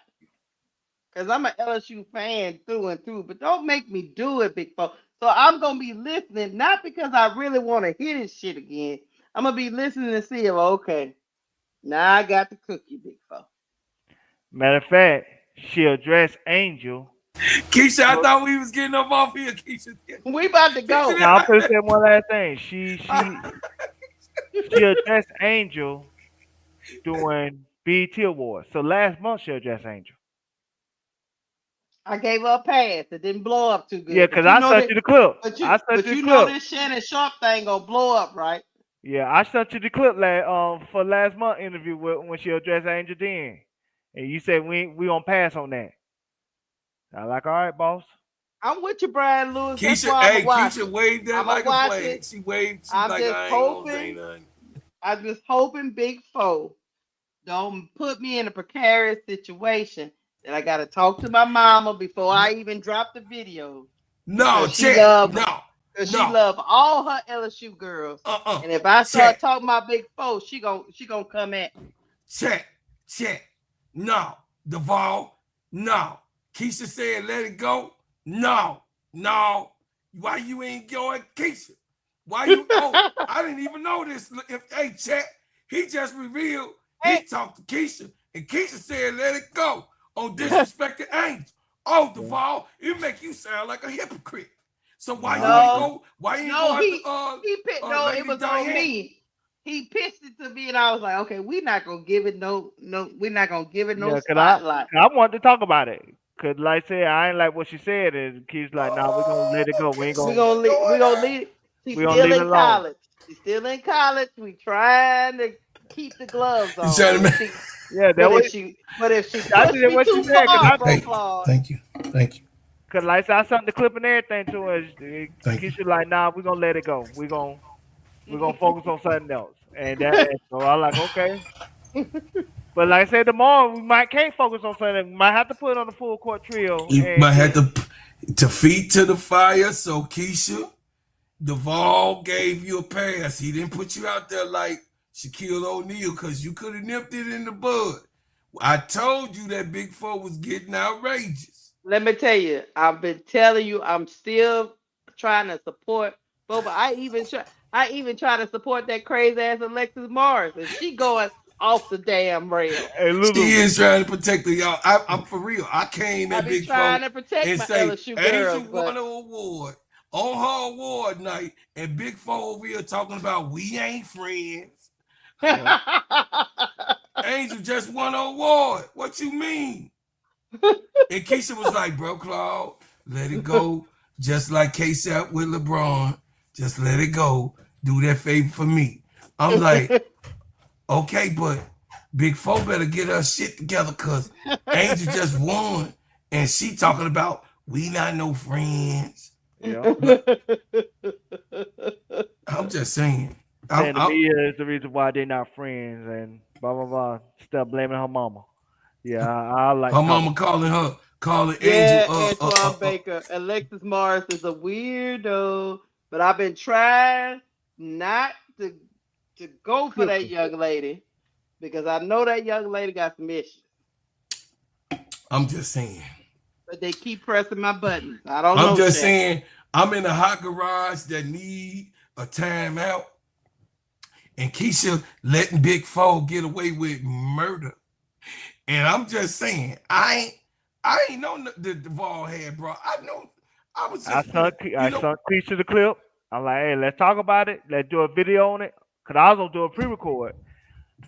because I'm an LSU fan through and through. But don't make me do it, Big Fo. So I'm gonna be listening, not because I really want to hear this shit again. I'm gonna be listening to see if okay, now I got to cook you, Big Fo. Matter of fact, she addressed Angel. Keisha, I thought we was getting up off here, Keisha. We about to go. Now I'm gonna say one last thing. She addressed Angel doing BET Awards. So last month she addressed Angel. I gave her a pass. It didn't blow up too good. Yeah, because I sent you the clip. But I sent but you you the know clip. this Shannon Sharp thing gonna blow up, right? Yeah, I sent you the clip for last month interview when she addressed Angel then. And you said we gonna pass on that. I like, all right, boss. I'm with you, Brian Lewis. That's Keisha, why I'm gonna watch Keisha it. waved that I'm like gonna a watch flag. it. She waved. She I'm like, just I ain't gonna say hoping. nothing. I'm just hoping Big Fo don't put me in a precarious situation that I gotta talk to my mama before I even drop the video. No, Because she check. love, No, because she no. love all her LSU girls. And if I start Check. talking about Big Fo, she gonna come at me. Check. No, Duvall. No. Keisha said, let it go. No. Why you ain't going, Keisha? Why you? Oh, I didn't even know this. Hey, check. He just revealed he talked to Keisha, and Keisha said, let it go on disrespected Angel. Oh, Duvall, it make you sound like a hypocrite. So why you ain't go? Why you ain't go after he picked no, Lady it was Diane? on me. He pitched it to me, and I was like, okay, we're not gonna give it no, we're not gonna give it no spotlight. I wanted to talk about it. Cause like I said, I ain't like what she said, and Keith's like, nah, we're gonna let it go. We ain't gonna. We're gonna leave. She's we gonna still leave it in alone. college. She's still in college. We trying to keep the gloves on. Yeah, that was. But if she I pushed did me what too you said. far, bro, Claude. Thank you. Cause like I sent the clip and everything to her. Keisha like, nah, we're gonna let it go. We're gonna focus on something else. And so I like, okay. But like I said, tomorrow we can't focus on something. We might have to put on the full court trio. You might have to feed to the fire. So Keisha, Duvall gave you a pass. He didn't put you out there like Shaquille O'Neal because you could have nipped it in the bud. I told you that Big Four was getting outrageous. Let me tell you, I've been telling you, I'm still trying to support Boba. I even try to support that crazy ass Alexis Morris, and she going off the damn rail. She is trying to protect the y'all. I'm for real. I came at Big Four trying to protect and my say LSU Angel girls, won an award on her award night, and Big Four over here talking about we ain't friends. Angel just won an award. What you mean? And Keisha was like, bro, Claude, let it go. Just like K-Sap with LeBron. Just let it go. Do that favor for me. I'm like, okay, but Big Four better get her shit together because Angel just won. And she talking about we not no friends. Yeah. I'm just saying. Saying the media is the reason why they're not friends and blah blah blah. Still blaming her mama. Yeah, I like her mama calling yeah, Angel. Antoine Baker. Alexis Morris is a weirdo, but I've been trying not to go for that young lady because I know that young lady got some issues. I'm just saying. But they keep pressing my buttons. I don't know. I'm just saying. I'm in a hot garage that need a timeout, and Keisha letting Big Four get away with murder. And I'm just saying, I ain't know the Duvall had, bro. I know. I was just. I saw Keisha the clip. I'm like, hey, let's talk about it. Let's do a video on it. Cause I was gonna do a pre-record.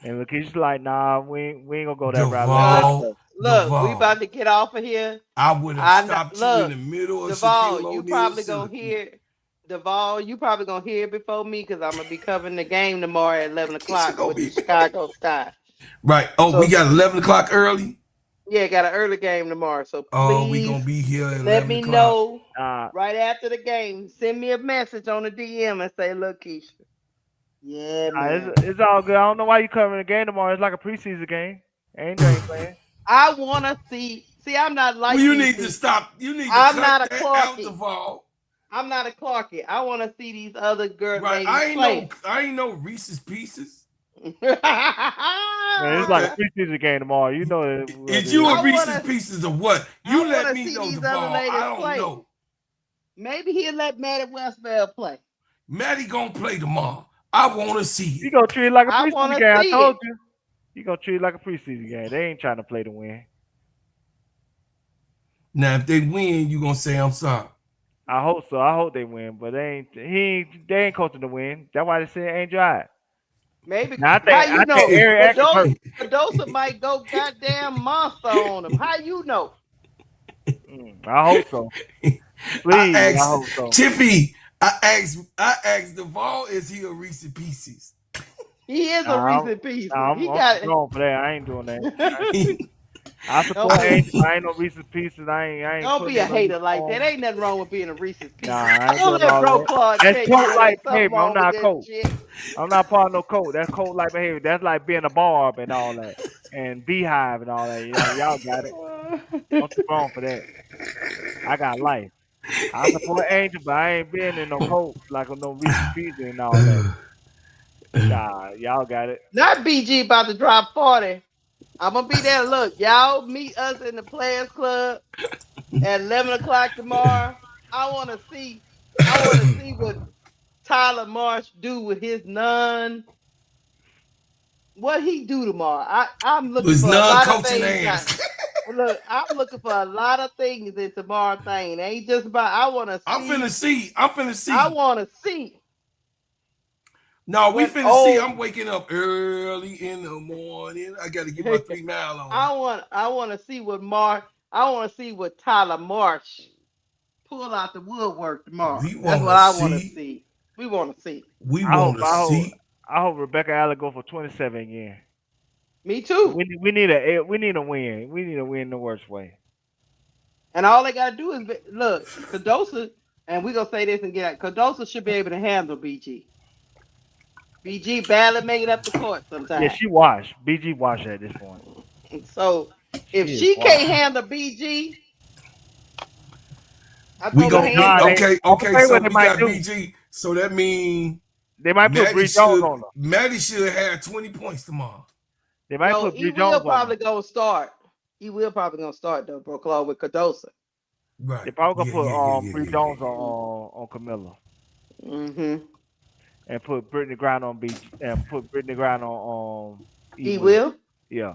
And Lakeisha's like, nah, we ain't gonna go that route. Look, we about to get off of here. I would have stopped you in the middle of Duvall, Shaquille you O'Neal probably gonna hear Duvall, you probably gonna hear it before me because I'm gonna be covering the game tomorrow at 11 o'clock with the Chicago Sky. Right. Oh, so, we got 11 o'clock early? Yeah, got an early game tomorrow. So please we gonna be here at 11 let me know right after the game. Send me a message on the DM and say, look, Keisha. Yeah, man. It's all good. I don't know why you covering the game tomorrow. It's like a preseason game. Ain't playing. I want to see. I'm not like. Well, you need to stop. You need to I'm cut not a that Clarkie. out, Duvall. I'm not a Clarkie. I want to see these other girls. Right. I ain't know Reese's Pieces. Man, it's like a preseason game tomorrow. You know Is you a I Reese's wanna- Pieces of what? I You wanna let me see know, these other Duvall. ladies I don't play. know. Maybe he'll let Maddie Westbell play. Maddie gonna play tomorrow. I want to see You it. gonna treat it like a I preseason wanna game. I see told it. you. You gonna treat it like a preseason game. They ain't trying to play to win. Now, if they win, you gonna say I'm sorry. I hope so. I hope they win, but they ain't coaching to win. That's why they said Angel Eye. Maybe. Now How I you think know? Eric Atkins hurt. Cadosa might go goddamn monster on him. How you know? I hope so. Please, I hope so. Tiffy. I asked Duvall, is he a Reese's Pieces? He is a recent piece. I'm He got wrong for that. I ain't doing that. He- I support Angel. I ain't no Reese's Pieces. I ain't Don't putting be a in no hater like that. uniform. Ain't nothing wrong with being a Reese's piece. Nah, I ain't Don't doing let all Bro that. Claude That's tell you cult there's like something behavior. I'm wrong with not that coach. shit. I'm not part of no cult. That's cult like behavior. That's like being a barb and all that, and beehive and all that. Y'all got it. Don't you wrong for that. I got life. I support Angel, but I ain't been in no cult like no Reese's Pieces and all that. Nah, y'all got it. Not BG about to drop 40. I'm gonna be there. Look, y'all meet us in the Players Club at 11 o'clock tomorrow. I wanna see what Tyler Marsh do with his nun. What he do tomorrow? I'm looking was for a lot of non-coaching things now. ass. Look, I'm looking for a lot of things in tomorrow thing. It ain't just about I wanna I'm finna see. I wanna see No, we what finna see. old I'm waking up early in the morning. I gotta get my 3 mile on. I want to see what I want to see what Tyler Marsh pull out the woodwork tomorrow. We That's want what to I want to see. see. We want to see. We I hope want to see. I hope Rebecca Allen go for 27 again. Me too. We need a win. We need a win the worst way. And all they gotta do is look, Cadosa, and we gonna say this and get out. Cadosa should be able to handle BG. BG barely make it up the court Yeah, sometimes. she washed. BG washed at this point. So if She is she can't washed. handle BG, I We throw my But gon' hands nah, up. I'm gonna okay. tell you So what they we might got do. BG. So that means They might put Bree Jones on her. Maddie should have 20 points tomorrow. They might No, put he Bree will Jones on probably her. gonna start. He will probably gonna start though, bro, Claude, with Cadosa. Right. They probably gonna put Bree Jones Yeah. on Camilla Mm-hmm. and put Brittany Griner on BG and put Brittany Griner on E. He Will. will. Yeah.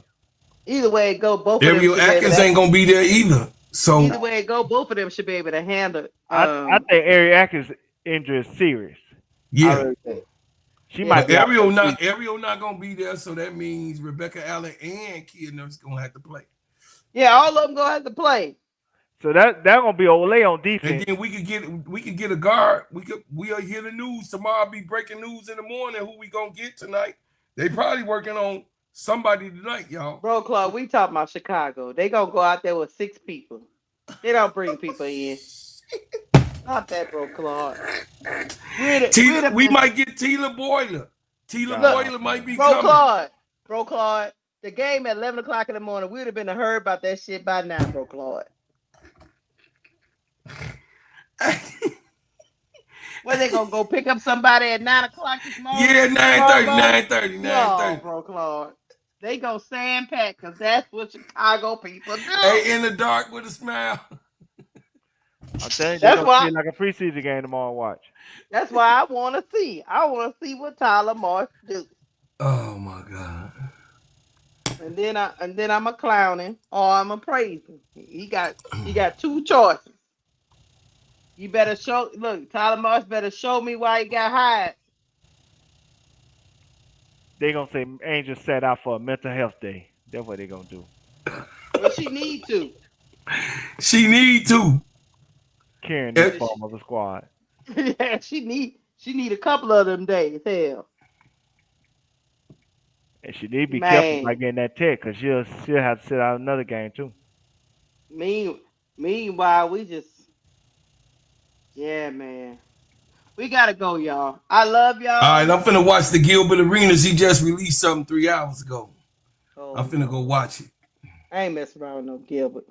Either way it go, both of them Ariel should be able Atkins to. ain't gonna be there either. So Either way it go, both of them should be able to handle. I think Ari Atkins' injury is serious. I yeah. really think. She Yeah. might But be out for the season. Ariel not gonna be there, so that means Rebecca Allen and Kia Nurse gonna have to play. Yeah, all of them gonna have to play. So that gonna be Olay on And defense. then we could we'll a guard. We'll hear the news tomorrow. Be breaking news in the morning. Who we gonna get tonight? They probably working on somebody tonight, y'all. Bro, Claude, we talking about Chicago. They gonna go out there with 6 people. They don't bring people in. Not that, bro, Claude. We might get Tila Boyler. Boyler might be bro, coming. Bro, Claude. The game at 11 o'clock in the morning, we would have been heard about that shit by now, bro, Claude. Where they gonna go pick up somebody at 9 o'clock this morning? Yeah, 9:30. No, bro, Claude. They go sandpack because that's what Chicago people do. Hey, in the dark with a smile. I'm telling you, they're gonna feel like a preseason game tomorrow. Watch. That's why I want to see. I want to see what Tyler Marsh do. Oh my God. And then I'm a clowning or I'm a praising. He got 2 choices. You better Tyler Marsh better show me why he got hired. They gonna say Angel set out for a mental health day. That's what they gonna do. Well, she need to. She need to. Carrying this form of the squad. Yeah, she need a couple of them days. Hell. And she need to be careful by getting that tech because she'll have to sit out another game too. Meanwhile, man. We gotta go, y'all. I love y'all. All right, I'm finna watch the Gilbert Arenas. He just released something 3 hours ago. I'm finna go watch it. I ain't messing around with no Gilbert.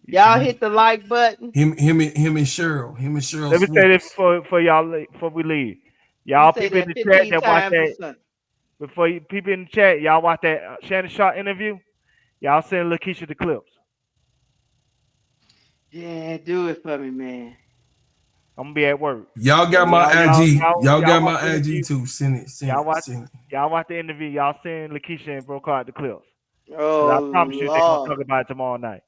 Y'all hit the like button. Him and Cheryl. Let me say this for y'all before we leave. Y'all people in the chat that watch that. before you people in the chat, y'all watch that Shannon Sharp interview. Y'all send Lakeisha the clips. Yeah, do it for me, man. I'm gonna be at work. Y'all got my IG. Y'all got watch the my interview. IG too. Send it. Y'all watch the interview. Y'all send Lakeisha and Brocard the clips. Oh, I promise you they're gonna Lord. talk about it tomorrow night.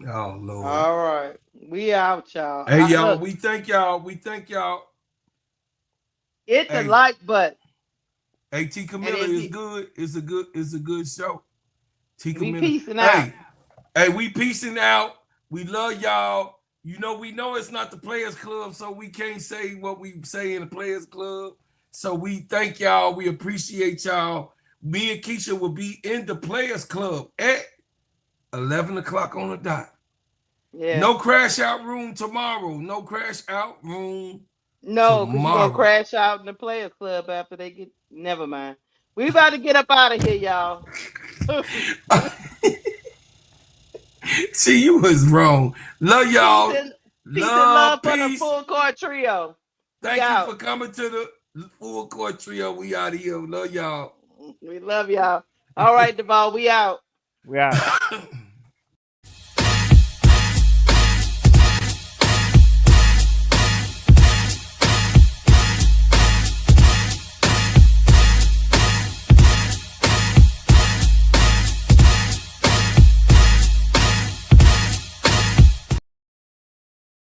Oh Lord. All right. We out, y'all. Hey y'all, Look, we thank y'all. We thank y'all. hit the Hey. like button. Hey, T Camilla is good. It's a good show. T We Camilla. peacing out. Hey, we peacing out. We love y'all. You know, we know it's not the Players Club, so we can't say what we say in the Players Club. So we thank y'all. We appreciate y'all. Me and Keisha will be in the Players Club at 11 o'clock on the dot. Yeah. No crash out room tomorrow. No crash out room. No, because you're going to crash out in the Players Club after they get. Never mind. We about to get up out of here, y'all. See, you was wrong. Love y'all. Peace and love for the Peace. Full Court Trio. Thank you for coming to the Full Court Trio. We out of here. Love y'all. We love y'all. All right, Devon, we out. We out.